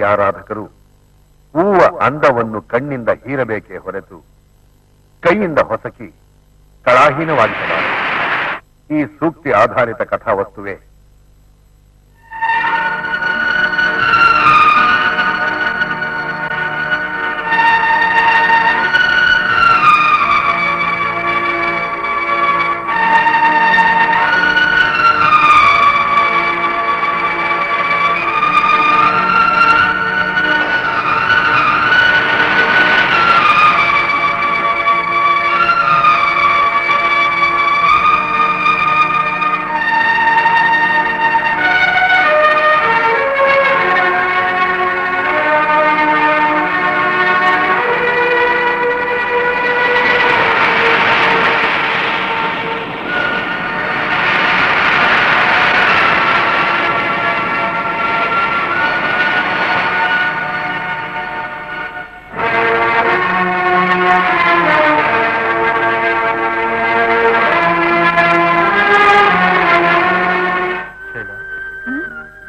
ಸೌಂದರ್ಯಾರಾಧಕರು ಹೂವ ಅಂದವನ್ನು ಕಣ್ಣಿಂದ ಹೀರಬೇಕೇ ಹೊರತು ಕೈಯಿಂದ ಹೊಸಕಿ ಕಳಾಹೀನವಾಗಿರಬಾರದು. ಈ ಸೂಕ್ತಿ ಆಧಾರಿತ ಕಥಾವಸ್ತುವೆ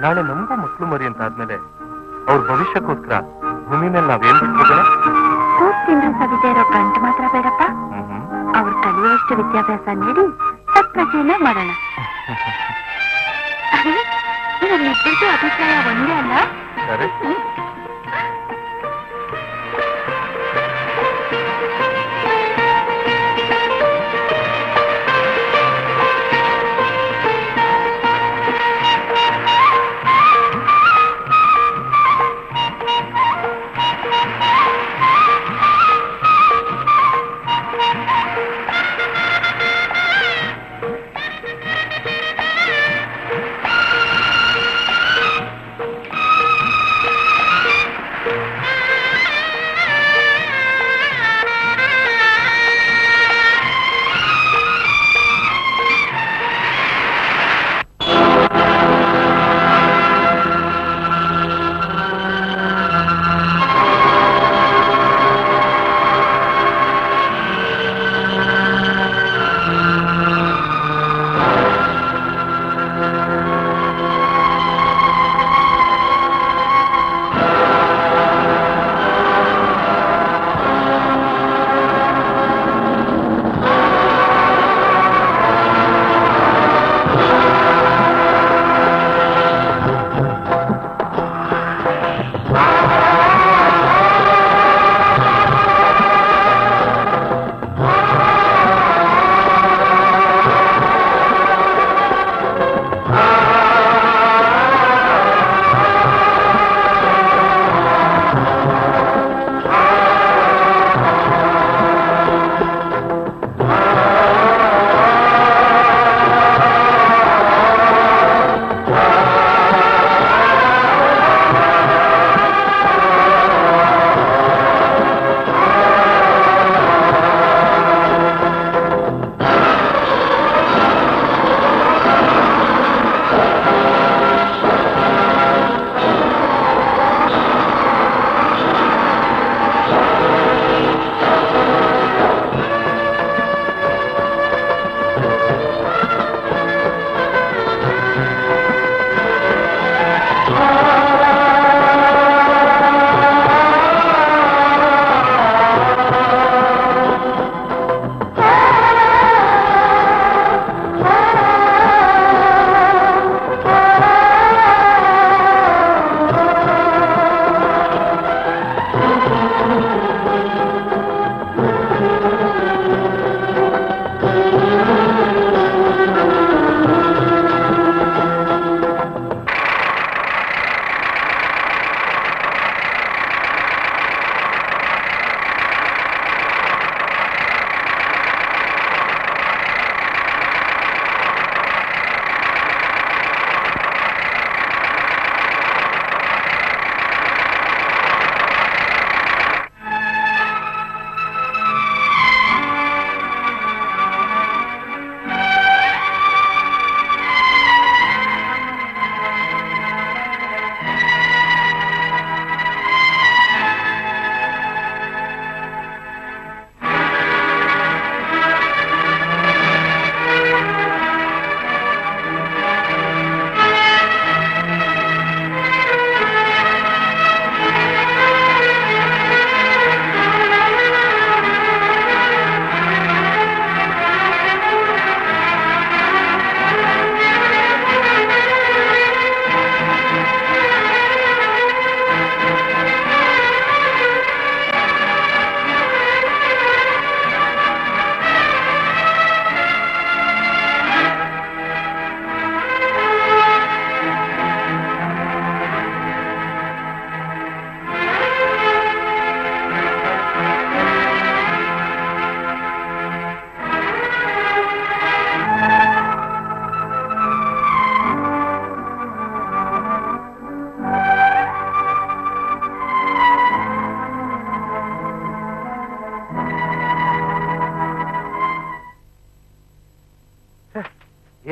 ನಾಳೆ ನಮಗೂ ಮಕ್ಕಳು ಮರಿ ಅಂತ ಆದ್ಮೇಲೆ ಅವ್ರ ಭವಿಷ್ಯಕ್ಕೋಸ್ಕರ ಭೂಮಿ ಮೇಲೆ ನಾವೇನ್ ಬಿಟ್ಕೋಬೇಡ. ಕೂತ್ತಿಂದ್ರು ಸವಿತಾ ಇರೋ ಗಂಟು ಮಾತ್ರ ಬೇಡಪ್ಪ. ಅವ್ರು ಕಲಿಯುವಷ್ಟು ವಿದ್ಯಾಭ್ಯಾಸ ನೀಡಿ ಸತ್ಪ್ರಜೆಯನ್ನ ಮಾಡೋಣ. ನಮ್ಮಿಬ್ಬರಿಗೂ ಅಭಿಪ್ರಾಯ ಒಂದೇ ಅಲ್ಲ? ಸರಿ.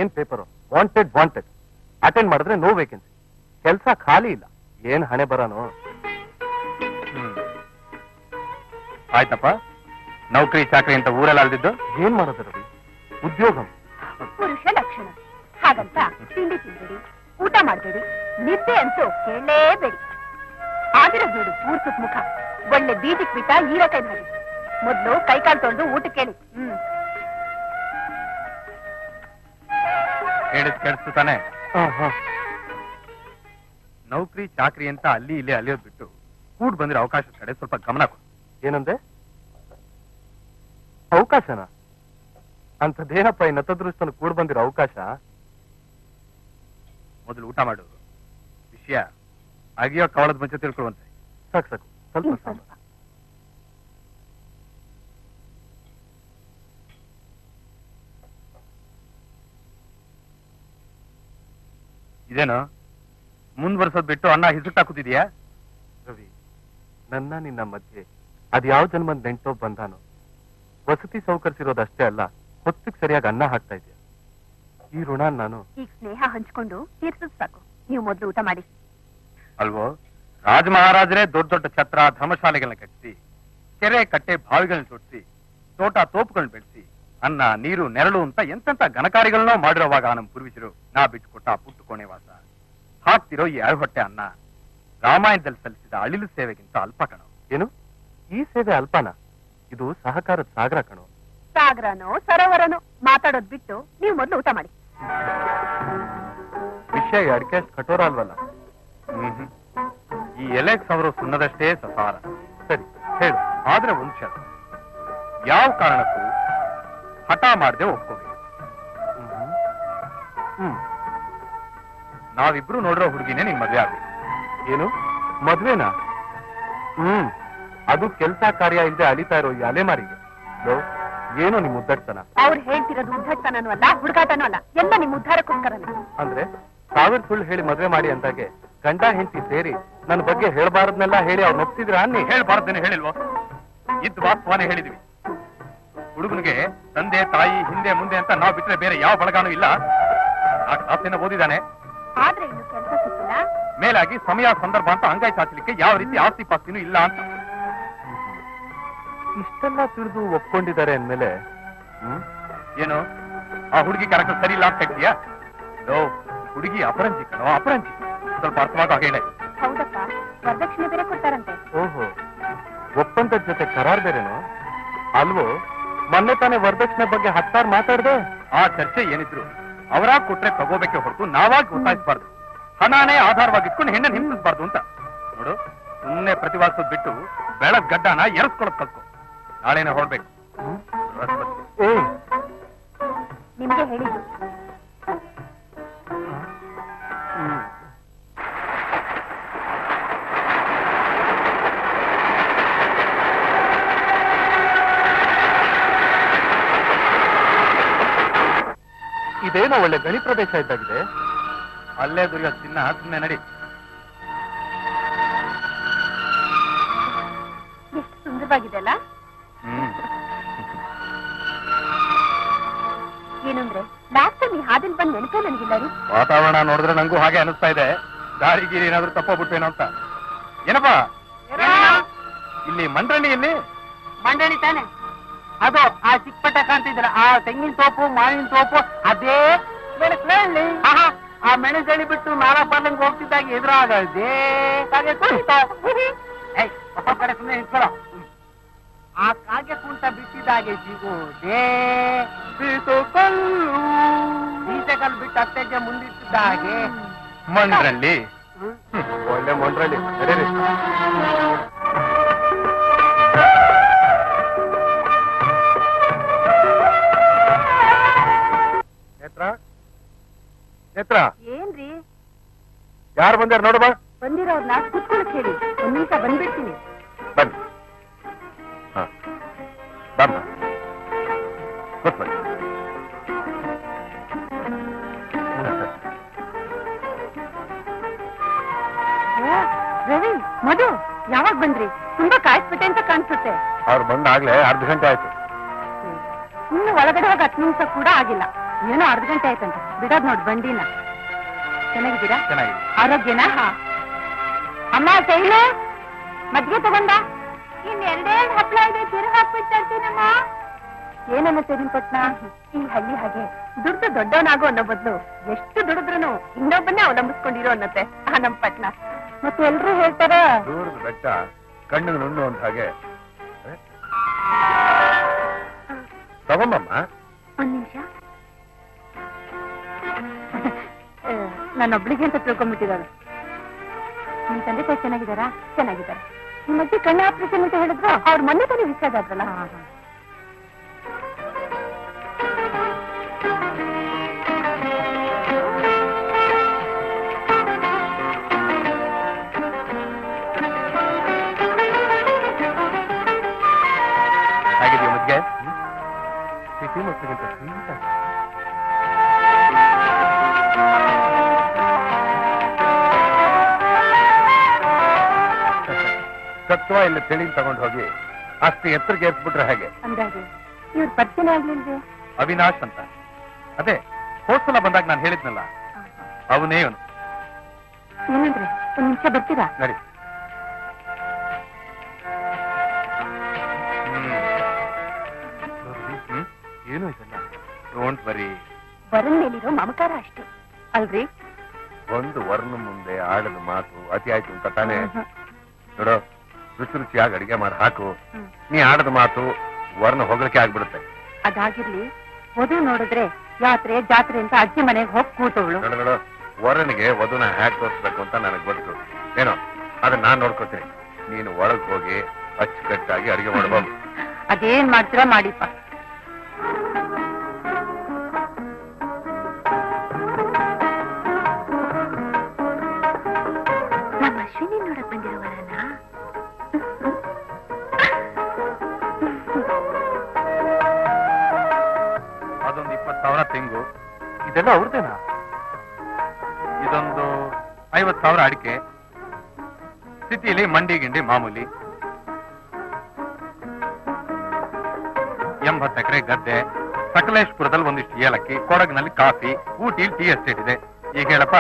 ಏನ್ ಪೇಪರು ವಾಂಟೆಡ್ ಅಟೆಂಡ್ ಮಾಡಿದ್ರೆ ನೋ ವೇಕೆನ್ಸಿ. ಕೆಲಸ ಖಾಲಿ ಇಲ್ಲ. ಏನ್ ಹಣೆ ಬರೋನು. ಆಯ್ತಪ್ಪ, ನೌಕರಿ ಚಾಕರಿ ಅಂತ ಊರೆಲ್ಲ ಅಲ್ದಿದ್ದು ಏನ್ ಮಾಡೋದು ರವಿ? ಉದ್ಯೋಗ ಪುರುಷ ಲಕ್ಷಣ. ಹಾಗಂತ ತಿಂಡಿ ತಿನ್ಬೇಡಿ, ಊಟ ಮಾಡಬೇಡಿ, ನಿದ್ದೆ ಅಂತೂ ಕೇಳಲೇಬೇಡಿ. ಆಗಿರೋದು ನೋಡು ಮೂರ್ಖದ ಮುಖ. ಒಳ್ಳೆ ಬೀದಿಕ್ ಬಿಟ್ಟ ಹೀರಕೈ ಮಾಡಿ. ಮೊದ್ಲು ಕೈಕಾಲು ತೊಳೆದು ಊಟಕ್ಕೆ ಕೇಳಿ. ಹೇಳಿದ್ ಕೆಡ್ಸ್ತು ತಾನೆ. ನೌಕರಿ ಚಾಕರಿ ಅಂತ ಅಲ್ಲಿ ಇಲ್ಲಿ ಅಲಿಯೋದ್ ಬಿಟ್ಟು ಕೂಡ್ ಬಂದಿರೋ ಅವಕಾಶದ ಕಡೆ ಸ್ವಲ್ಪ ಗಮನ ಕೊಡು. ಏನಂದೆ? ಅವಕಾಶನ? ಅಂಥದ್ದೇನಪ್ಪ ಈ ನತದೃಷ್ಟನ ಕೂಡ್ ಬಂದಿರೋ ಅವಕಾಶ? ಮೊದಲು ಊಟ ಮಾಡು. ವಿಷಯ ಅಗಿಯೋ ಕವಳದ ಮುಂಚೆ ತಿಳ್ಕೊಳ್ಳುವಂತೆ. ಸಾಕು ಸ್ವಲ್ಪ ಸಾಂಬಾರ. ಇದೇನು ಮುಂದ್ವರ್ಸೋದ್ ಬಿಟ್ಟು ಅನ್ನ ಹಿಸುಕ್ತಾ ಕೂತಿದ್ಯಾ? ರವಿ, ನನ್ನ ನಿನ್ನ ಮಧ್ಯೆ ಅದ್ಯಾವ ಜನ್ಮದ ನೆಂಟೋ ಬಂದಾನೋ. ವಸತಿ ಸೌಕರ್ಸಿರೋದಷ್ಟೇ ಅಲ್ಲ, ಹೊತ್ತಿಗೆ ಸರಿಯಾಗಿ ಅನ್ನ ಹಾಕ್ತಾ ಇದೆಯಾ. ಈ ಋಣ ನಾನು ಈಗ ಸ್ನೇಹ ಹಂಚ್ಕೊಂಡು ತೀರ್ಸದ್ ಸಾಕು. ನೀವು ಮೊದ್ಲು ಊಟ ಮಾಡಿ. ಅಲ್ವೋ, ರಾಜ ಮಹಾರಾಜರೇ ದೊಡ್ಡ ದೊಡ್ಡ ಛತ್ರ ಧರ್ಮಶಾಲೆಗಳನ್ನ ಕಟ್ಟಿಸಿ, ಕೆರೆ ಕಟ್ಟೆ ಬಾವಿಗಳನ್ನ ತೊಡಿಸಿ, ತೋಟ ತೋಪುಗಳನ್ನ ಬೆಳೆಸಿ, ಅನ್ನ ನೀರು ನೆರಳು ಅಂತ ಎಂತೆಂತ ಘನಕಾರಿಗಳನ್ನೋ ಮಾಡಿರೋವಾಗ ನಮ್ಮ ಪೂರ್ವಿಕರು ನಾ ಬಿಟ್ಟುಕೊಟ್ಟ ಪುಟ್ಟು ಕೋಣೆ ವಾಸ ಹಾಕ್ತಿರೋ ಈ ಹೊಟ್ಟೆ ಅನ್ನ ರಾಮಾಯಣದಲ್ಲಿ ಸಲ್ಲಿಸಿದ ಅಳಿಲು ಸೇವೆಗಿಂತ ಅಲ್ಪ ಕಣೋ. ಏನು ಈ ಸೇವೆ ಅಲ್ಪನ? ಇದು ಸಹಕಾರದ ಸಾಗರ ಕಣೋ. ಸಾಗರನೋ ಸರೋವರನೋ ಮಾತಾಡೋದ್ ಬಿಟ್ಟು ನೀವು ಮೊದ್ಲು ಊಟ ಮಾಡಿ. ವಿಷಯ ಅಡಿಕೆ ಅಷ್ಟು ಕಠೋರ ಅಲ್ವಲ್ಲ? ಈ ಎಲೆಕ್ ಅವರು ಸುಣ್ಣದಷ್ಟೇ ಸಸಾರ. ಸರಿ ಹೇಳು. ಆದ್ರೆ ಒಂದು ಕ್ಷಣ, ಯಾವ ಕಾರಣಕ್ಕೂ ಹಠ ಮಾಡದೆ ಒಪ್ಕೋಬೇಕು. ನಾವಿಬ್ರು ನೋಡಿರೋ ಹುಡುಗಿನೇ ನಿನ್ ಮದ್ವೆ ಆಗ್ಬೇಕು. ಏನು ಮದ್ವೆನಾ? ಅದು ಕೆಲಸ ಕಾರ್ಯ ಇಲ್ಲದೆ ಅಲಿತಾ ಇರೋ ಈ ಅಲೆಮಾರಿಗೆ ಏನೋ ನಿಮ್ ಉದ್ದಡ್ತನ. ಅವ್ರು ಹೇಳ್ತಿರೋದು ಉದ್ದಡ್ತನೂ ಅಲ್ಲ, ಹುಡುಗಾಟನೂ ಅಲ್ಲ, ಎಲ್ಲ ನಿಮ್ ಉದ್ಧಾರಕ್ಕೋಸ್ಕರನೇ. ಅಂದ್ರೆ ಸಾವಿರ ಸುಳ್ಳು ಹೇಳಿ ಮದ್ವೆ ಮಾಡಿ ಅಂದಾಗೆ ಗಂಡ ಹೆಂಡತಿ ಸೇರಿ ನನ್ನ ಬಗ್ಗೆ ಹೇಳ್ಬಾರದ್ನೆಲ್ಲ ಹೇಳಿ ಅವ್ರು ಒಪ್ಸಿದ್ರ? ಅನ್ನಿ ಹೇಳ್ಬಾರ್ದೇನೆ ಹೇಳಿಲ್ವೋ? ಇದ್ ವಾಸ್ತವನೇ ಹೇಳಿದ್ವಿ. ಹುಡುಗನಿಗೆ ತಂದೆ ತಾಯಿ ಹಿಂದೆ ಮುಂದೆ ಅಂತ ನಾವು ಬಿಟ್ರೆ ಬೇರೆ ಯಾವ ಬಳಗಾನೂ ಇಲ್ಲ. ಆ ಕ್ಲಾಸೇನ ಓದಿದಾನೆ. ಆದ್ರೆ ಇನ್ನು ಕೆಲಸ ಸಿಕ್ಕಿಲ್ಲ. ಮೇಲಾಗಿ ಸಮಯ ಸಂದರ್ಭ ಅಂತ ಅಂಗೈ ಚಾಚಲಿಕ್ಕೆ ಯಾವ ರೀತಿ ಆಸ್ತಿ ಪಾಸ್ತಿನೂ ಇಲ್ಲ ಅಂತ. ಇಷ್ಟೆಲ್ಲ ತಿಳಿದು ಒಪ್ಕೊಂಡಿದ್ದಾರೆ ಅಂದ್ಮೇಲೆ ಏನು ಆ ಹುಡುಗಿ ಕ್ಯಾರೆಕ್ಟರ್ ಸರಿ ಇಲ್ಲ ಅಂತ ಹೇಳ್ತೀಯಾ? ಹುಡುಗಿ ಅಪರಂಜಿ ಕಣೋ, ಅಪರಂಜಿ. ಸ್ವಲ್ಪ ಅರ್ಥವಾಗ ಹೇಳೆ. ಹೌದಪ್ಪ, ವರದಕ್ಷಿಣೆ ಬೇರೆ ಕೊಡ್ತಾರಂತೆ. ಓಹೋ, ಒಪ್ಪಂದದ ಜೊತೆ ಕರಾರ್ ಬೇರೆನೋ ಅಲ್ವೋ? ಮೊನ್ನೆ ತಾನೇ ವರದಕ್ಷಿಣೆ ಬಗ್ಗೆ 10 ಸಾರಿ ಮಾತಾಡ್ದೆ. ಆ ಚರ್ಚೆ ಏನಿದ್ರು ಅವರಾಗ್ ಕೊಟ್ರೆ ತಗೋಬೇಕೆ ಹೊರತು ನಾವಾಗಿ ಒತ್ತಾಯಿಸಬಾರ್ದು. ಹಣಾನೇ ಆಧಾರವಾಗಿಟ್ಕೊಂಡು ಹೆಣ್ಣನ್ನು ಹಿಂಸಿಸಬಾರ್ದು ಅಂತ. ನೋಡು, ಸುಮ್ಮನೆ ಪ್ರತಿವಾದಿಸೋದ್ ಬಿಟ್ಟು ಬೆಳಗ್ ಗಡ್ಡನ ಎರಸ್ಕೊಳಕ್ ಕಲ್ಕೊ. ನಾಳೆನೆ ಹೊರಡ್ಬೇಕು. ನಿಮಗೆ ಹೇಳಿದ್ದು. ಇದೇನೋ ಒಳ್ಳೆ ಗಣಿ ಪ್ರದೇಶ ಇದ್ದಾಗಿದೆ. ಅಲ್ಲೇ ದುರ್ಗ ಚಿನ್ನ ಸುಮ್ಮನೆ ನಡಿ. ಎಷ್ಟು ಸುಂದರವಾಗಿದೆ ಅಲ್ಲ? ಏನಂದ್ರೆ ಲಾಸ್ಟ್ ಟೈಮ್ ಈ ಹಾದಿಲ್ ಬಂದ್ ನೆನಪೇ ನನಗಿಲ್ಲ ರೀ. ವಾತಾವರಣ ನೋಡಿದ್ರೆ ನಂಗೂ ಹಾಗೆ ಅನಿಸ್ತಾ ಇದೆ. ದಾರಿ ಗೀರಿ ಏನಾದ್ರೂ ತಪ್ಪೋಗ್ಬಿಟ್ವೇನೋ ಅಂತ. ಏನಪ್ಪಾ ಇಲ್ಲಿ ಮಂಡ್ರಳ್ಳಿಯಲ್ಲಿ? ಮಂಡಳಿ ತಾನೆ ಅದು. ಆ ಚಿಕ್ಕಪಟ್ಟ ಕಾಣ್ತಿದ್ರ ಆ ತೆಂಗಿನ ತೋಪು ಮಾವಿನ ತೋಪು ಅದೇ ಮೆಣಸಳ್ಳಿ. ಆ ಮೆಣಸಳ್ಳಿ ಬಿಟ್ಟು ನಾರಾ ಪಾರ್ಲಂಗ್ ಹೋಗ್ತಿದ್ದಾಗ ಎದುರಾಗದೆ ಕಡೆ ಸುಮ್ಮನೆ ನಿಂತ್ಕೊಳ್ಳೋ. ಆ ಕಾಗೆ ಕುಂಟ ಬಿಟ್ಟಿದ್ದಾಗೆ ಸಿಗೋದೆ ಬೀಸಕಲ್ಲು. ಬೀಸಕಲ್ಲು ಬಿಟ್ಟು ಅತ್ತೆಗೆ ಮುಂದಿಟ್ಟಿದ್ದಾಗೆ ಮಂಡ್ರಳ್ಳಿ. ಒಳ್ಳೆ ಮಂಡ್ರಳ್ಳಿ. ನಡೀರಿ. ನೇತ್ರ, ಏನ್ರಿ ಯಾರು ಬಂದಾರ ನೋಡು ಬಾ. ಬಂದಿರೋರ್ನ ಕುತ್ಕೊಳಕ್ ಹೇಳಿ. ಒಂದ್ ನಿಮಿಷ ಬಂದ್ಬಿಡ್ತೀನಿ. ಬನ್ನಿ. ಬಮ್ಮ ಕೂತ್ಕೊಳ್ಳಿ. ರವಿ, ಮಧು ಯಾವಾಗ ಬಂದ್ರಿ? ತುಂಬಾ ಕಾಯಿಸ್ಬಿಟ್ಟೆ ಅಂತ ಕಾಣಿಸುತ್ತೆ. ಅವ್ರು ಬಂದಾಗ್ಲೇ 1/2 ಗಂಟೆ ಆಯ್ತು. ಇನ್ನು ಒಳಗಡೆ ಹೋಗಿ 10 ನಿಮಿಷ ಕೂಡ ಆಗಿಲ್ಲ. ಏನೋ ಅರ್ಧ ಗಂಟೆ ಆಯ್ತಂತ ಬಿಡೋದ್ ನೋಡ್ ಬಂಡಿನ. ಚೆನ್ನಾಗಿದ್ದೀರಾ? ಚೆನ್ನಾಗಿದೆ. ಆರೋಗ್ಯನಾ? ಅಮ್ಮ ಶೈಲು ಮಜ್ಜಿಗೆ ತಗೊಂಡ. ಇನ್ ಎರಡೆರಡು ಹಪ್ಳ ಇದೆ, ತಿರು ಹಾಕ್ಬಿಟ್ಟು ತರ್ತೀನಮ್ಮ. ಏನನ್ನತ್ತೆ ನಿಮ್ ಪಟ್ನ? ಈ ಹಳ್ಳಿ ಹಾಗೆ ದುಡ್ಡು ದೊಡ್ಡವನಾಗೋ ಅನ್ನೋ ಬದಲು ಎಷ್ಟು ದುಡಿದ್ರು ಇನ್ನೊಬ್ಬನ್ನೇ ಅವಲಂಬಿಸ್ಕೊಂಡಿರೋ ಅನ್ನತ್ತೆ ಆ ನಮ್ ಪಟ್ನ. ಮತ್ತೆ ಎಲ್ರು ಹೇಳ್ತಾರ ದೂರದ ಬೆಟ್ಟ ಕಣ್ಣಿಗೆ ನುಣ್ಣು ಅಂತ ಹಾಗೆ. ತಗೊಂಬಮ್ಮ. ಒಂದ್ ನಿಮಿಷ. ನಾನೊಬ್ಳಿಗೆ ಅಂತ ತಿಳ್ಕೊಂಡ್ಬಿಟ್ಟಿದ್ದಾಳೆ. ನಿಮ್ ತಂದೆ ತಾಯಿ ಚೆನ್ನಾಗಿದ್ದಾರಾ? ಚೆನ್ನಾಗಿದ್ದಾರೆ. ನಿಮ್ಮ ಅಜ್ಜಿ ಕಣ್ಣು ಆಪರೇಷನ್ ಅಂತ ಹೇಳಿದ್ರು, ಅವ್ರ ಮೊನ್ನೆ ತಾನೇ ವಿಷಯ ಆದ್ರಲ್ಲ. ಹೇಗಿದೆಯಾ ಮಜ್ಜಿಗೆ? ಸಿಟಿ ಮಕ್ಕಳಿಗಿಂತ ಸ್ವೀಟ್ ಆಗಿ. ಸತ್ವ ಇಲ್ಲಿ ತಿಳಿ ತಗೊಂಡು ಹೋಗಿ ಅಷ್ಟು ಎತ್ತರಕ್ಕೆ ಏರ್ಸ್ಬಿಟ್ರೆ ಹೇಗೆ? ಅಂದಾಗೆ ಇವ್ರ ಪರಿಚಯ ಆಗ್ಲಿಲ್ವೇ? ಅವಿನಾಶ್ ಅಂತ. ಅದೇ ಹೋದ್ಸಲ ಬಂದಾಗ ನಾನು ಹೇಳಿದ್ನಲ್ಲ, ಅವನೇ ಅವನು. ಏನಂದ್ರೆ ಒಂದ್ ನಿಮಿಷ ಬರ್ತೀರಾ? ನಡಿ. ಏನು ಇದಲ್ಲ? Don't worry. ವರನ್ ಮೇಲಿರೋ ಮಮಕಾರ ಅಷ್ಟೇ ಅಲ್ರಿ? ಒಂದು ವರ್ಣ ಮುಂದೆ ಆಡದ ಮಾತು ಅತಿ ಆಯ್ತು ಅಂತ ತಾನೇ. ನೋಡು, ರುಚಿ ರುಚಿಯಾಗಿ ಅಡಿಗೆ ಮಾಡಿ ಹಾಕು. ನೀ ಆಡದ ಮಾತು ವರ್ಣ ಹೊಗಳಿಕೆ ಆಗ್ಬಿಡುತ್ತೆ. ಅದಾಗಿರ್ಲಿ, ವಧು ನೋಡಿದ್ರೆ ಯಾತ್ರೆ ಜಾತ್ರೆ ಅಂತ ಅಜ್ಜಿ ಮನೆಗೆ ಹೋಗಿ ಕೂತವಳು. ನೋಡು, ವರನಿಗೆ ವಧುನ ಹ್ಯಾಕ್ ತೋರಿಸ್ಬೇಕು ಅಂತ ನನಗೆ ಗೊತ್ತು. ಏನೋ ಅದನ್ನ ನಾನ್ ನೋಡ್ಕೋತೀನಿ. ನೀನು ಒಳಗ್ ಹೋಗಿ ಅಚ್ಚುಕಟ್ಟಾಗಿ ಅಡಿಗೆ ಮಾಡಬಹುದು. ಅದೇನ್ ಮಾಡ್ತೀರಾ ಮಾಡಿಪ್ಪ. ನಮ್ಮ ಅಶ್ವಿನಿ ನೋಡಕ್ ಬಂದಿರೋವರನ್ನ ಅದೊಂದು 20,000 ತೆಂಗು. ಇದೆಲ್ಲ ಅವ್ರದೇನಾ? ಇದೊಂದು 50,000 ಅಡಿಕೆ. ಸಿಟಿಲಿ ಮಂಡಿ ಗಿಂಡಿ ಮಾಮೂಲಿ. 80 ಎಕರೆ ಗದ್ದೆ. ಸಕಲೇಶ್ಪುರದಲ್ಲಿ ಒಂದಿಷ್ಟು ಏಲಕ್ಕಿ, ಕೊಡಗಿನಲ್ಲಿ ಕಾಫಿ, ಊಟಿಲಿ ಟೀ ಎಸ್ಟೇಟ್ ಇದೆ. ಈಗ ಹೇಳಪ್ಪ,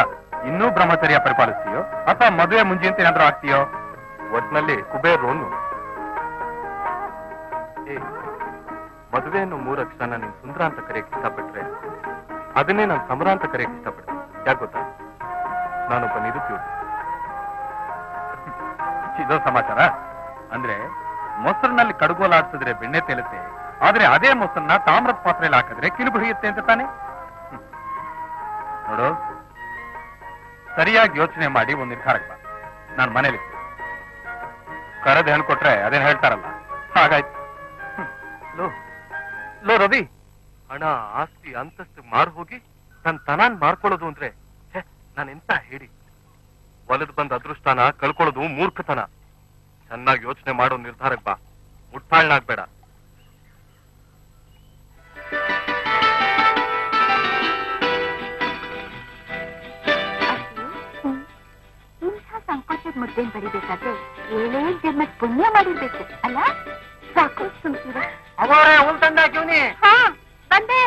ಇನ್ನೂ ಬ್ರಹ್ಮಚರ್ಯ ಪರಿಪಾಲಿಸ್ತೀಯೋ ಅಥವಾ ಮದುವೆ ಮುಂಜಿ ಅಂತ ಏನಾದ್ರೂ ಆಗ್ತೀಯೋ? ಒಟ್ನಲ್ಲಿ ಕುಬೇರೋನು. ಮದುವೆ ಅನ್ನೋ 3 ಅಕ್ಷರನ ನೀನ್ ಸುಂದರ ಅಂತ ಕರೆಯಕ್ಕೆ ಇಷ್ಟಪಟ್ರೆ ಅದನ್ನೇ ನಾನು ಸಮರ ಅಂತ ಕರೆಯಕ್ಕೆ ಇಷ್ಟಪಡ್ತೀನಿ. ಯಾಕೆ ಗೊತ್ತಾ? ನಾನೊಬ್ಬ ನಿರುದ್ಯೋಗಿ. ಇದೋ ಸಮಾಚಾರ. ಅಂದ್ರೆ ಮೊಸರಿನಲ್ಲಿ ಕಡುಗೋಲಾಡ್ಸಿದ್ರೆ ಬೆಣ್ಣೆ ತೇಲುತ್ತೆ, ಆದ್ರೆ ಅದೇ ಮೊಸರನ್ನ ತಾಮ್ರದ ಪಾತ್ರೆಯಲ್ಲಿ ಹಾಕಿದ್ರೆ ಕಿಲು ಹಿಡಿಯುತ್ತೆ ಅಂತ ತಾನೆ. ನೋಡು, ಸರಿಯಾಗಿ ಯೋಚನೆ ಮಾಡಿ ಒಂದು ನಿರ್ಧಾರಕ್ಕೆ ಬಾ. ನಾನು ಮನೇಲಿ ಕರೆದು ಹೇಳ್ಕೊಟ್ರೆ ಅದೇನ್ ಹೇಳ್ತಾರಲ್ಲ, ಹಾಗಾಯ್ತು. ಲೋ ರವಿ, ಹಣ ಆಸ್ತಿ ಅಂತಸ್ತು ಮಾರು ಹೋಗಿ ತನ್ನ ತನಾನ್ ಮಾರ್ಕೊಳ್ಳೋದು ಅಂದ್ರೆ ನಾನೆಂತ ಹೇಳಿ. ಒಲದ್ ಬಂದ ಅದೃಷ್ಟನ ಕಳ್ಕೊಳ್ಳೋದು ಮೂರ್ಖತನ. ಚೆನ್ನಾಗಿ ಯೋಚನೆ ಮಾಡೋ ನಿರ್ಧಾರಕ್ಕೆ ಬಾ. ಮುಟ್ಟಾಳ್ನಾಗ್ಬೇಡ. ಇಂಥ ಸಂಕೋಚದ ಮುದ್ದೇನ್ ಬರಿಬೇಕಾದ್ರೆ 7 ಜನ್ಮದ ಪುಣ್ಯ ಮಾಡಿರ್ಬೇಕು ಅಲ್ಲ? ಸಾಕು ಸುಮ್ಕಿರ. ಅವರೇ ಹುಲ್ ತಂದ ಹಾಕಿವ್ನಿ. ಹಾ ಬಂದೆ.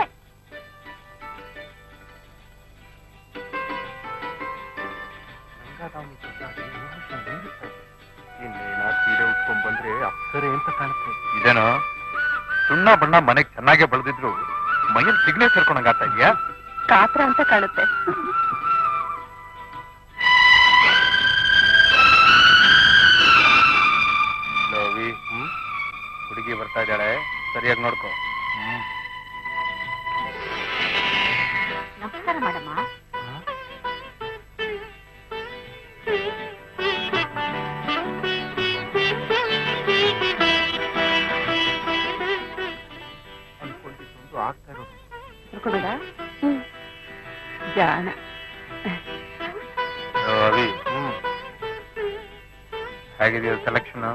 ಇನ್ನೇನಾ ಸೀರೆ ಉಟ್ಕೊಂಡ್ ಬಂದ್ರೆ ಅಪ್ಸರೆ ಅಂತ ಕಾಣುತ್ತೆ. ಇದೇನೋ ಸುಣ್ಣ ಬಣ್ಣ ಮನೆಗೆ ಚೆನ್ನಾಗೇ ಬೆಳೆದಿದ್ರು ಮೈಯಲ್ಲಿ ಸಿಗ್ನೆ ಸೇರ್ಕೊಂಡಂಗ ಆಗ್ತಾ ಇದೆಯಾ? ಕಾತ್ರ ಅಂತ ಕಾಣುತ್ತೆ. ಲೋವಿ, ಹುಡುಗಿ ಬರ್ತಾ ಇದ್ದಾಳೆ, ಸರಿಯಾಗಿ ನೋಡ್ಕೊ. ನಮಸ್ಕಾರ ಮಾಡಮ್ಮ. ಅನ್ಕೊಂಡಿದ್ದೊಂದು ಆಗ್ತಾ ಇರೋದು. ತಿಳ್ಕೊಬೇಡ. ಜಾಣ. ಲೋವಿ, ಹೇಗಿದೆಯಾ ಸೆಲೆಕ್ಷನ್?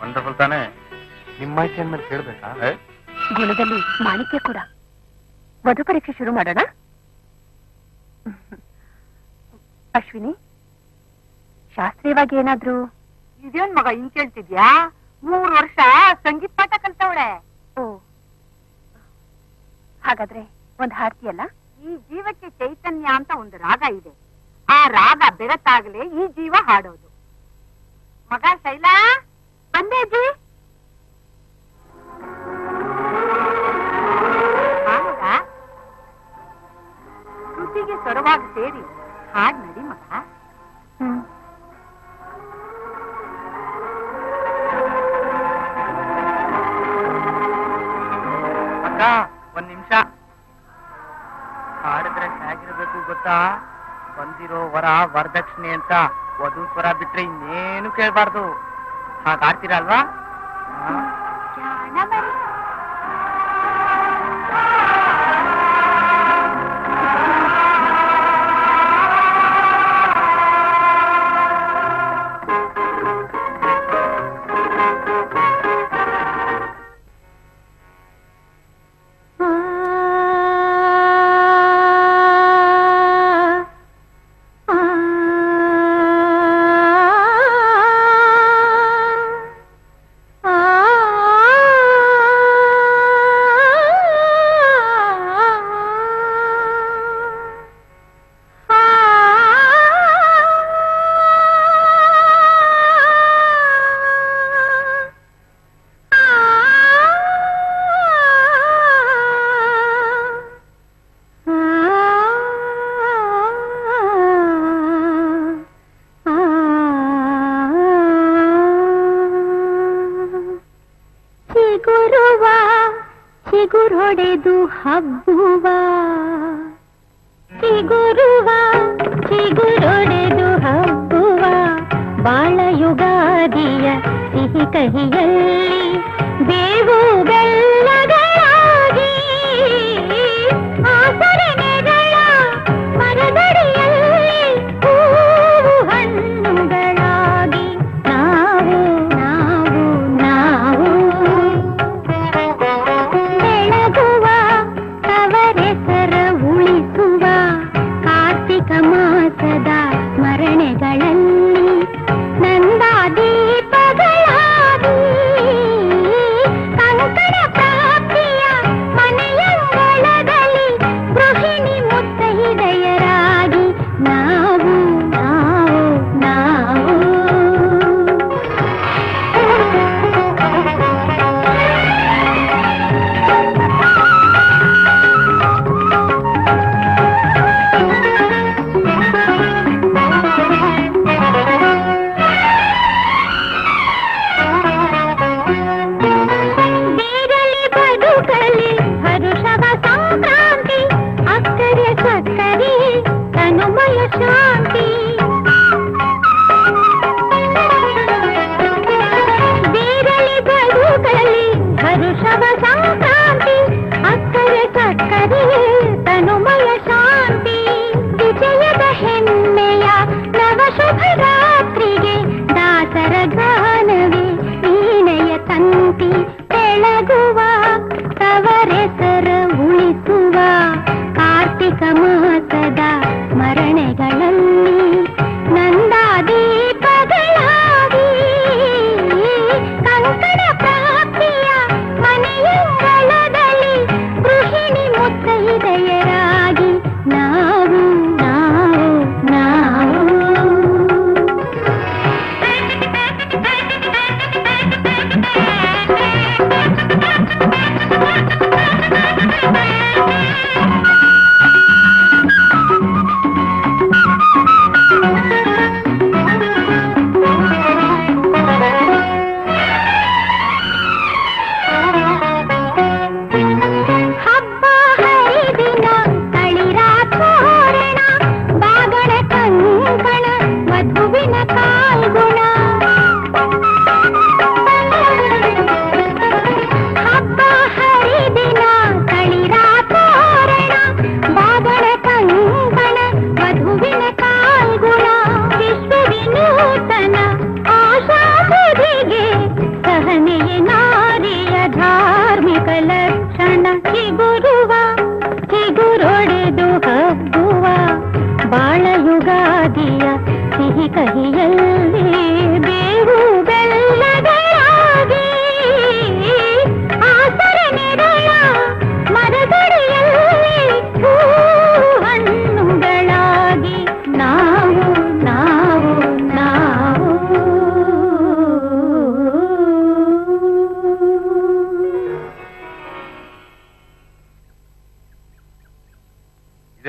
ವಂಡರ್ಫುಲ್ ತಾನೆ? ನಿಮ್ಮ ಆಯ್ಕೆ ಮೇಲೆ ಕೇಳ್ಬೇಕಾ? ಗುಣದಲ್ಲಿ ಮಾಣಿಕ್ಯ ಕೂಡ. ವಧು ಪರೀಕ್ಷೆ ಶುರು ಮಾಡೋಣ. ಅಶ್ವಿನಿ, ಶಾಸ್ತ್ರೀಯವಾಗಿ ಏನಾದ್ರು? ಇದೇನ್ ಮಗ ಹಿಂಗ್ ಕೇಳ್ತಿದ್ಯಾ? 3 ವರ್ಷ ಸಂಗೀತ ಪಾಠ ಕಲ್ತವಳೆ. ಓ, ಹಾಗಾದ್ರೆ ಒಂದ್ ಹಾಡ್ತಿಯಲ್ಲ? ಈ ಜೀವಕ್ಕೆ ಚೈತನ್ಯ ಅಂತ ಒಂದು ರಾಗ ಇದೆ. ಆ ರಾಗ ಬೆರೆತಾಗಲೇ ಈ ಜೀವ ಹಾಡೋದು. ಮಗ ಶೈಲಾ, ಬಂದೆ ಅಜ್ಜಿ. ಶ್ರುತಿಗೆ ಸ್ವರವಾಗಿ ಸೇರಿ ಹಾಡ್ ನಡಿ ಮಗ. ಅಕ್ಕ, ಒಂದ್ ನಿಮಿಷ. ಹಾಡಿದ್ರೆ ಹೇಗಿರ್ಬೇಕು ಗೊತ್ತಾ? ಬಂದಿರೋ ವರ ವರದಕ್ಷಿಣೆ ಅಂತ ವಧು ಸ್ವರ ಬಿಟ್ರೆ ಇನ್ನೇನು ಕೇಳ್ಬಾರ್ದು. ಹಾಗಾಡ್ತೀರಲ್ವಾ? ಚಿಗುರೊಡೆದು ಹಬ್ಬುವ ಚಿಗುರೊಡೆದು ಹಬ್ಬುವ ಬಾಳ ಯುಗಾದಿಯ ಸಿಹಿ ಕಹಿಯಲ್ಲಿ ಬೇವು ಬೆಲ್ಲಗಳಾಗಿ ಆಸರಣೆಗಳ ಮರದಡಿಯಲ್ಲಿ ಹೂವು ಹಣ್ಣುಗಳಾಗಿ ನಾವು ನಾವು ನಾವು ಬೆಳಗುವ ತವರೆಸರ ಉಳಿಸುವ ಕಾರ್ತಿಕ ಮಾಸದ ಸ್ಮರಣೆಗಳಲ್ಲಿ ನಂದಾದೀಪಗಳಾಗಿ ಕಂಕಣ ಪ್ರಾಪ್ತಿ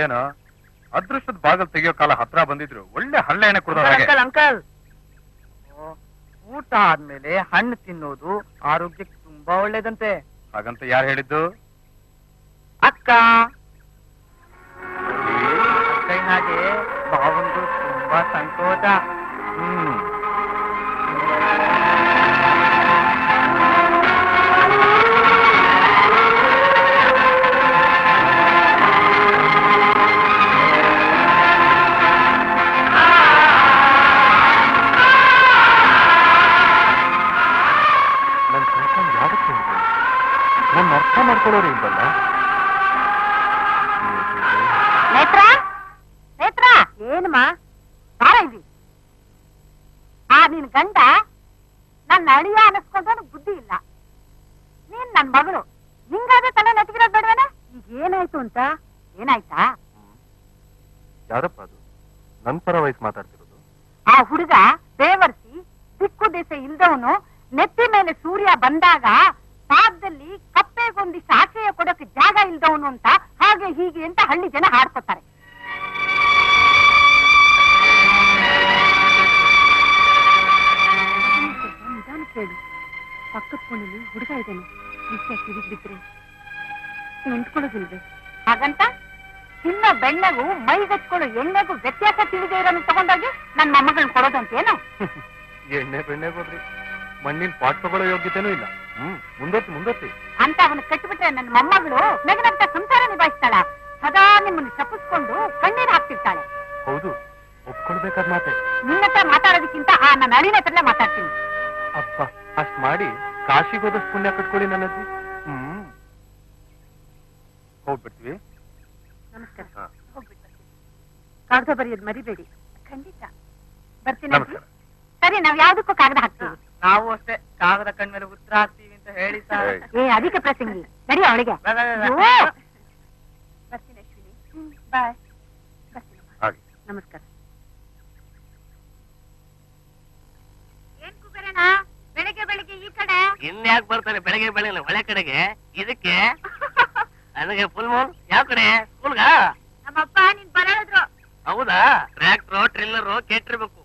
ಏನೋ ಅದೃಷ್ಟದ ಬಾಗಲ್ ತೆಗಿಯೋ ಕಾಲ ಹತ್ರ ಬಂದಿದ್ರು ಒಳ್ಳೆ ಹಳ್ಳೆ ಎಣ್ಣೆ ಕುಡ್ದ ಹಾಗೆ. ಅಂಕಲ್ ಅಂಕಲ್ ಊಟ ಆದ್ಮೇಲೆ ಹಣ್ಣು ತಿನ್ನೋದು ಆರೋಗ್ಯಕ್ಕೆ ತುಂಬಾ ಒಳ್ಳೇದಂತೆ. ಹಾಗಂತ ಯಾರು ಹೇಳಿದ್ದು? ಅಕ್ಕ ಹಾಗೆ ಬಾವಂದು ತುಂಬಾ ಸಂಕೋಚ. ಹ್ಮ್ ನನ್ ಕಳ್ಕೊಂಡ್ ಯಾವತ್ತೂ ಇದೆ ನನ್ನ ಅರ್ಥ ಮಾಡ್ಕೊಳ್ಳೋರು ಇಲ್ವಲ್ಲ. ನೇತ್ರ ನೇತ್ರ ಏನಮ್ಮ ಬಾರ ಇಲ್ಲಿ. ನಿನ್ ಗಂಡ ನನ್ನ ಅಳಿಯ ಅನ್ನಿಸ್ಕೊಂಡು ಬುದ್ಧಿ ಇಲ್ಲ. ನೀನ್ ನನ್ ಮಗಳು ನಿಂಗಾದ್ರೆ ತಲೆ ನೆಟ್ಟಿಗಿರೋದ್ ಬೇಡವೇನೆ? ಈಗ ಏನಾಯ್ತು ಅಂತ? ಏನಾಯ್ತಾ? ಯಾರಪ್ಪ ಅದು ನನ್ ಪರ ವಯಸ್ಸು ಮಾತಾಡ್ತಿರೋದು? ಆ ಹುಡುಗ ಬೇವರ್ಸಿ ದಿಕ್ಕು ದಿಸೆ ಇಲ್ದವನು ನೆತ್ತಿ ಮೇಲೆ ಸೂರ್ಯ ಬಂದಾಗ ಪಾದದಲ್ಲಿ ಕಪ್ಪೆಗೊಂದಿಷ್ಟು ಆಶ್ರಯ ಕೊಡೋಕೆ ಜಾಗ ಇಲ್ದವನು ಅಂತ ಹಾಗೆ ಹೀಗೆ ಅಂತ ಹಳ್ಳಿ ಜನ ಹಾಡ್ಕೊತಾರೆ. ನಿಧಾನ ಕೇಳಿ. ಪಕ್ಕದ ಕೋಣೆಯಲ್ಲಿ ಹುಡುಗ ಇದ್ದಾನೆ. ವಿಷಯ ಕಿವಿಗ್ ಬಿದ್ರೆ ನಿಂತ್ಕೊಳ್ಳೋದಿಲ್ವೇ? ಹಾಗಂತ ತಿನ್ನ ಬೆಣ್ಣೆಗೂ ಮೈಗಚ್ಕೊಳ್ಳೋ ಎಣ್ಣೆಗೂ ವ್ಯತ್ಯಾಸ ತಿಳಿದೇ ಇರೋನು ತಗೊಂಡೋಗಿ ನನ್ನ ಮೊಮ್ಮಗಳನ್ನ ಕೊಡೋದಂತೇನು? ಎಣ್ಣೆ ಬೆಣ್ಣೆ ಕೊಡ್ರಿ, ಮಣ್ಣಿನ ಪಾಟ್ ತಗೊಳ್ಳೋ ಯೋಗ್ಯತೆನೂ ಇಲ್ಲ. ಮುಂದೊತ್ತಿ ಅಂತ ಅವನು ಕಟ್ಟಿಬಿಟ್ರೆ ನನ್ನ ಮೊಮ್ಮಗಳು ನಗನಂತ ಸಂಸಾರ ನಿಭಾಯಿಸ್ತಾಳ. ಸದಾ ನಿಮ್ಮನ್ನು ಚಪ್ಪಿಸ್ಕೊಂಡು ಕಣ್ಣೀರು ಹಾಕ್ತಿರ್ತಾಳೆ. ಹೌದು, ಒಪ್ಕೊಳ್ಬೇಕಾದ ಮಾತೆ. ನಿನ್ನತ್ರ ಮಾತಾಡೋದಕ್ಕಿಂತ ನನ್ನ ಅಳಿನ ಹತ್ರನೇ ಮಾತಾಡ್ತೀನಿ. ಅಪ್ಪ ಅಷ್ಟ್ ಮಾಡಿ ಕಾಶಿಗೋದಷ್ಟು ಪುಣ್ಯ ಕಟ್ಕೊಳ್ಳಿ ನನ್ನಜ್ಜಿ. ಹೋಗ್ಬಿಡ್ತೀವಿ. ನಮಸ್ಕಾರ. ಕಾಗದ ಬರೆಯೋದು ಮರಿಬೇಡಿ. ಖಂಡಿತ ಬರ್ತೀನಿ. ನಮಸ್ಕಾರ. ಸರಿ, ನಾವ್ ಯಾವ್ದಕ್ಕೂ ಕಾಗದ ಹಾಕ್ತೀವಿ. ನಾವು ಅಷ್ಟೇ ಕಾಗದ ಕಣ್ಮೇಲೆ ಉತ್ತರ ಹಾಕ್ತೀವಿ ಅಂತ ಹೇಳಿ ಸರ್. ಅದಕ್ಕೆ ಪ್ರಸಂಗಿ ನಡಿ ಅವಳಿಗೆ. ಬರ್ತೀನಿ ಅಶ್ವಿನಿ. ಬಾಯ್. ಬರ್ತೀನಿ. ಹಾಗೆ ನಮಸ್ಕಾರ. ಏನ್ ಕುಬೇರಣ್ಣ ಬೆಳಿಗ್ಗೆ ಬೆಳಿಗ್ಗೆ ಈ ಕಡೆ? ಇನ್ಯಾಕ್ ಬರ್ತಾರೆ ಬೆಳಗ್ಗೆ ಬೆಳಗ್ಗೆ ಒಳ್ಳೆ ಕಡೆಗೆ? ಇದಕ್ಕೆ ನನಗೆ ಫುಲ್ ಮೂನ್ ಯಾವ ಕಡೆ? ಸ್ಕೂಲ್ಗ? ನಮ್ಮಪ್ಪ ನೀನ್ ಬರೋದ್ರು. ಹೌದಾ? ಟ್ರ್ಯಾಕ್ಟ್ರು ಟ್ರಿಲ್ಲರು ಕೆಟ್ಟಿರ್ಬೇಕು.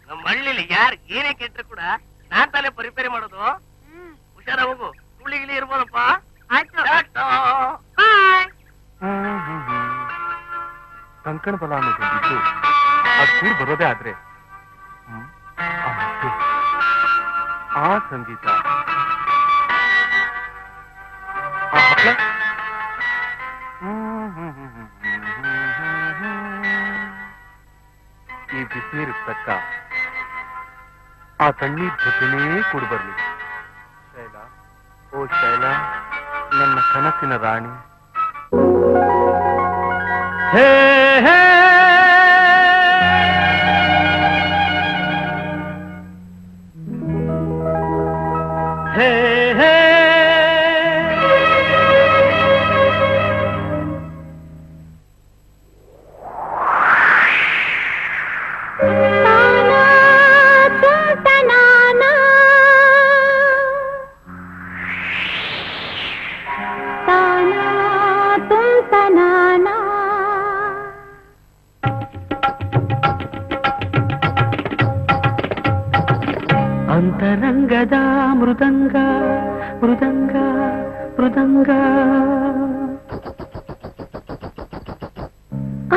ನಮ್ಮ ಹಳ್ಳಿಲಿ ಯಾರು ಏನೇ ಕೆಟ್ಟರು ಕೂಡ ನಾನ್ ತಾನೇ ರಿಪೇರಿ ಮಾಡೋದು. ಹುಷಾರ ಹೋಗು, ಸುಳಿಗಿಲಿ ಇರ್ಬೋದಪ್ಪ. ಆಯ್ತು. ಬಾಯ್. ಕಂಕಣ ಬಲ ಅನ್ನೋದು ಅದ್ ಕೂಡ ಬರೋದೇ ಆದ್ರೆ ಆ ಮುದ್ದು, ಆ ಸಂಗೀತ, ಆ ಹಪ್ಳ, ಈ ಬಿಸಿನೀರು ತಕ್ಕ ಆ ತಣ್ಣೀರ್ ಜೊತೆನೇ ಕೂಡಿ ಬರ್ಲಿ. ಶೈಲಾ, ಓ ಶೈಲಾ, ನನ್ನ ಕನಸಿನ ರಾಣಿ. ಹೇ ಹೇ ಹೇ ಹೇ ಅಂತರಂಗದ ಮೃದಂಗ ಮೃದಂಗ ಮೃದಂಗ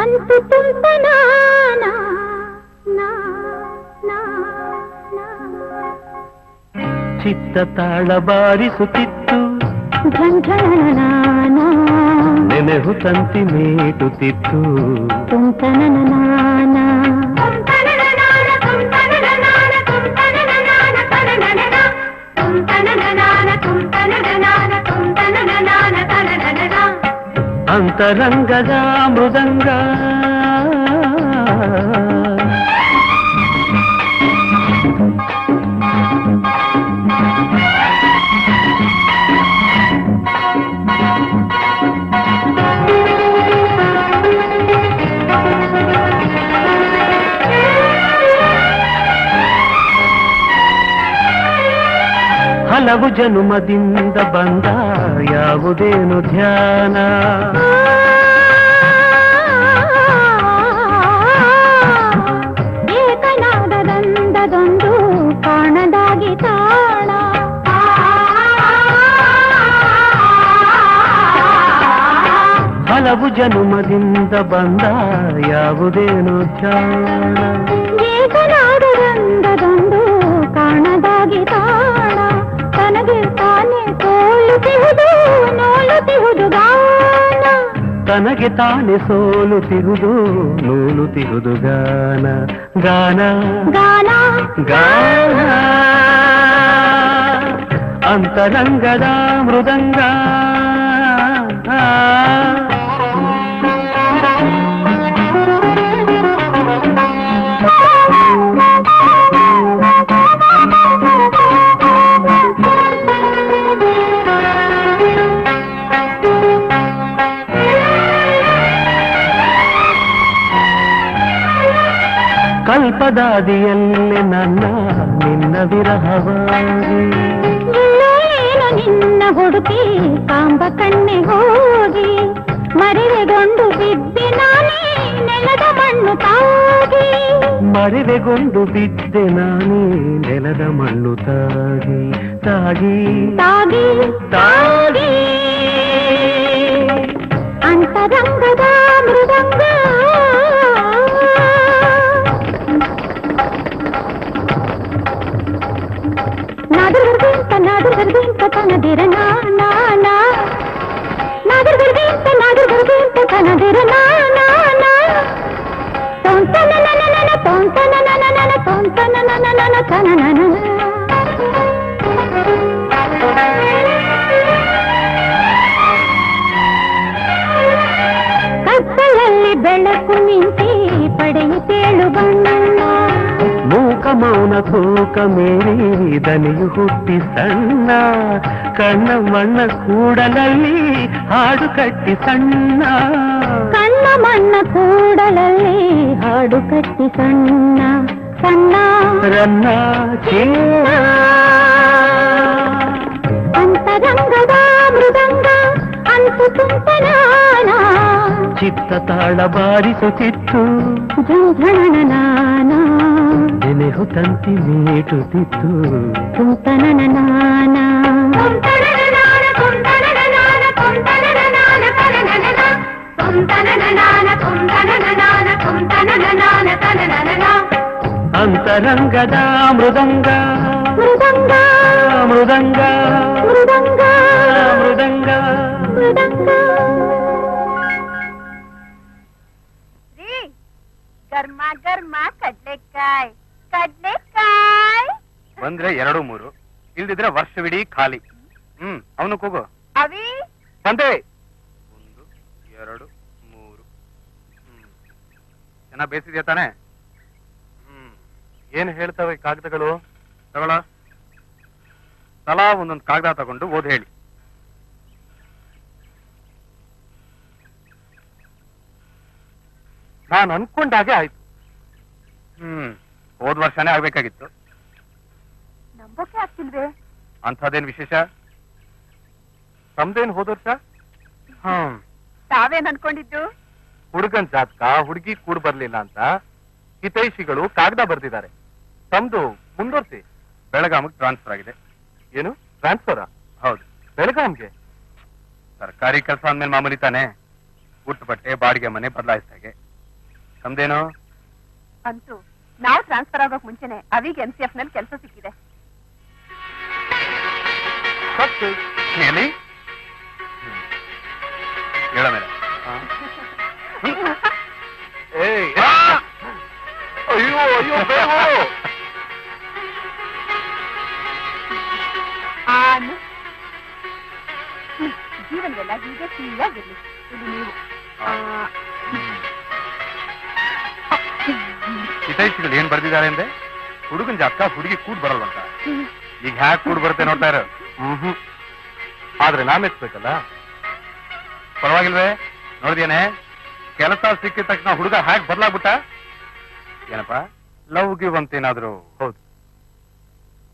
ಅಂತು ತುಂಪನಾನ ಚಿತ್ತ ತಾಳ ಬಾರಿಸುತ್ತಿತ್ತು, ಝಂಝಣನಾನ ನೆನೆಹು ತಂತಿ ಮೇಟುತ್ತಿತ್ತು. ತುಂತನನಾನ ಅಂತರಂಗದ ಮೃದಂಗ ಹಲವು ಜನುಮದಿಂದ ಬಂದ ಯಾವುದೇನು ಧ್ಯಾನ, ಮರೆವೆಗೊಂದು ಕಾಣದಾಗಿ ತಾಳ ಹಲವು ಜನುಮದಿಂದ ಬಂದ ಯಾವುದೇನೋ ಚಾಣ ಏಕನಾದರಂದದೊಂದು ಕಾಣದಾಗಿ ತಾಳ ತನಗೆ ತಾನೇ ತೋಲುತ್ತಿಹುದು ನೋಲುತ್ತಿಹುದು ಗಾನ ತನಗೆ ತಾನೆ ಸೋಲುತ್ತಿರುವುದು ನೂಲುತ್ತಿರುವುದು ಗಾನ ಗಾನ ಗಾನ ಗಾನ ಅಂತರಂಗದ ಮೃದಂಗ ಕಲ್ಪದಾದಿಯಲ್ಲೇ ನನ್ನ ನಿನ್ನ ವಿರಹವಾಗಿ ಏನು ನಿನ್ನ ಹುಡುಕಿ ಕಾಂಬ ಕಣ್ಣೆ ಹೋಗಿ ಮರೆವೆಗೊಂಡು ಬಿದ್ದೆ ನಾನೇ ನೆಲದ ಮಣ್ಣು ತಾಗಿ ಮರೆವೆಗೊಂಡು ಬಿದ್ದೆ ನಾನೇ ನೆಲದ ಮಣ್ಣು ತಾಗಿ ತಾಗಿ ತಾಗಿ ತಾಗಿ ಅಂತರಂಗದ ಮೃದಂಗ ನಾದರ್ಗರ್ದಿಂತ ತನದಿರ ನಾನಾ ನಾದರ್ಗರ್ದಿಂತ ತನದಿರ ನಾನಾ ತೊಂತನ ನನ್ನ ತೊಂತನ ನನ್ನ ತೊಂತನ ನನ್ನ ತನ ಕತ್ತಲಲ್ಲಿ ಬೆಳಕು ನಿಂತಿ ಪಡೆಯುತ್ತೇಳು ಬಣ್ಣ ಮೂಕ ಮೌನ ತೂಕ ಮೇರಿ ದನಿಯು ಹುಟ್ಟಿ ಸಣ್ಣ ಕಣ್ಣ ಮಣ್ಣ ಕೂಡಲಲ್ಲಿ ಹಾಡು ಕಟ್ಟಿ ಸಣ್ಣ ಕಣ್ಣ ಮಣ್ಣ ಕೂಡಲಲ್ಲಿ ಹಾಡು ಕಟ್ಟಿ ಸಣ್ಣ ಸಣ್ಣ ರನ್ನ ಚಿನ್ನ ಅಂತರಂಗದ ಮೃದಂಗ ಅಂತು ತುಂತನಾನ ಚಿತ್ತ ತಾಳ ಬಾರಿಸುತ್ತಿತ್ತು ಜಂಝಣನಾನ ನೆನೆಹು ತಂತಿ ಮೀಟುತ್ತಿತ್ತು ತುಂತನನಾನ ಅಂತರಂಗದ ಮೃದಂಗ ಮೃದಂಗ ಮೃದಂಗ ಮೃದಂಗ ಮೃದಂಗ ಮೃದಂಗ ಗರ್ಮ ಗರ್ಮ ಕಡ್ಲೆಕಾಯ್ ಕಡ್ಲೆಕಾಯ್ ಬಂದ್ರೆ 2-3 ಇಲ್ದಿದ್ರೆ ವರ್ಷವಿಡೀ ಖಾಲಿ. ಅವನು ಕೂಗು. ಅವಿ ಬಂದೆ 1 2 3. ಚೆನ್ನಾಗ್ ಬೇಸಿದ್ಯಾ ತಾನೆ? ಏನ್ ಹೇಳ್ತವೆ ಕಾಗದಗಳು? ತಗೊಳ. ತಲಾ ಒಂದೊಂದು ಕಾಗದ ತಗೊಂಡು ಓದ್ ಹೇಳಿ. ನಾನು ಅನ್ಕೊಂಡಾಗೆ ಆಯ್ತು. ಹೋದ್ ವರ್ಷನೇ ಆಗ್ಬೇಕಾಗಿತ್ತು. ನಂಬೋಕೆ ಆಗ್ತಿಲ್ವೇ? ಅಂಥದ್ದೇನ್ ವಿಶೇಷ? ತಮ್ದೇನ್ ಹೋದ ವರ್ಷ? ತಾವೇನ್ ಅನ್ಕೊಂಡಿದ್ದು? ಹುಡುಗನ್ ಜಾತಕ ಹುಡುಗಿ ಕೂಡ್ ಬರ್ಲಿಲ್ಲ ಅಂತ ಹಿತೈಷಿಗಳು ಕಾಗದ ಬರ್ದಿದ್ದಾರೆ. ತಮ್ದು ಮುಂದುವರ್ಸಿ. ಬೆಳಗಾವಿಗೆ ಟ್ರಾನ್ಸ್ಫರ್ ಆಗಿದೆ. ಏನು ಟ್ರಾನ್ಸ್ಫರಾ? ಹೌದು. ಬೆಳಗಾಂಗೆ? ಸರ್ಕಾರಿ ಕೆಲಸ ಅಂದ್ಮೇಲೆ ಮಾಮೂಲಿ ತಾನೆ. ಉಟ್ಟು ಬಟ್ಟೆ ಬಾಡಿಗೆ ಮನೆ ಬದಲಾಯಿಸ್ದಾಗೆ. ತಮ್ದೇನು? ಅಂತೂ ನಾವು ಟ್ರಾನ್ಸ್ಫರ್ ಆಗೋಕ್ ಮುಂಚೆನೆ ಅವಿಗೆ MCF ನಲ್ಲಿ ಕೆಲಸ ಸಿಕ್ಕಿದೆ. ಹೇಳಿ ಹೇಳ ಮೇಲೆ. ಅಯ್ಯೋ ಅಯ್ಯೋ ಬೇವು. ಜೀವನವೆಲ್ಲ ಹೀಗೆ ಸಿಹಿಯಾಗಿರ್ಲಿ. ಇದು ನೀವು ಹಿತೈಷಿಗಳು ಏನ್ ಬರ್ದಿದ್ದಾರೆ ಅಂದ್ರೆ ಹುಡುಗನ್ ಜಾತಕ ಹುಡುಗಿ ಕೂಡ್ ಬರಲ್ವಂತ. ಈಗ ಹ್ಯಾಕ್ ಕೂಡ್ ಬರುತ್ತೆ ನೋಡ್ತಾ ಇರೋ. ಆದ್ರೆ ನಾನ್ ಎತ್ಬೇಕಲ್ಲ. ಪರವಾಗಿಲ್ವೇ? ನೋಡಿದೇನೆ ಕೆಲಸ ಸಿಕ್ಕಿದ ತಕ್ಷಣ ಹುಡುಗ ಹ್ಯಾಕ್ ಬದಲಾಗ್ಬಿಟ್ಟ. ಏನಪ್ಪ ಲವ್ ಗಿವ್ ಅಂತೇನಾದ್ರು? ಹೌದು,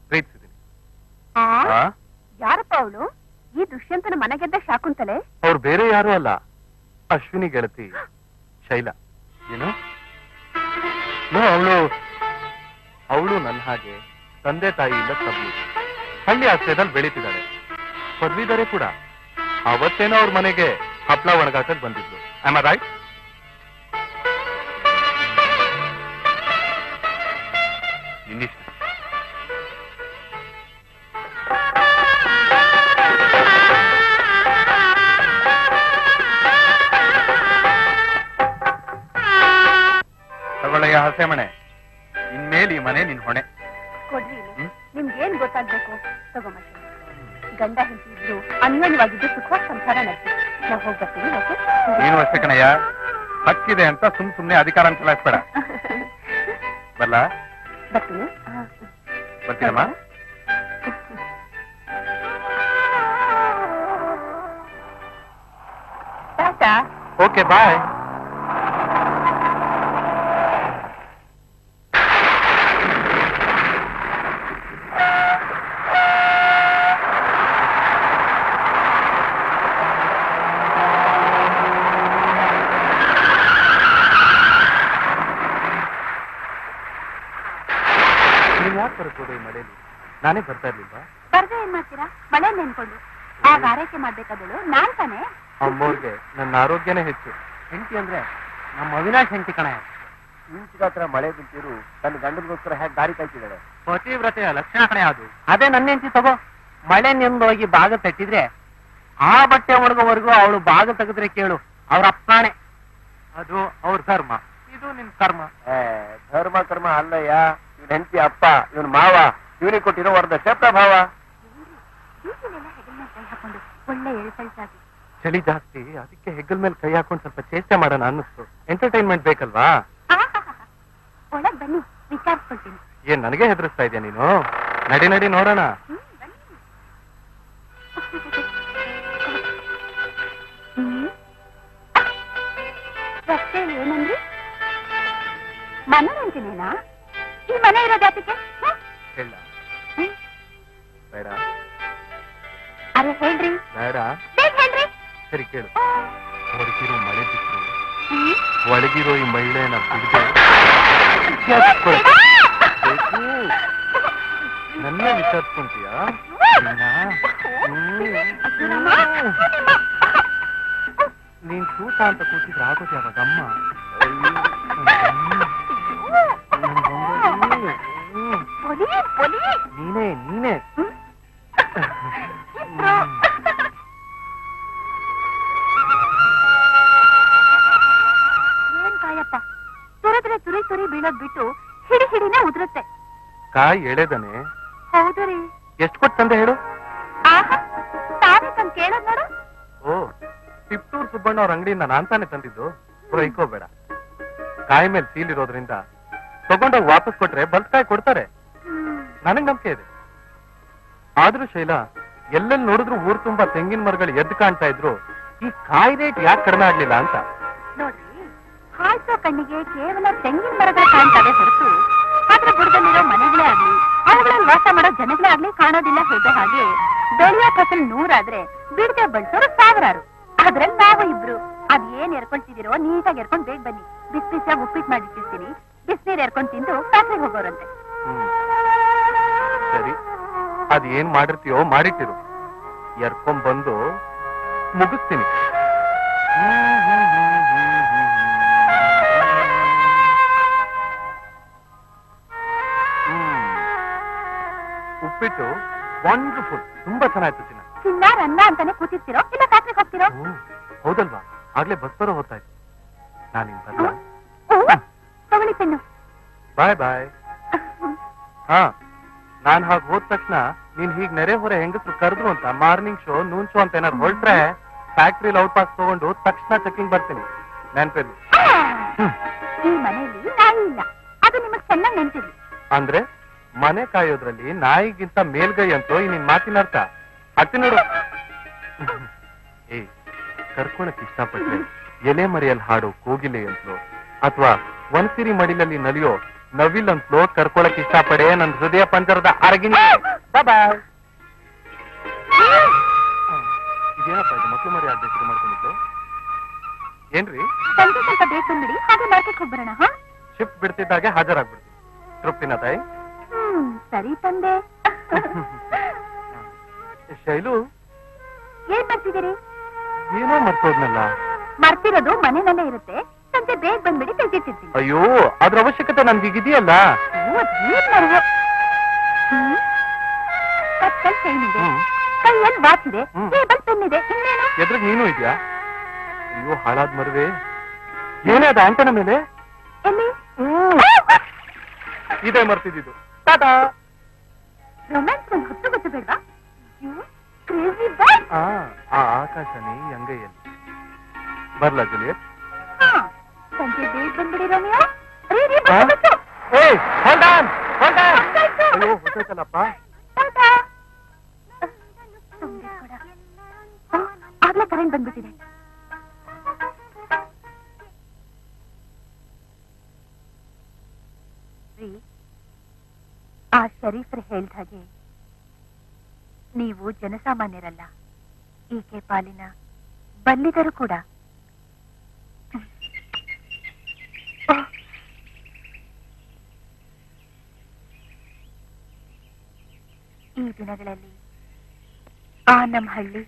ಪ್ರೀತಿಸಿದ್ದೀನಿ. ಯಾರಪ್ಪ ಅವಳು? ಈ ದುಷ್ಯಂತನ ಮನೆಗೆದ್ದ ಶಾಕುಂತಲೆ? ಅವ್ರು ಬೇರೆ ಯಾರು ಅಲ್ಲ, ಅಶ್ವಿನಿ ಗೆಳತಿ ಶೈಲಾ. ಏನು? ಅವಳು ಅವಳು ನನ್ನ ಹಾಗೆ ತಂದೆ ತಾಯಿ ಇಲ್ಲ ತಬ್ಲಿ ಹಳ್ಳಿ ಆಶ್ರಯದಲ್ಲಿ ಬೆಳೀತಿದ್ದಾಳೆ. ಪದವೀಧರೆ ಕೂಡ. ಅವತ್ತೇನೋ ಅವ್ರ ಮನೆಗೆ ಹಪ್ಳ ಒಣಗಾಕಕ್ ಬಂದಿದ್ಲು. Am I right? ನಿನ್ನಿಷ್ಟ. ತಗೊಳ್ಳೆಯ ಹಸೆಮಣೆ, ಇನ್ಮೇಲೆ ಈ ಮನೆ ನಿನ್ ಹೊಣೆ. ಕೊಡ್ರಿ ಇಲ್ಲಿ. ನಿಮ್ಗೇನ್ ಗೊತ್ತಾಗ್ಬೇಕು? ತಗೊಂಬರ್ತೀನಿ. ಗಂಡ ಹೆಂಡತಿ ಇದ್ರು ಅನ್ಯೋನ್ಯವಾಗಿದ್ದು ಸುಖವಾದ ಸಂಸಾರ ನಡೆಸಿ. ನಾವು ಹೋಗಿ ಬರ್ತೀವಿ. ಓಕೆ? ನೀನು ಅಷ್ಟೇ ಕಣಯ್ಯ, ಹಕ್ಕಿದೆ ಅಂತ ಸುಮ್ನೆ ಅಧಿಕಾರ ಚಲಾಯಿಸ್ಬೇಡ. ಬಲ್ಲ ಬರ್ತೀನಿ. ಬರ್ತೀನಮ್ಮ. ಟಾಟಾ. Okay bye. ನೀವ್ ಯಾಕೆ ಬರ್ಬೋದು ಈ ಮಳೆಯಲ್ಲಿ? ನಾನೇ ಬರ್ತಾ ಇರ್ಲಿಲ್ವಾ? ಬರ್ದೆ ಏನ್ ಮಾಡ್ತೀರಾ? ಮಳೆ ನೆನ್ಕೊಂಡು ಆಗ ಆರೈಕೆ ಮಾಡ್ಬೇಕಾದಳು ನಾನ್ ತಾನೇ. ಅಮ್ಮೋರ್ಗೆ ನನ್ನ ಆರೋಗ್ಯನೇ ಹೆಚ್ಚು. ಹೆಂಡತಿ ಅಂದ್ರೆ ನಮ್ಮ ಅವಿನಾಶ್ ಹೆಂಡತಿ ಕಣ. ಹತ್ರ ಮಳೆ ಬಿಂತಿರು ತನ್ನ ಗಂಡನಿಗೋಸ್ಕರ ಹೇಗೆ ದಾರಿ ಕಾಯ್ತಿದ್ದಾಳೆ. ಪತಿವ್ರತೆಯ ಲಕ್ಷಣ ಕಣೆ ಅದು. ಅದೇ ನನ್ನ ಹೆಂಡತಿ ತಗೋ. ಮಳೆ ನೆಂದೋಗಿ ಬಾಗ ತಟ್ಟಿದ್ರೆ ಆ ಬಟ್ಟೆ ಒಣಗೋವರೆಗೂ ಅವಳು ಬಾಗ ತೆಗೆದ್ರೆ ಕೇಳು, ಅವ್ರ ಅಪ್ಪಣೆ. ಅದು ಅವ್ರ ಧರ್ಮ, ಇದು ನಿನ್ ಕರ್ಮ. ಧರ್ಮ ಕರ್ಮ ಅಲ್ಲಯ್ಯ. ಇವನ್ ಹೆಂಡತಿ ಅಪ್ಪ, ಇವನ್ ಮಾವ, ಇವನಿಗೆ ಕೊಟ್ಟಿರೋ ವರದಕ್ಷಿಣೆ ಪ್ರಭಾವ. ಬೀಚಿನೆಲ್ಲ ಹೆಗಲ ಮೇಲೆ ಕೈ ಹಾಕೊಂಡು ಒಳ್ಳೆ ಎಳ್ಸಳ್ಸಾಗಿ. ಚಳಿ ಜಾಸ್ತಿ, ಅದಕ್ಕೆ ಹೆಗಲ್ ಮೇಲೆ ಕೈ ಹಾಕೊಂಡು ಸ್ವಲ್ಪ ಚೇಷ್ಟೆ ಮಾಡೋಣ ಅನ್ನಿಸ್ತು. ಎಂಟರ್ಟೈನ್ಮೆಂಟ್ ಬೇಕಲ್ವಾ? ಒಳಗ್ ಬನ್ನಿ, ವಿಚಾರಿಸ್ಕೊಳ್ತೀನಿ. ಏನ್ ನನಗೆ ಹೆದರಿಸ್ತಾ ಇದೆಯಾ ನೀನು? ನಡಿ ನಡಿ ನೋಡೋಣ. ರಸ್ತೆಯಲ್ಲಿ ಏನಂದ್ರಿ? ಮನೋರಂಜನೆನಾ? ಈ ಮನೆ ಇರೋ ಜಾತಿಗೆ? ಹೇಳ ಬೇಡ? ಅರೆ ಹೇಳ್ರಿ. ಬೇಡ? ಬೇಗ ಹೇಳ್ರಿ. ಸರಿ ಕೇಳು. ಹೊರಗಿರೋ ಮಳೆ ಬಿಟ್ಟರು ಒಳಗಿರೋ ಈ ಮಹಿಳೆಯನ್ನ ಬಿಡದೆ ನನ್ನ ವಿಚಾರಿಸ್ಕೊಂತೀಯಾ? ನೀನ್ ಕೂತ ಅಂತ ಕೂತಿದ್ರೆ ಆಗೋದು ಯಾವಾಗ ಅಮ್ಮ? ನೀನೇ ನೀನೇ ಏನ್ ಕಾಯಪ್ಪ, ತುರಿದ್ರೆ ತುರಿ ಬೀಳೋದ್ ಬಿಟ್ಟು ಹಿಡಿ ಹಿಡಿನೇ ಉದುರುತ್ತೆ. ಕಾಯಿ ಎಳೆದನೆ. ಹೌದು ರೀ. ಎಷ್ಟು ಕೊಟ್ಟು ತಂದೆ ಹೇಳು? ಆಹಾ, ತಾವೇ ತಂದು ಕೇಳೋದ್ ನೋಡು. ಓ, ತಿಪ್ಟೂರ್ ಸುಬ್ಬಣ್ಣ ಅವ್ರ ಅಂಗಡಿಯಿಂದ ನಾನ್ ತಾನೇ ತಂದಿದ್ದು. ಇಕ್ಕೋಬೇಡ. ಕಾಯಿ ಮೇಲೆ ಸೀಲ್ ಇರೋದ್ರಿಂದ ತಗೊಂಡೋಗಿ ವಾಪಸ್ ಕೊಟ್ರೆ ಬಲ್ಕಾಯಿ ಕೊಡ್ತಾರೆ. ನನಗ್ ನಂಬಿಕೆ ಇದೆ. ಆದ್ರೂ ಶೈಲಾ, ಎಲ್ಲೆಲ್ಲಿ ನೋಡಿದ್ರು ಊರ್ ತುಂಬಾ ತೆಂಗಿನ ಮರಗಳು ಎದ್ದು ಕಾಣ್ತಾ ಇದ್ರು. ಈ ಕಾಯಿ ರೇಟ್ ಯಾಕೆ ಕಡಿಮೆ ಆಗ್ಲಿಲ್ಲ ಅಂತ. ನೋಡ್ರಿ, ಹಾಯ್ಸೋ ಕಣ್ಣಿಗೆ ಕೇವಲ ತೆಂಗಿನ ಮರಗಳು ಕಾಣ್ತವೆ ಹೊರತು ಅದ್ರ ಬುಡದಲ್ಲಿರೋ ಮನೆಗಳೇ ಆಗ್ಲಿ, ಅವುಗಳಲ್ಲಿ ವಾಸ ಮಾಡೋ ಜನಗಳೇ ಆಗ್ಲಿ ಕಾಣೋದಿಲ್ಲ. ಹೇಗೋ ಹಾಗೆ ಬೆಳೆಯೋ ಫಸಲ್ 100 ಆದ್ರೆ ಬಿಡದೆ ಬಳಸೋರು 1000. ಅದ್ರಲ್ಲಿ ನಾವು ಇಬ್ರು. ಅದೇನ್ ಎರ್ಕೊಳ್ತಿದಿರೋ ನೀಟಾಗಿ ಎರ್ಕೊಂಡ್ ಬೇಗ ಬನ್ನಿ. ಬಿಸಿಯಾಗಿ ಉಪ್ಪಿಟ್ಟು ಮಾಡಿಟ್ಟಿರ್ತೀನಿ. ಬಿಸಿನೀರ್ ಎರ್ಕೊಂಡ್ ತಿಂದು ಫ್ಯಾಕ್ಟ್ರಿಗೆ ಹೋಗೋರಂತೆ. ಸರಿ, ಅದ್ ಏನ್ ಮಾಡಿರ್ತೀಯೋ ಮಾಡಿಟ್ಟಿರು. ಎರ್ಕೊಂಡ್ ಬಂದು ಮುಗಿಸ್ತೀನಿ. ಉಪ್ಪಿಟ್ಟು ವಂಡರ್ಫುಲ್, ತುಂಬಾ ಚೆನ್ನಾಯ್ತು ಚಿನ್ನ. ಚಿನ್ನಾರ್ ಅನ್ನ ಅಂತಾನೆ ಕೂತಿರ್ತೀರೋ ಇಲ್ಲ ಫ್ಯಾಕ್ಟ್ರಿಗೆ ಹೋಗ್ತಿರೋ? ಹೌದಲ್ವಾ? ಆಗ್ಲೇ ಬಸ್ ಬರೋ ಹೊತ್ತಾಯ್ತು. ನಾನಿನ್ ಬರಲ್ಲ. ತಗೊಳ್ಳಿ ಪೆನ್ನು. ಬಾಯ್ ಬಾಯ್. ಹಾ, ನಾನ್ ಹಾಗೆ ಹೋದ ತಕ್ಷಣ ನೀನ್ ಹೀಗ್ ನೆರೆ ಹೊರೆ ಹೆಂಗಸ್ರು ಕರೆದ್ರು ಅಂತ ಮಾರ್ನಿಂಗ್ ಶೋ, ನೂನ್ ಶೋ ಅಂತ ಏನಾದ್ರು ಹೊರಟ್ರೆ ಫ್ಯಾಕ್ಟ್ರಿಲಿ ಔಟ್ ಪಾಸ್ ತಗೊಂಡು ತಕ್ಷಣ ಚೆಕಿಂಗ್ ಬರ್ತೀನಿ. ನೆನ್ಪಿರ್ಲಿ. ಈ ಮನೆಯಲ್ಲಿ ನಾಯಿ ಇಲ್ಲ, ಅದು ನಿಮಗ್ ಚೆನ್ನಾಗಿ ನೆನ್ಪಿರ್ಲಿ. ಅಂದ್ರೆ ಮನೆ ಕಾಯೋದ್ರಲ್ಲಿ ನಾಯಿಗಿಂತ ಮೇಲ್ಗೈ ಅಂತೋ ಈ ನಿನ್ ಮಾತಿನ ಅರ್ಥ. ಹತ್ತಿ ನೋಡು. ಏ, ಕರ್ಕೊಳಕ್ ಇಷ್ಟಪಟ್ರೆ ಎಲೆ ಮರಿಯಲ್ಲಿ ಹಾಡೋ ಕೋಗಿಲೆ ಅಂತಲೋ ಅಥವಾ ಒಂದ್ಸಿರಿ ಮಡಿಲಲ್ಲಿ ನಲಿಯೋ ನವಿಲ್ ಅಂತಲೋ ಕರ್ಕೊಳಕ್ ಇಷ್ಟಪಡೆ ನನ್ ಹೃದಯ ಪಂಜರದ ಅರಗಿನಿ. ಬಾಯ್. ಇದೇನಪ್ಪ ಇದು? ಮಕ್ಳು ಮರಿ ಆಗ್ಬೇಕು ಶುರು ಮಾಡ್ಕೊಂಡಿದ್ದು ಏನ್ರಿ? ಸಂಜೆ ಸ್ವಲ್ಪ ಬೇಕು ಬಿಡಿ, ಹಾಗೆ ಮಾರ್ಕೆಟ್ ಹೋಗ್ಬರೋಣ. ಹಾ, ಶಿಫ್ಟ್ ಬಿಡ್ತಿದ್ದಾಗೆ ಹಾಜರಾಗ್ಬಿಡ್ತೀನಿ. ತೃಪ್ತಿನ ತಾಯಿ? ಸರಿ ತಂದೆ. ಶೈಲು, ಏನ್ ಮಾಡ್ತಿದ್ದೀರಿ? ಏನೋ ಮರ್ತೋದ್ನಲ್ಲ. ಮರ್ತಿರೋದು ಮನೆಯಲ್ಲೇ ಇರುತ್ತೆ, ಸಂಜೆ ಬೇಗ ಬಂದ್ಬಿಡಿ ತೆಗೆದಿರ್ತೀನಿ. ಅಯ್ಯೋ, ಅದ್ರ ಅವಶ್ಯಕತೆ ನನ್ಗೀಗಿದೆಯಲ್ಲ. ಕತ್ತಲ್ ಚೈನ್ ಇದೆ, ಕೈಯಲ್ಲಿ ವಾಚ್ ಇದೆ, ಟೇಬಲ್ ಪೆನ್ ಇದೆ, ಇನ್ನೇನು? ಎದ್ರಿಗೆ ನೀನು ಇದ್ಯಾ? ಅಯ್ಯೋ, ಹಾಳಾದ್ ಮರುವೆ. ಏನೇ ಅದ ಆಂಟನ ಮೇಲೆ? ಎಲ್ಲಿ? ಇದೇ ಮರ್ತಿದ್ದು. ಟಾಟಾ. ರೊಮ್ಯಾನ್ಸ್ ಒಂದು ಹೊತ್ತು ಗೊತ್ತು ಬೇಡವಾ? ಕ್ರೇಜಿ ಬಾಯ್. ಆ ಆಕಾಶನೇ ಅಂಗೈಯಲ್ಲಿ. ಬರ್ಲಾ ಜೂಲಿಯಟ್? ಸಂಜೆ ಬೇಗ ಬಂದ್ಬಿಡಿ ರೋಮಿಯೋ. ಅಯ್ಯೋ, ಹೊಸೈತಲ್ಲಪ್ಪ. ಆಗ್ಲೇ ಕರೆಂಟ್ ಬಂದ್ಬಿಟ್ಟಿದೆ. ಆ ಶರೀಫ್ರು ಹೇಳ್ದ ಹಾಗೆ ನೀವು ಜನಸಾಮಾನ್ಯರಲ್ಲ, ಈಕೆ ಪಾಲಿನ ಬಲ್ಲಿದರು ಕೂಡ. ಈ ದಿನಗಳಲ್ಲಿ ಆ ನಮ್ಮ ಹಳ್ಳಿ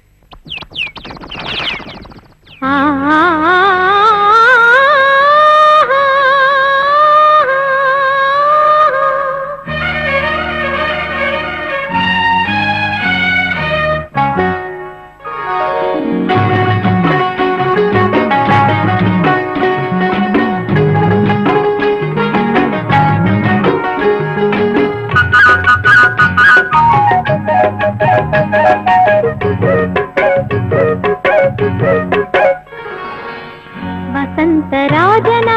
ವಸಂತರಾಜನ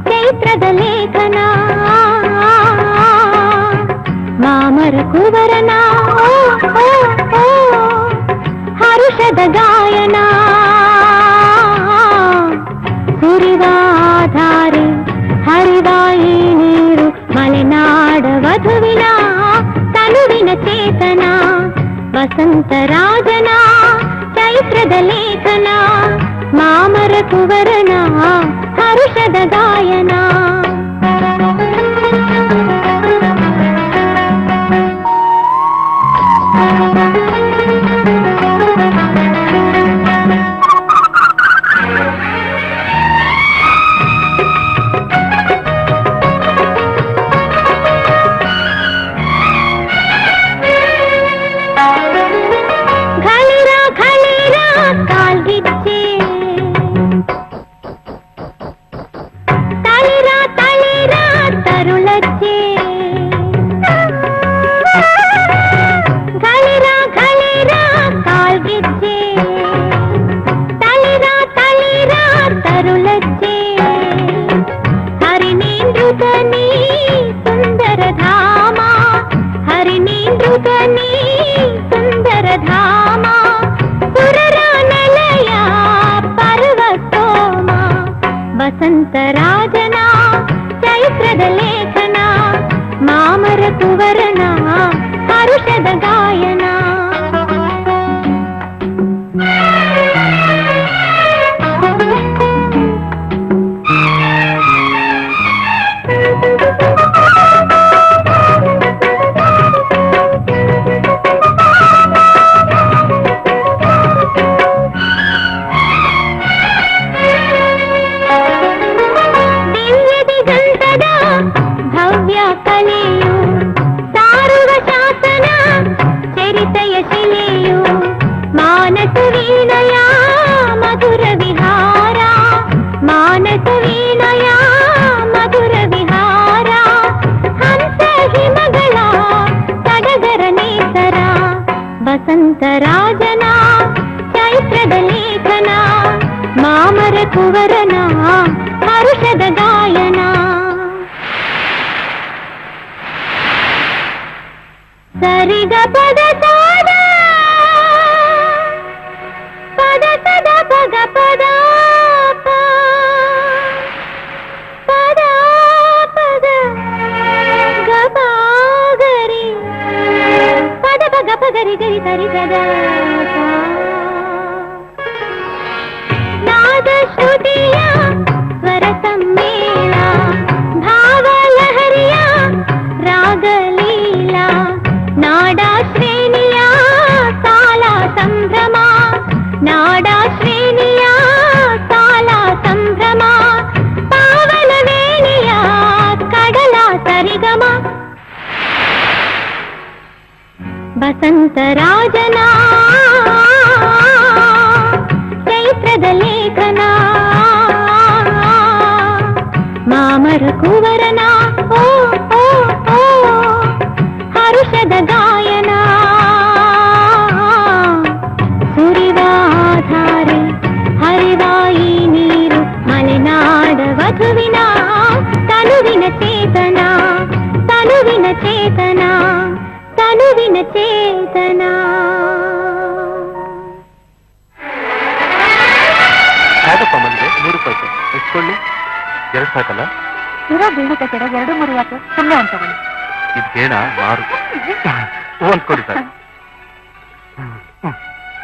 ಚೈತ್ರದ ಲೇಖನ, ಮಾಮರ ಕುವರನ ಹರುಷದ ಗಾಯನ, ಸುರಿವಾಧಾರೆ ಹರಿವಾಯಿ ನೀರು ಮಲೆನಾಡ ವಧುವಿನ ತನುವಿನ ಚೇತನ. ವಸಂತರಾಜನ ಚೈತ್ರದ ಲೇಖನ, ಮಾಮರ ಕುವರನ ಹರುಷದ ಗಾಯನ. ವಸಂತರಾಜನ ಚೈತ್ರದ ಲೇಖನ, ಮಾಮರ ಕುವರನ ಹರುಷದ ಗಾಯನ. ಭವ್ಯ ಕಲೆಯು ಸಾರುವ ಶಾಸನ ಚರಿತೆಯ ಶಿಲೆಯು, ಮಾನಸ ವೀಣಯ ಮಧುರ ವಿಹಾರ, ಮಾನಸ ವೀಣಯ ಮಧುರ ವಿಹಾರ, ಹಂಸ ಹಿಮಗಳ ಸಡಗರ ನೇಸರ. ವಸಂತರಾಜನ ಚೈತ್ರದ ಲೇಖನ, ಮಾಮರ ಕುವರನ ಹರುಷದ ಗಾಯನ. ಸರಿಗ ಪದ ಸಾದ ಪದ ಸದ ಪಗ ಪದ ಪದ ಪದ ಗರಿ ಪದ ಪಗ ಪಗರಿ ಗರಿ ಸರಿ ಸದ ನಾದ ಶ್ರುತಿಯ ಸ್ವರ ಸಮ್ಮೇಳ, ಭಾವ ಲಹರಿಯ ಬಸಂತರಾಜನ ಚೈತ್ರದ ಲೇಖನ ಮಾಮರ ಕುವರನ ಓ ಓ ಓ ಹರುಷದ ಗಾಯನ ಸುರಿವಾಧಾರೆ ಹರಿವಾಯಿ ನೀರು ಮಲೆನಾಡ ವಧುವಿನ ತನುವಿನ ಚೇತನ ತನುವಿನ ಚೇತನ ತನುವಿನ ಚೇತನ. ಯಾಕಪ್ಪ ಮನೆಗೆ 100 ರೂಪಾಯಿ ಎಷ್ಟ್ಕೊಳ್ಳಿ? 2 ಸಾಕಲ್ಲ? ಇರೋ ಬೀಳಿ ಕಟ್ಟಡ 2-3 ಯಾಕೆ ಸುಮ್ಮನೆ ಒಂದು ತಗೊಳ್ಳಿ. ಇದೇನ ಮಾರು ಒಂದ್ ಕೊಡಿ ಸರ್.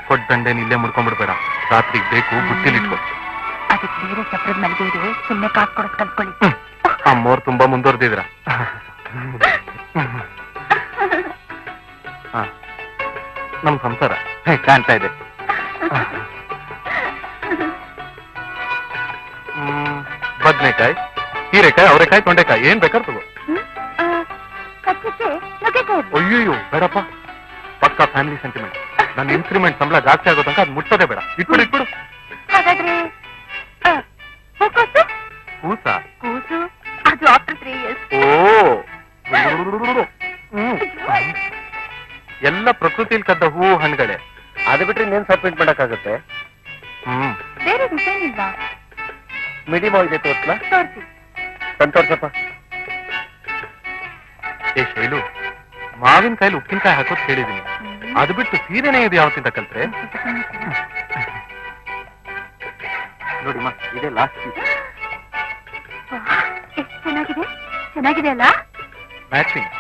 ಕೊಟ್ಟು ದಂಡೆನ ಇಲ್ಲೇ ಮುಡ್ಕೊಂಡ್ಬಿಡ್ಬೇಡ, ರಾತ್ರಿಗೆ ಬೇಕು ಬುಟ್ಟಿಲಿಟ್ಕೊ. ಅದಕ್ಕೆ ಬೇರೆ ಚಪ್ರದ ಮಲ್ಗೆ ಇದೆ, ಸುಮ್ಮನೆ ಕಾಸು ಕೊಡೋದು ಕಲ್ತ್ಕೊಳ್ಳಿ. ಅಮ್ಮೋರು ತುಂಬಾ ಮುಂದುವರೆದಿದ್ರ. ನಮ್ ಸಂಸಾರ ಕಾಣ್ತಾ ಇದೆ. ಬದ್ನೆಕಾಯಿ, ಹೀರೆಕಾಯಿ, ಅವರೆಕಾಯಿ, ತೊಂಡೆಕಾಯಿ ಏನ್ ಬೇಕಾದ್ರೆ ತಗೋ. ಕಚ್ಚಿಗೆ ನುಗ್ಗೆಕಾಯಿ. ಅಯ್ಯೋ ಬೇಡಪ್ಪ, ಪಕ್ಕಾ ಫ್ಯಾಮಿಲಿ ಸೆಂಟಿಮೆಂಟ್. ನನ್ನ ಇನ್ಕ್ರಿಮೆಂಟ್ ಸಂಬಳ ಜಾಸ್ತಿ ಆಗೋ ತನಕ ಅದು ಮುಟ್ಟೋದೇ ಬೇಡ. ಇಟ್ಬಿಡು ಇಟ್ಬಿಡು. ಹಾಗಾದ್ರೆ ಹೂಕೋಸು? ಕೂಸ? ಕೂಸು ಅದು ಆಫ್ಟರ್ 3 years. ಓ ಎಲ್ಲ ಪ್ರಕೃತಿಯಲ್ಲಿ ಕದ್ದ ಹೂವು ಹಣ್ಣುಗಳೇ. ಅದು ಬಿಟ್ರೆ ಇನ್ನೇನ್ ಸಪ್ರೇಟ್ ಮಾಡಕ್ಕಾಗತ್ತೆ? ಬೇರೆ ಡಿಸೈನ್ ಇಲ್ವಾ? ಮಿಡಿಮೋ ಇದೆ, ತೋರ್ಸ್ಲಾ? ತೋರಿಸಿ. ತೋರ್ಸಪ್ಪ. ಏ ಶೈಲು, ಮಾವಿನ ಕಾಯಿಲಿ ಉಪ್ಪಿನಕಾಯಿ ಹಾಕೋದು ಕೇಳಿದೀನಿ. ಅದು ಬಿಟ್ಟು ಸೀರೆನೇ ಇದು ಯಾವತ್ತಿಂದ ಕಲ್ತ್ರೆ? ನೋಡಿಮ್ಮ, ಇದೇ ಲಾಸ್ಟ್ ಪೀಸ್. ಎಷ್ಟು ಚೆನ್ನಾಗಿದೆ, ಚೆನ್ನಾಗಿದೆ ಅಲ್ಲ? ಮ್ಯಾಚಿಂಗ್.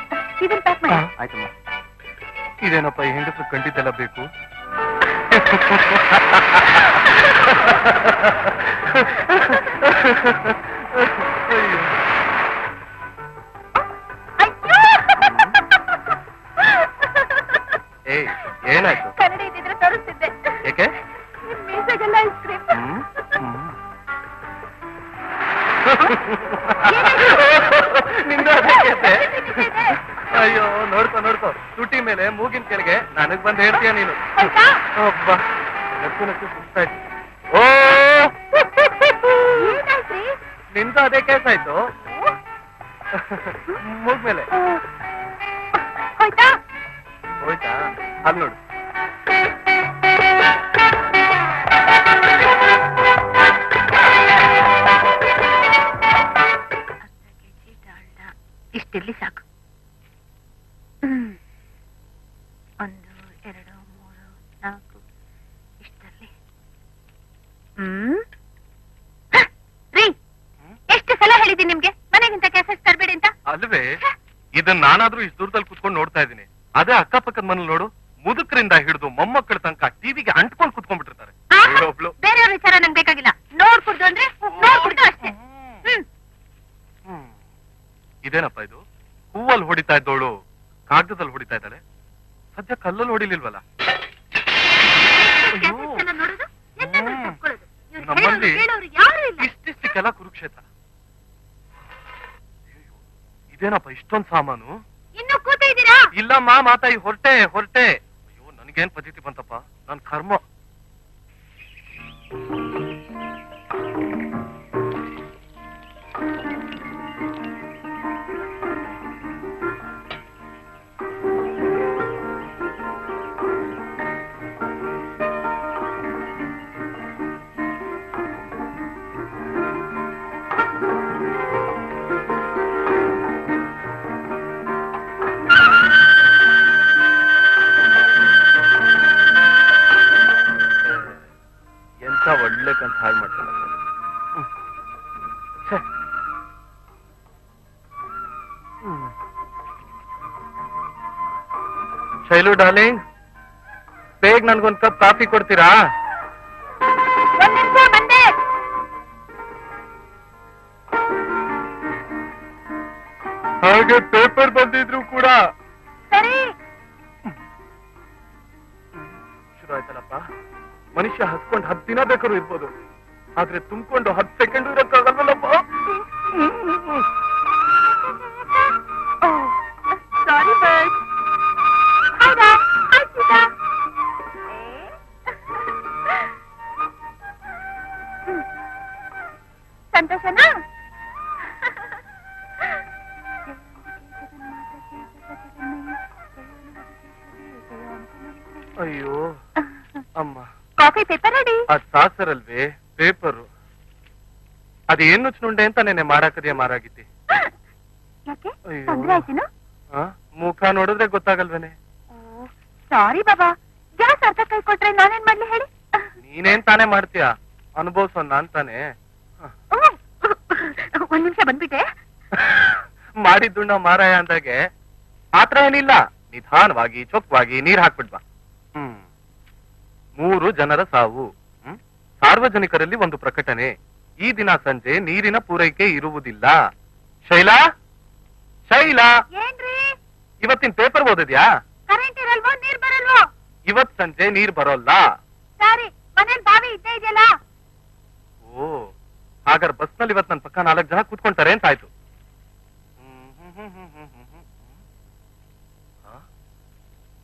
ಇದನ್ನ ಪ್ಯಾಕ್ ಮಾಡಿ. ಆಯ್ತಮ್ಮ. ಇದೇನಪ್ಪ ಈ ಹೆಂಗಸರು ಖಂಡಿತೆಲ್ಲ ಬೇಕು? ಏಯ್, ಏನಾಯ್ತು? ಕನ್ನಡಿ ಇದ್ದಿದ್ರೆ ತೋರಿಸ್ತಿದ್ದೆ. ಏಕೆ? ನಿಮ್ ಮೀಸೆಗೆಲ್ಲ ಐಸ್ ಕ್ರೀಮ್. ನಿಂದ ಅಯ್ಯೋ, ನೋಡ್ಕೊ ನೋಡ್ಕೊ, ತುಟಿ ಮೇಲೆ ಮೂಗಿನ ಕೆಳಗೆ ನನಗ್ ಬಂದು ಹೇಳ್ತೀಯ ನೀನು. ಒಬ್ಬ ನಕ್ಕು ನಕ್ಕು ಸುಸ್ತಾಯ್ತು. ಓ ಏನಾಯ್ತ್ರಿ? ನಿಂದ ಅದೇ ಕೇಸ್ ಆಯ್ತು. ಮೂಗ್ಮೇಲೆ ಹೋಯ್ತಾ? ಹೋಯ್ತಾ? ಅಲ್ಲಿ ನೋಡು. ಇಷ್ಟಿರ್ಲಿ ಸಾಕು. 1, 2, 3, 4 ಇಷ್ಟರಲ್ಲಿ. ರೀ, ಎಷ್ಟು ಸಲ ಹೇಳಿದ್ದೀನಿ ನಿಮ್ಗೆ ಮನೆಗಿಂತ ಕ್ಯಾಸೆಟ್ ತರಬೇಡಿ ಅಂತ? ಅಲ್ವೇ, ಇದನ್ನ ನಾನಾದ್ರೂ ಇಷ್ಟು ದೂರದಲ್ಲಿ ಕುತ್ಕೊಂಡು ನೋಡ್ತಾ ಇದ್ದೀನಿ. ಅದೇ ಅಕ್ಕಪಕ್ಕದ ಮನೇಲಿ ನೋಡು, ಮುದುಕರಿಂದ ಹಿಡಿದು ಮೊಮ್ಮಕ್ಕಳ ತನಕ ಟಿವಿಗೆ ಅಂಟ್ಕೊಂಡು ಕುತ್ಕೊಂಡ್ಬಿಟ್ಟಿರ್ತಾರೆ. ಬೇರೆಯವ್ರ ವಿಚಾರ ನಂಗೆ ಬೇಕಾಗಿಲ್ಲ. ನೋಡ್ಕೊಡ್ದು ಅಂದ್ರೆ ನೋಡ್ಕೊಡ್ದು ಅಷ್ಟೇ. ಇದೇನಪ್ಪ ಇದು? ಹೂವಲ್ಲಿ ಹೊಡಿತಾ ಇದ್ದೋಳು ಕಾಗದದಲ್ಲಿ ಹೊಡಿತಾ ಇದ್ದಾಳೆ. ಸದ್ಯ ಕಲ್ಲಲ್ಲಿ ಹೊಡಿಲಿಲ್ವಲ್ಲ? ನೋಡುದು ನಮ್ಮಲ್ಲಿ ಇಷ್ಟಿಷ್ಟಕ್ಕೆಲ್ಲ ಕುರುಕ್ಷೇತ್ರ. ಇದೇನಪ್ಪ ಇಷ್ಟೊಂದು ಸಾಮಾನು? ಇನ್ನು ಕೂತ ಇದ್ದೀರಾ? ಇಲ್ಲಮ್ಮ ಮಾತಾಯಿ, ಹೊರಟೆ ಹೊರಟೆ. ಅಯ್ಯೋ, ನನಗೇನ್ ಪದ್ಧತಿ ಬಂತಪ್ಪ, ನನ್ ಕರ್ಮ. ಒಳ್ಳೆ ಕನ್ಸು ಹಾಳು ಮಾಡ್ತಾನೆ. ಶೈಲು ಡಾರ್ಲಿಂಗ್, ಬೇಗ ನನ್ಗೊಂದ್ ಕಪ್ ಕಾಫಿ ಕೊಡ್ತೀರಾ? ಹಾಗೆ ಪೇಪರ್ ಬಂದಿದ್ರು ಕೂಡ. ಶುರು ಆಯ್ತಲ್ಲಪ್ಪ. ಮನುಷ್ಯ ಹಸ್ಕೊಂಡು 10 ದಿನ ಬೇಕಾದ್ರೂ ಇರ್ಬೋದು, ಆದ್ರೆ ತುಂಬಿಕೊಂಡು 10 ಸೆಕೆಂಡ್ ಇರಕ್ಕಾಗಲ್ವಲ್ಲಪ್ಪ. ಸಾರಿ ಬಟ್ ಅಯ್ಯೋ ಅಮ್ಮ, ಕಾಫಿ ಪೇಪರ್ ರೆಡಿ. ಅದ್ ಸಾಸರಲ್ವೇ ಪೇಪರು. ಅದೇನು ನುಚ್ಚುಂಡೆ ಅಂತ ನೆನೆ ಮಾಡಾಕದೆಯ ಮಾರಾಗಿದ್ದಿ. ಯಾಕೆ ಅಯ್ಯೋ. ತೊಂದ್ರೆ ಆಯ್ತೇನು? ಮುಖ ನೋಡಿದ್ರೆ ಗೊತ್ತಾಗಲ್ವೇನೆ. ಸಾರಿ ಬಾಬಾ, ಗ್ಯಾಸ್ ಅರ್ಧ ಕೈ ಕೊಟ್ರೆ ನಾನೇನ್ ಮಾಡ್ಲಿ ಹೇಳಿ? ನೀನೇನ್ ತಾನೇ ಮಾಡ್ತೀಯ, ಅನುಭವ್ಸೋ ನಾನ್ ತಾನೇ. ಒಂದ್ ನಿಮಿಷ ಬಂದ್ಬಿಟ್ಟೆ. ಮಾಡಿದ್ದುಣ್ಣ ಮಾರಾಯ ಅಂದಾಗೆ ಆತ್ರ ಏನಿಲ್ಲ, ನಿಧಾನವಾಗಿ ಚೊಕ್ಕವಾಗಿ ನೀರ್ ಹಾಕ್ಬಿಡ್ವಾ. 3 ಜನರ ಸಾವು. ಸಾರ್ವಜನಿಕರಲ್ಲಿ ಒಂದು ಪ್ರಕಟಣೆ, ಈ ದಿನ ಸಂಜೆ ನೀರಿನ ಪೂರೈಕೆ ಇರುವುದಿಲ್ಲ. ಶೈಲಾ, ಶೈಲಾ, ಏನ್ರಿ? ಇವತ್ತಿನ ಪೇಪರ್ ಓದಿದ್ಯಾ? ಕರೆಂಟ್ ಇರಲ್ವೋ, ನೀರ್ ಬರಲ್ವೋ? ಇವತ್ ಸಂಜೆ ನೀರ್ ಬರೋಲ್ಲ. ಸಾರಿ, ಮನೇಲಿ ಬಾವಿ ಇದ್ದೇ ಇದೆಯಲ್ಲ. ಓ, ಹಾಗಾದ್ರೆ ಬಸ್ನಲ್ಲಿ ಇವತ್ ನನ್ ಪಕ್ಕ 4 ಜನ ಕೂತ್ಕೊಂತಾರೆ ಅಂತ ಆಯ್ತು.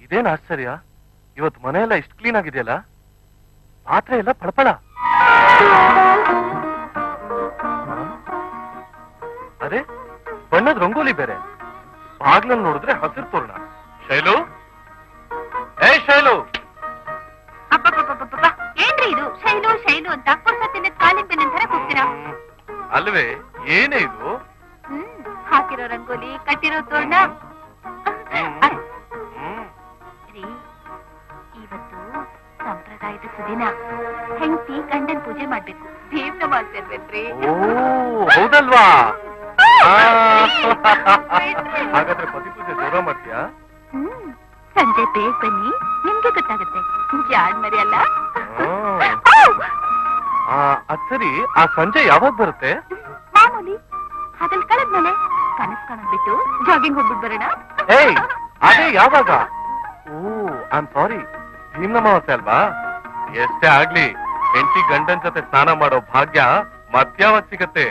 ಇದೇನ್ ಆಶ್ಚರ್ಯ, ಇವತ್ತು ಮನೆಯೆಲ್ಲ ಇಷ್ಟು ಕ್ಲೀನ್ ಆಗಿದೆಯಲ್ಲ, ಪಾತ್ರೆ ಎಲ್ಲ ಫಳಫಳ. ಅರೆ, ಬಣ್ಣದ ರಂಗೋಲಿ ಬೇರೆ, ಬಾಗ್ಲಲ್ಲಿ ನೋಡಿದ್ರೆ ಹಸಿರು ತೋರಣ. ಶೈಲು, ಏ ಶೈಲು. ಅಬ್ಬಬ್ಬಬ್ಬಬ್ಬ, ಏನ್ರಿ ಇದು ಶೈಲು ಶೈಲು ಅಂತ ಪುರ್ಸತ್ತಿನ ಕಾಲಿನ ಬೆನ್ನ ತರ ಕೂಗ್ತೀರಾ? ಅಲ್ವೇ, ಏನೇ ಇದು? ಹಾಕಿರೋ ರಂಗೋಲಿ, ಕಟ್ಟಿರೋ ತೋರಣ. ರೀ, ಇವತ್ತು ಸಂಪ್ರದಾಯದ ಸುದಿನ, ಹೆಂಡತಿ ಗಂಡನ್ ಪೂಜೆ ಮಾಡ್ಬೇಕು, ಭೀಮ್ನ ಮಾಡ್ತಿರ್ಬೇಕ್ರಿ. ಓ, ಹೌದಲ್ವಾ? ಹಾಗಾದ್ರೆ ಪತಿ ಪೂಜೆ ಜೋರ ಮಾಡ್ತೀಯಾ? ಸಂಜೆ ಬೇಗ ಬನ್ನಿ, ನಿಮ್ಗೆ ಗೊತ್ತಾಗುತ್ತೆ. ಜಾಡ್ ಮರಿ ಅಲ್ಲ. ಅದ್ ಸರಿ, ಆ ಸಂಜೆ ಯಾವಾಗ ಬರುತ್ತೆ? ಮಾಮೂಲಿ ಹಗಲ್ ಕಳೆದ್ಮೇಲೆ ಕನಸು ಕಾಣೋದ್ ಬಿಟ್ಟು ಜಾಗಿಂಗ್ ಹೋಗ್ಬಿಟ್ಟು ಬರೋಣ. ಏಯ್, ಅದೇ ಯಾವಾಗ? ಓ, ಐ ಆಮ್ ಸಾರಿ, ಭೀಮ್ನಮಾವಾಸ್ಯೆ ಅಲ್ವಾ? ಎಷ್ಟೇ ಆಗ್ಲಿ, ಹೆಂಡತಿ ಗಂಡನ್ ಜೊತೆ ಸ್ನಾನ ಮಾಡೋ ಭಾಗ್ಯ ಮಧ್ಯಾವತ್ ಸಿಗತ್ತೆ.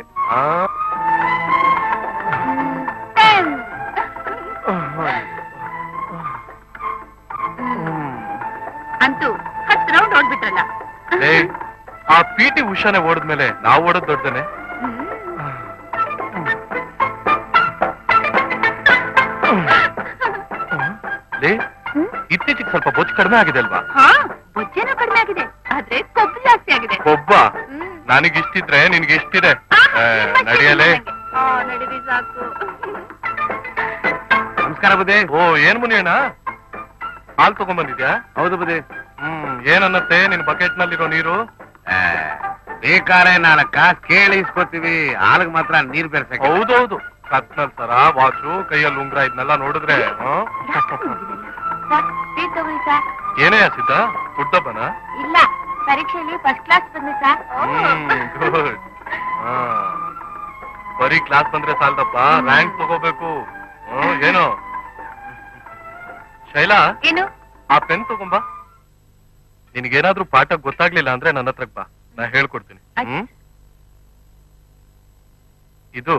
ಅಂತೂ 10 ರೌಂಡ್ ಓಡ್ಬಿಟ್ರಲ್ಲ. ಆ PT ಉಷಾನೆ ಓಡಿದ್ಮೇಲೆ ನಾವು ಓಡೋದ್ ದೊಡ್ಡನೆ. ಇತ್ತೀಚೆಗೆ ಸ್ವಲ್ಪ ಬೊಚ್ಚು ಕಡಿಮೆ ಆಗಿದೆ ಅಲ್ವಾ? ಬೊಜ್ಜೇನೋ ಕಡಿಮೆ ಆಗಿದೆ, ಆದ್ರೆ ಕೊಬ್ಬು ಜಾಸ್ತಿ ಆಗಿದೆ. ಕೊಬ್ಬ ನನಗಿಷ್ಟಿದ್ರೆ ನಿನ್ಗೆ ಎಷ್ಟಿದೆ? ನಡಿಯಲೇ. ನಡಿವಿ ಸಾಕು. ನಮಸ್ಕಾರ ಬುದೇ. ಓ, ಏನ್ ಮುನಿಯಣ್ಣ, ಹಾಲ್ ತಗೊಂಡ್ಬಂದಿದ್ಯಾ? ಹೌದು ಬುದೇ. ಏನನ್ನತ್ತೆ ನಿನ್ ಬಕೆಟ್ ನಲ್ಲಿರೋ ನೀರು? ಬೇಕಾರೆ 4 ಕಾಸು ಕೇಳಿ ಇಸ್ಕೊತೀವಿ, ಹಾಲ್ಗ್ ಮಾತ್ರ ನೀರ್ ಬೆರೆಸ. ಹೌದೌದು, ಕತ್ನಲ್ ಸರ, ವಾಚು, ಕೈಯಲ್ಲಿ ಉಂಗ್ರ ಇದನ್ನೆಲ್ಲ ನೋಡಿದ್ರೆ ಏನೇ ಸಿದ್ಧ ಹುಟ್ಟಬ್ಬನ? ಇಲ್ಲ, ಪರೀಕ್ಷೆಯಲ್ಲಿ ಫಸ್ಟ್ ಕ್ಲಾಸ್ ಬಂದೆ ಸರ್. ಗುಡ್. ಬರೀ ಕ್ಲಾಸ್ ಬಂದ್ರೆ ಸಾಲದಪ್ಪ, ರ್ಯಾಂಕ್ ತಗೋಬೇಕು. ಏನು ಶೈಲಾ, ಏನು? ಆ ಪೆನ್ ತಗೊಂಬಾ. ನಿನ್ಗೇನಾದ್ರೂ ಪಾಠ ಗೊತ್ತಾಗ್ಲಿಲ್ಲ ಅಂದ್ರೆ ನನ್ನ ಹತ್ರಕ್ ಬಾ, ನಾ ಹೇಳ್ಕೊಡ್ತೀನಿ. ಇದು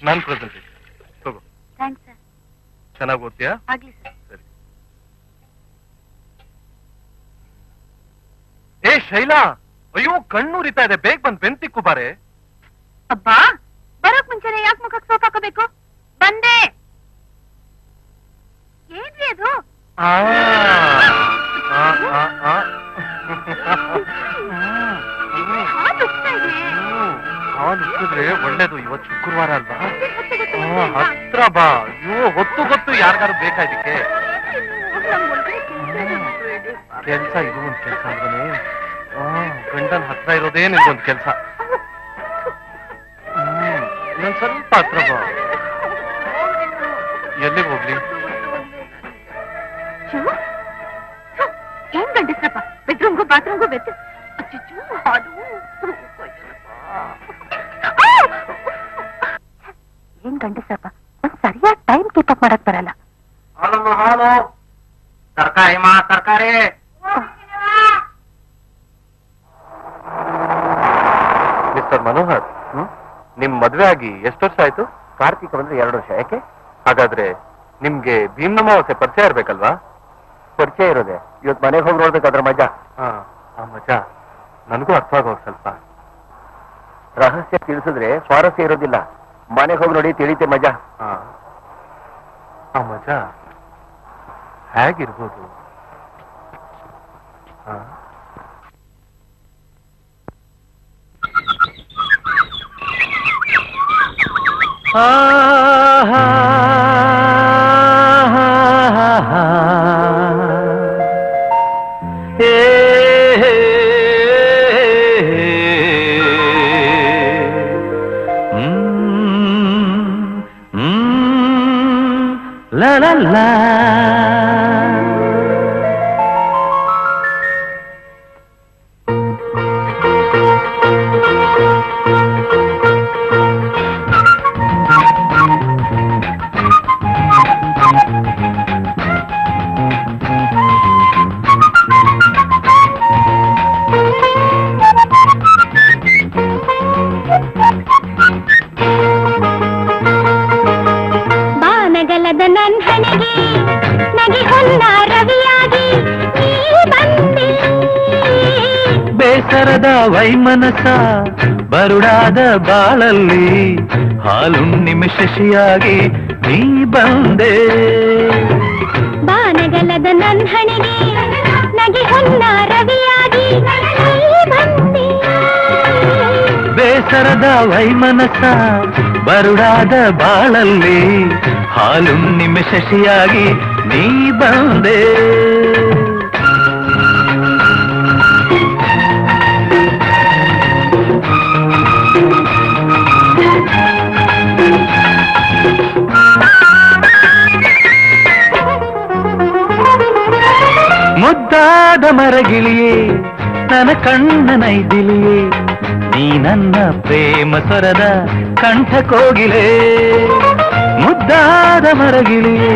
ನನ್ ಪ್ರೆಸೆಂಟೇಷನ್ ತಗೋ. Thanks sir. ಚೆನ್ನಾಗಿ ಓದ್ತೀಯಾ? ಆಗ್ಲಿ ಸರ್. ಸರಿ. ಏ ಶೈಲಾ, ಅಯ್ಯೋ ಕಣ್ಣೂರಿತಾ ಇದೆ, ಬೇಗ ಬಂದ್ ಪೆನ್ ತಿಕ್ಕು ಬಾರೆ. ಅಬ್ಬಾ, ಬರೋಕ್ ಮುಂಚೆನೆ ಯಾಕೆ ಮುಖಕ್ಕೆ ಸೋಪ್ ಹಾಕೋಬೇಕು? ಬಂದೆ. ಏನ್ರಿ ಅದು? ಹಾಲು ಉಕ್ಕಿದ್ರೆ ಒಳ್ಳೇದು, ಇವತ್ತು ಶುಕ್ರವಾರ ಅಲ್ವಾ? ಹತ್ರ ಬಾ. ಅಯ್ಯೋ, ಹೊತ್ತು ಯಾರಿಗಾರು ಬೇಕಾದಕ್ಕೆ ಕೆಲ್ಸ. ಇದು ಒಂದ್ ಕೆಲ್ಸ ಅಲ್ವನೇ, ಗಂಡನ್ ಹತ್ರ ಇರೋದೇ ನಿನ್ಗೊಂದ್ ಕೆಲ್ಸ. ಇನ್ನೊಂದ್ ಸ್ವಲ್ಪ ಹತ್ರ ಬಾ. ಎಲ್ಲಿಗೆ ಹೋಗ್ಲಿ? ಏನ್ ಗಂಡಸ್ರಪ್ಪ, ಬೆಡ್ರೂಮ್ಗೂ ಬಾತ್ರೂಮ್ಗೂ ಬೆತ್ತು. ಏನ್ ಗಂಡಸ್ರಪ್ಪ, ಒಂದ್ ಸರಿಯಾದ ಟೈಮ್ ಕೀಪ್ ಅಪ್ ಮಾಡಕ್ ಬರಲ್ಲ. ಹಾಲು, ತರಕಾರಿ ತರಕಾರಿ. ಮಿಸ್ಟರ್ ಮನೋಹರ್, ನಿಮ್ ಮದ್ವೆ ಆಗಿ ಎಷ್ಟು ವರ್ಷ ಆಯ್ತು? ಕಾರ್ತಿಕ ಬಂದ್ರೆ 2 ವರ್ಷ. ಯಾಕೆ? ಹಾಗಾದ್ರೆ ನಿಮ್ಗೆ ಭೀಮ್ನಮಾವಾಸ್ಯೆ ಪರಿಚಯ ಇರ್ಬೇಕಲ್ವಾ? ಪರಿಚಯ ಇರೋದೆ, ಇವತ್ತು ಮನೆಗೆ ಹೋಗಿ ನೋಡ್ಬೇಕು ಅದ್ರ ಮಜಾ. ಆ ಮಜಾ ನನಗೂ ಅರ್ಥ ಆಗೋದು. ಸ್ವಲ್ಪ ರಹಸ್ಯ ತಿಳಿಸಿದ್ರೆ ಸ್ವಾರಸ್ಯ ಇರೋದಿಲ್ಲ, ಮನೆಗೆ ಹೋಗಿ ನೋಡಿ ತಿಳಿತೆ ಮಜಾ. ಆ ಮಜಾ ಹೇಗಿರ್ಬೋದು? La la la. ಬಾನಗಲದ ನನ್ ಹಣೆಗೆ ನಗೆ ಹೊನ್ನ ರವಿಯಾಗಿ ನೀ ಬಂದೆ. ಬೇಸರದ ವೈಮನಸ ಬರುಡಾದ ಬಾಳಲ್ಲಿ ಹಾಲುಣ್ಣಿಮೆ ಶಶಿಯಾಗಿ ನೀ ಬಂದೆ. ಬಾನಗಲದ ನನ್ ಹಣೆಗೆ ನಗೆ ಹೊನ್ನ ರವಿಯಾಗಿ ನೀ ಬಂದೆ. ಬೇಸರದ ವೈಮನಸ ಬರುಡಾದ ಬಾಳಲ್ಲಿ ಹಾಲುಣ್ಣಿಮೆ ಶಶಿಯಾಗಿ ನೀ ಬಂದೆ. ಮುದ್ದಾದ ಮರಗಿಳಿಯೇ ನನ್ನ ಕಣ್ಣ ನೈದಿಲಿಯೇ ನೀ ನನ್ನ ಪ್ರೇಮ ಸ್ವರದ ಕಂಠ ಕೋಗಿಲೆ. ಮುದ್ದಾದ ಮರಗಿಳಿಯೇ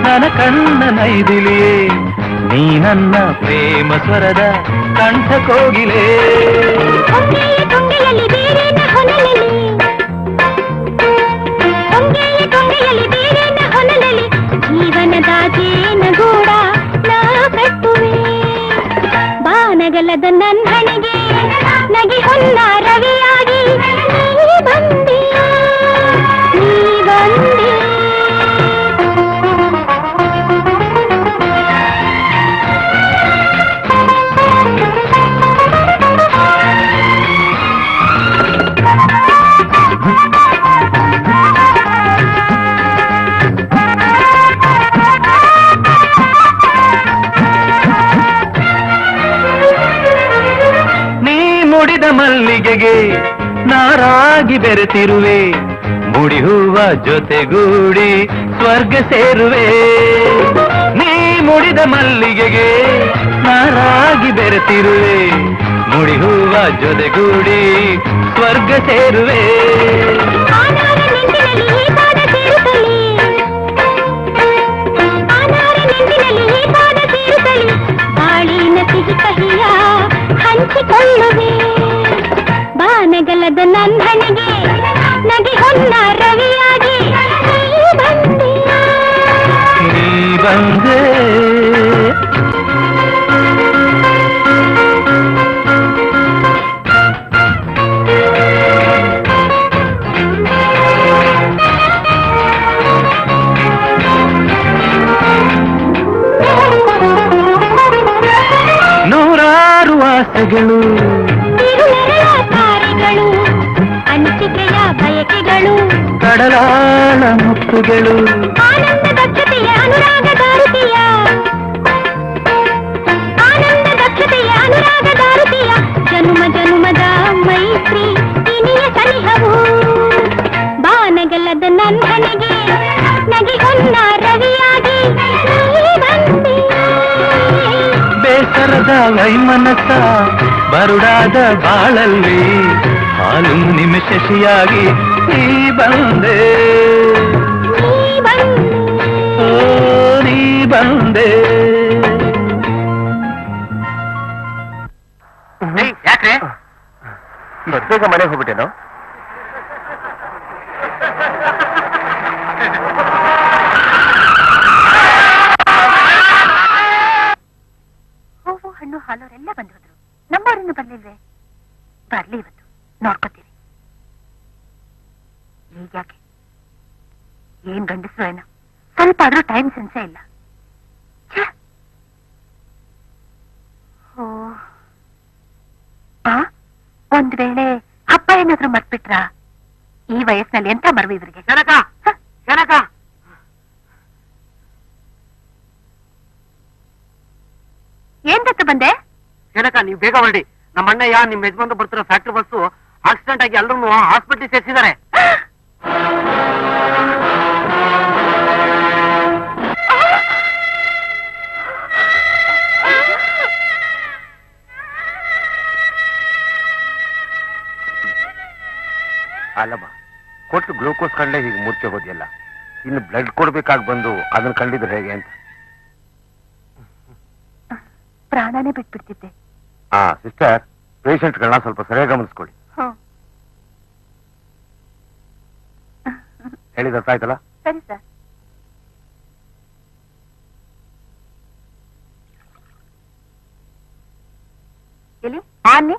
ನನ್ನ ಕಣ್ಣ ನೈದಿಲಿಯೇ ನೀ ನನ್ನ ಪ್ರೇಮ ಸ್ವರದ ಕಂಠ ಕೋಗಿಲೆ. ಕೊಂಗೆಯಲ್ಲಿ ಬೇರೇನ ಹೊನಲಲಿ, ಕೊಂಗೆಯಲ್ಲಿ ಬೇರೇನ ಹೊನಲಲಿ, ಜೀವನದ ಜೇನಗೂಡ ನಾ ಕಟ್ಟುವೆ. ಬಾನಗಲದ ನನ್ ಹಣೆಗೆ ನಗೆ ಹೊನ್ನ ರವಿಯಾಗಿ ನೀ ಬಂದೆ, ನೀ ಬಂದೆ. ಮುಡಿದ ಮಲ್ಲಿಗೆಗೆ ನಾರಾಗಿ ಬೆರೆತಿರುವೆ, ಮುಡಿ ಹೂವ ಜೊತೆಗೂಡಿ ಸ್ವರ್ಗ ಸೇರುವೆ. ನೀ ಮುಡಿದ ಮಲ್ಲಿಗೆಗೆ ನಾರಾಗಿ ಬೆರೆತಿರುವೆ, ಮುಡಿ ಹೂವ ಜೊತೆಗೂಡಿ ಸ್ವರ್ಗ ಸೇರುವೆ. ಬಾಳಿನ ಸಿಹಿ ಕಹಿಯ ಹಂಚಿಕೊಳ್ಳುವೆ. ಬಾನಗಲದ ನನ್ ಹಣೆಗೆ ನಗೆ ಹೊನ್ನ ರವಿಯಾಗಿ ನೀ ಬಂದೆ, ನೀ ಬಂದೆ. ನೂರಾರು ಆಸೆಗಳು, ತಾರೆಗಳು, ಅನಿಸಿಕೆಯ ಬಯಕೆಗಳು, ಕಡಲಾಳ ಮುತ್ತುಗಳು, ಆನಂದ ದಕ್ಷತೆಯ ಅನುರಾಗದಾರುತಿಯ, ಆನಂದ ದಕ್ಷತೆಯ ಅನುರಾಗದಾರುತಿಯ, ಜನುಮ ಜನುಮದ ಮೈತ್ರಿ ಇನಿಯ ಸನಿಹವು. ಬಾನಗಲದ ನನ್ ಹಣೆಗೆ ನಗೆ ಹೊನ್ನ ರವಿಯಾಗಿ ನೀ ಬಂದೆ. ಬೇಸರದ ವೈಮನಸ ಬರುಡಾದ ಬಾಳಲ್ಲಿ ಹಾಲುಣ್ಣಿಮೆ ಶಶಿಯಾಗಿ ನೀ ಬಂದೆ, ನೀ ಬಂದೆ. ಓ ನೀ ಬಂದೆ. ಯಾಕ್ರೆ ಬೇಗ ಮನೆಗೆ ಹೋಗ್ಬಿಟ್ಟೇನೋ? ಹೂವು ಹಣ್ಣು ಹಾಲೋರೆಲ್ಲ ಬಂದು ಹೋದ್ರು, ನಮ್ಮವರಿನ್ನು ಬರ್ಲಿಲ್ವೇ? ಬರ್ಲಿ ಇವತ್ತು, ನೋಡ್ಕೋತೀವಿ. ಈಗ್ಯಾಕೆ ಏನ್ ಗಂಡಸ್ರು ಏನೋ, ಸ್ವಲ್ಪ ಆದ್ರೂ ಟೈಮ್ ಸೆನ್ಸೇ ಇಲ್ಲ. ಛೆ! ಓ ಒಂದ್ ವೇಳೆ ಹಬ್ಬ ಏನಾದ್ರೂ ಮರ್ತ್ಬಿಟ್ರಾ? ಈ ವಯಸ್ಸಿನಲ್ಲಿ ಎಂತ ಮರವು ಇವ್ರಿಗೆ? ಜನಕ ಜನಕ ಏನ್ ದತ್ತು ಬಂದೆ? ಜನಕ ನೀವು ಬೇಗ ಹೊರಡಿ. ನಮ್ಮ ಅಣ್ಣಯ್ಯ ನಿಮ್ ಯಜಮಾನ್ರು ಬರ್ತಿರೋ ಫ್ಯಾಕ್ಟ್ರಿ ಬಸ್ಸು ಆಕ್ಸಿಡೆಂಟ್ ಆಗಿ ಎಲ್ಲರೂ ಹಾಸ್ಪಿಟಲ್ ಸೇರಿಸಿದ್ದಾರೆ. ಅಲ್ಲಮ್ಮ, ಕೊಟ್ಟು ಗ್ಲೂಕೋಸ್ ಕಂಡ್ಲೆ ಹೀಗೆ ಮೂರ್ಛೆ ಹೋದ್ಯಲ್ಲ, ಇನ್ನು ಬ್ಲಡ್ ಕೊಡ್ಬೇಕಾಗಿ ಬಂದು ಅದನ್ನ ಕಂಡಿದ್ರೆ ಹೇಗೆ ಅಂತ. ಪ್ರಾಣನೇ ಬಿಟ್ಬಿಡ್ತಿದ್ದೆ. ಸಿಸ್ಟರ್, ಪೇಷಂಟ್ಗಳನ್ನ ಸ್ವಲ್ಪ ಸರಿಯಾಗಿ ಗಮನಿಸ್ಕೊಳ್ಳಿ. ಹೇಳಿದ ಅರ್ಥ ಆಯ್ತಲ್ಲ? ಸರಿ ಸರ್. ಎಲ್ಲಿ ಆನೆ?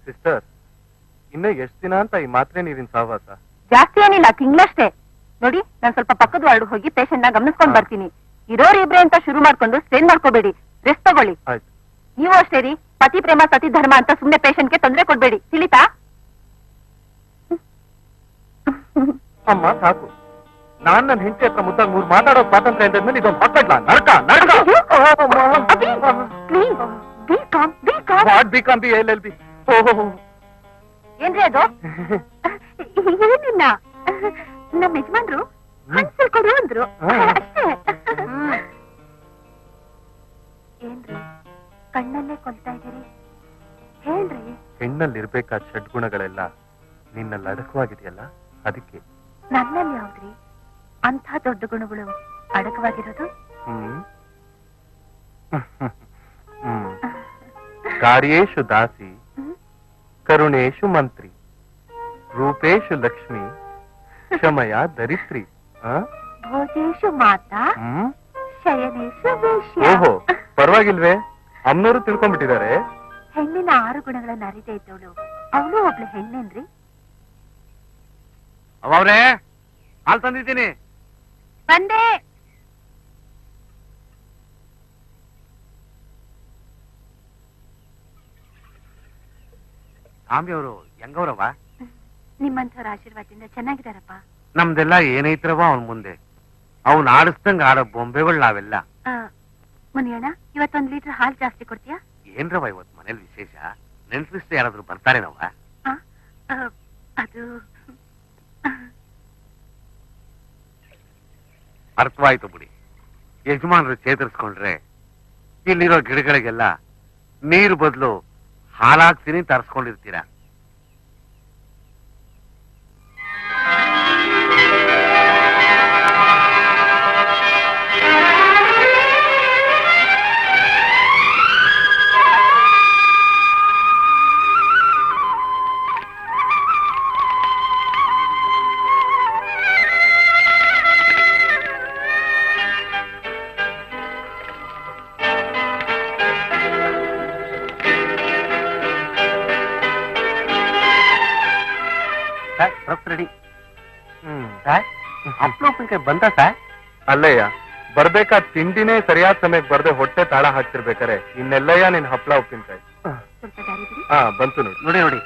ಸಿಸ್ಟರ್, ಇನ್ನು ಎಷ್ಟು ದಿನ ಅಂತ ಈ ಮಾತ್ರೆ ನೀರಿನ ಸಹವಾಸ? ಜಾಸ್ತಿ ಏನಿಲ್ಲ, ತಿಂಗಳಷ್ಟೇ. ನೋಡಿ, ನಾನ್ ಸ್ವಲ್ಪ ಪಕ್ಕದ ವಾರ್ಡ್ ಹೋಗಿ ಪೇಷಂಟ್ ನ ಗಮನಿಸ್ಕೊಂಡ್ ಬರ್ತೀನಿ. ಇರೋರು ಇಬ್ರೆ ಅಂತ ಶುರು ಮಾಡ್ಕೊಂಡು ಸ್ಟ್ರೇನ್ ಮಾಡ್ಕೋಬೇಡಿ, ರೆಸ್ಟ್ ತಗೊಳ್ಳಿ. ಆಯ್ತು. ನೀವು ಅಷ್ಟೇ ರೀ, ಪತಿ ಪ್ರೇಮ ಸತಿ ಧರ್ಮ ಅಂತ ಸುಮ್ನೆ ಪೇಷಂಟ್ಗೆ ತೊಂದರೆ ಕೊಡ್ಬೇಡಿ, ತಿಳಿತಾ? ಅಮ್ಮ ಸಾಕು, ನಾನ್ ನನ್ನ ಹೆಂಡತಿ ಹತ್ರ ಮುದ್ದಾಗ 3 ಮಾತಾಡೋ ಸ್ವಾತಂತ್ರ್ಯ ಅಂದ್ಮೇಲೆ ಇದೊಂದು ಹೊಟ್ಟಡ್ಲ ನರಕ ನರಕ. Please be com, be calm. What B com B LLB? ಏನ್ರಿ ಅದು? ಏನಿಲ್ಲ, ನಮ್ಮ ಯಜಮಾನ್ರು ಹಂಚಲ್ ಕೊಡು ಅಂದ್ರು ಅಷ್ಟೇ. ಏನ್ರಿ ಕಣ್ಣಲ್ಲೇ ಕೊಲ್ತಾ ಇದೀರಿ? ಹೇಳ್ರಿ. ಹೆಣ್ಣಲ್ಲಿರ್ಬೇಕಾದ ಷಡ್ಗುಣಗಳೆಲ್ಲ ನಿನ್ನಲ್ಲಿ ಅಡಕವಾಗಿದೆಯಲ್ಲ, ಅದಕ್ಕೆ. ನನ್ನಲ್ಲಿ ಯಾವ್ದ್ರಿ ಅಂಥ ದೊಡ್ಡ ಗುಣಗಳು ಅಡಕವಾಗಿರೋದು? ಕಾರ್ಯೇಶು ದಾಸಿ, ಕರುಣೇಶು ಮಂತ್ರಿ, ರೂಪೇಶು ಲಕ್ಷ್ಮಿ, ಕ್ಷಮಯ ದರಿತ್ರಿ. ಭೋಜೇಶು ಮಾತಾ, ಶಯನೇಶು ವೇಶ್ಯ. ಓಹೋ, ಪರವಾಗಿಲ್ವೇ? ಅಮ್ಮನವರು ತಿಳ್ಕೊಂಡ್ಬಿಟ್ಟಿದ್ದಾರೆ. ಹೆಣ್ಣಿನ 6 ಗುಣಗಳನ್ನ ಅರಿದೇ ಇದ್ದವಳು ಅವಳು ಒಬ್ಳು ಹೆಣ್ಣೇನ್ರಿ? ಅವ್ರೇ, ಹಾಲು ತಂದಿದ್ದೀನಿ. ಬಂದೆ. ಸ್ವಾಮಿಯವರು ಹೆಂಗವ್ರವ? ನಿಮ್ಮಂಥವ್ರ ಆಶೀರ್ವಾದದಿಂದ ಚೆನ್ನಾಗಿದಾರಪ್ಪ. ನಮ್ದೆಲ್ಲ ಏನೈತ್ರವ ಅವನ್ ಮುಂದೆ. ಅವ್ನ್ ಆಡಿಸ್ದಂಗ ಆಡೋ ಬೊಂಬೆಗಳು ನಾವೆಲ್ಲ. ಮುನಿಯಣ್ಣ, ಇವತ್ತೊಂದ್ ಲೀಟರ್ ಹಾಲು ಜಾಸ್ತಿ ಕೊಡ್ತೀಯಾ? ಏನ್ರವ ಇವತ್ ಮನೇಲಿ ವಿಶೇಷ? ನೆನ್ಪಿಸ್ತು ಯಾರಾದ್ರೂ ಬರ್ತಾರೇನವ? ಅದು ಅರ್ಥವಾಯ್ತು ಬಿಡಿ. ಯಜಮಾನ್ರು ಚೇತರಿಸ್ಕೊಂಡ್ರೆ ಇಲ್ಲಿರೋ ಗಿಡಗಳಿಗೆಲ್ಲ ನೀರು ಬದಲು ಹಾಲಾಗ್ತೀನಿ ತರಿಸ್ಕೊಂಡಿರ್ತೀರಾ. ರೆಡಿ ಅಪ್ಲೋಪನ್ಕಾಯಿ ಬಂದ ಸರ್? ಅಲ್ಲಯ್ಯ, ಬರ್ಬೇಕಾದ ತಿಂಡಿನೇ ಸರಿಯಾದ ಸಮಯಕ್ಕೆ ಬರ್ದೆ ಹೊಟ್ಟೆ ತಾಳ ಹಾಕ್ತಿರ್ಬೇಕಾರೆ ಇನ್ನೆಲ್ಲಯ್ಯ ನಿನ್ ಹಪ್ಳ ಉಪ್ಪಿನಕಾಯಿ. ಬಂತು ನೋಡಿ. ನೋಡಿ ನೋಡಿ,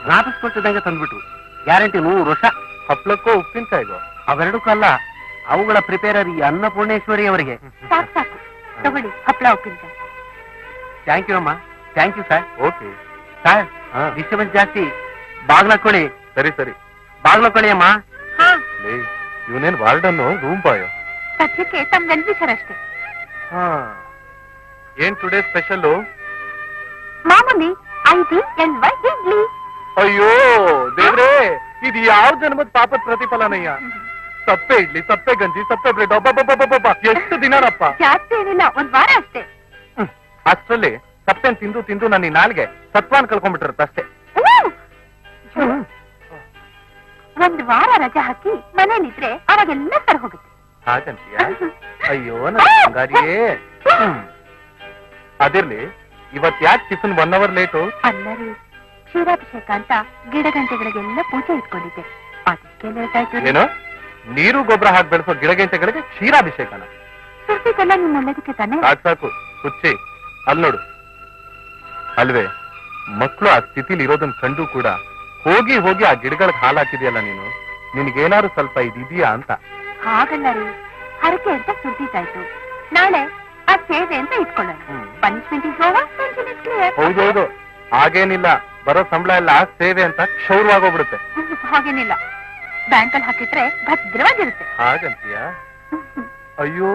ರಾಪಿಸ್ಕೊಟ್ಟಿದ್ದಂಗೆ ತಂದ್ಬಿಟ್ರು. ಗ್ಯಾರಂಟಿ 100 ವರ್ಷ. ಹಪ್ಳಕ್ಕೋ ಉಪ್ಪಿನಕಾಯಿಗೋ? ಅವೆರಡಕ್ಕಲ್ಲ, ಅವುಗಳ ಪ್ರಿಪೇರರ್ ಈ ಅನ್ನಪೂರ್ಣೇಶ್ವರಿ ಅವರಿಗೆ. ಸಾಕು ಸಾಕು, ತಗೊಳ್ಳಿ ಹಪ್ಳ ಉಪ್ಪಿನಕಾಯಿ. ಥ್ಯಾಂಕ್ ಯು ಅಮ್ಮ, thank you sir. Okay sir, disturbance ಜಾಸ್ತಿ, ಬಾಗ್ಲಕ್ಕೊಳ್ಳಿ. ಸರಿ ಸರಿ, ಬಾಗ್ಲಕ್ಕೊಳ್ಳಿ ಅಮ್ಮ. ಇವನೇನ್ ವಾರ್ಡನ್ನು ರೂಮ್ ಬಾಯೋ? ಸದ್ಯಕ್ಕೆ ತಮ್ಮ ವೆಲ್ವಿಷರ್ ಅಷ್ಟೇ. ಏನ್ ಟುಡೇ ಸ್ಪೆಷಲ್? ಮಾಮೂಲಿ IBLY ಇಡ್ಲಿ. ಅಯ್ಯೋ ದೇವ್ರೇ, ಇದು ಯಾವ ಜನ್ಮದ ಪಾಪದ ಪ್ರತಿಫಲನಯ್ಯ. ಸಪ್ಪೆ ಇಡ್ಲಿ, ಸಪ್ಪೆ ಗಂಜಿ, ಸಪ್ಪೆ ಬ್ರೆಡ್. ಒಬ್ಬ ಎಷ್ಟು ದಿನನಪ್ಪ? ಜಾಸ್ತಿ ಏನಿಲ್ಲ, 1 ವಾರ ಅಷ್ಟೇ. ಅಷ್ಟರಲ್ಲಿ ಸಪ್ಪೆನ್ ತಿಂದು ತಿಂದು ನನ್ನ ನಾಲ್ಗೆ ಸತ್ವಾನ್ ಕಳ್ಕೊಂಡ್ಬಿಟ್ಟಿರತ್ತಷ್ಟೇ. 1 ವಾರ ರಜೆ ಹಾಕಿ ಮನೇಲಿದ್ರೆ ಅವಾಗೆಲ್ಲ ಸರ್ ಹೋಗುತ್ತೆ. ಹಾಗಂತೀಯ? ಅಯ್ಯೋ ನನ್ನ ಬಂಗಾರಿಯೇ. ಅದಿರ್ಲಿ, ಇವತ್ ಯಾಕೆ ಟಿಫಿನ್ 1 ಅವರ್ ಲೇಟು? ಅಲ್ಲರಿ, ಕ್ಷೀರಾಭಿಷೇಕ ಅಂತ ಗಿಡಗಂಟೆಗಳಿಗೆಲ್ಲ ಪೂಜೆ ಇಟ್ಕೊಂಡಿದ್ದೆ, ಅದಕ್ಕೆ ಲೇಟ್ ಆಯ್ತು. ಏನು, ನೀರು ಗೊಬ್ಬರ ಹಾಕಿ ಬೆಳೆಸೋ ಗಿಡಗಂಟೆಗಳಿಗೆ ಕ್ಷೀರಾಭಿಷೇಕನ? ಸುರ್ತಿಗೆಲ್ಲ ನಿಮ್ ಒಳ್ಳೇದಕ್ಕೆ ತಾನೆ. ಸಾಕು ಸಾಕು ಹುಚ್ಚಿ, ಅಲ್ಲಿ ನೋಡು. ಅಲ್ವೇ, ಮಕ್ಕಳು ಆ ಸ್ಥಿತಿಲಿ ಇರೋದನ್ನ ಕಂಡು ಕೂಡ ಹೋಗಿ ಹೋಗಿ ಆ ಗಿಡಗಳಿಗೆ ಹಾಲಾಕಿದೆಯಲ್ಲ ನೀನು. ನಿನ್ಗೇನಾದ್ರು ಸ್ವಲ್ಪ ಇದಿದೆಯಾ ಅಂತ. ಹಾಗಲ್ಲ ರೀ, ಹರಕೆ ಅಂತ ಸುರ್ತಿದ್ದಾಯ್ತು. ನಾಳೆ ಆ ಸೇವೆ ಅಂತ ಇಟ್ಕೊಳ್ಳೋಣ. Punishment is over, tension is clear. ಹೌದೌದು, ಹಾಗೇನಿಲ್ಲ. ಬರೋ ಸಂಬಳ ಎಲ್ಲ ಸೇವೆ ಅಂತ ಕ್ಷೌರವಾಗೋಗ್ಬಿಡುತ್ತೆ. ಹಾಗೇನಿಲ್ಲ, ಬ್ಯಾಂಕಲ್ಲಿ ಹಾಕಿಟ್ರೆ ಭದ್ರವಾಗಿರುತ್ತೆ. ಹಾಗಂತೀಯ? ಅಯ್ಯೋ,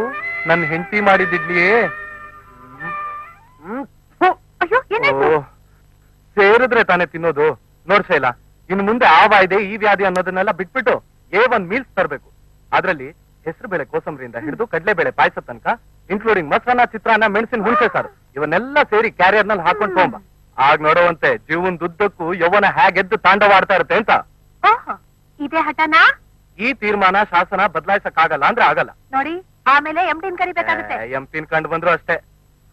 ನನ್ನ ಹೆಂಡತಿ ಮಾಡಿದ್ದಿಡ್ಲಿಯೇ. ಅಯ್ಯೋ, ಏನಾಯ್ತು? ಸೇರಿದ್ರೆ ತಾನೇ ತಿನ್ನೋದು. ನೋಡ್ ಶೈಲ, ಇನ್ನು ಮುಂದೆ ಆ ವಾಯ್ದೆ ಈ ವ್ಯಾಧಿ ಅನ್ನೋದನ್ನೆಲ್ಲ ಬಿಟ್ಬಿಟ್ಟು A1 ಮೀಲ್ಸ್ ತರಬೇಕು. ಅದ್ರಲ್ಲಿ ಹೆಸರು ಬೇಳೆ ಕೋಸಂಬರಿಯಿಂದ ಹಿಡಿದು ಕಡಲೆಬೇಳೆ ಪಾಯಸ ತನಕ, ಇನ್ಕ್ಲೂಡಿಂಗ್ ಮೊಸರನ್ನ, ಚಿತ್ರಾನ್ನ, ಮೆಣಸಿನ ಹುಣಸೆ ಸಾರು, ಇವನ್ನೆಲ್ಲ ಸೇರಿ ಕ್ಯಾರಿಯರ್ ನಲ್ಲಿ ಹಾಕೊಂಡು ತಗೊಂಬ. ಆಗ ನೋಡುವಂತೆ ಜೀವನದುದ್ದಕ್ಕೂ ಯೌವನ ಹೇಗೆದ್ದು ತಾಂಡವಾಡ್ತಾ ಇರುತ್ತೆ ಅಂತ. ಓಹೋ, ಇದೇ ಹಠನಾ? ಈ ತೀರ್ಮಾನ ಶಾಸನ ಬದಲಾಯಿಸಕ್ಕಾಗಲ್ಲ ಅಂದ್ರೆ ಆಗಲ್ಲ. ನೋಡಿ, ಆಮೇಲೆ ಎಂಟಿನ್ ಕರಿಬೇಕಾಗುತ್ತೆ. ಎಂಪಿನ್ ಕಂಡು ಬಂದ್ರು ಅಷ್ಟೇ.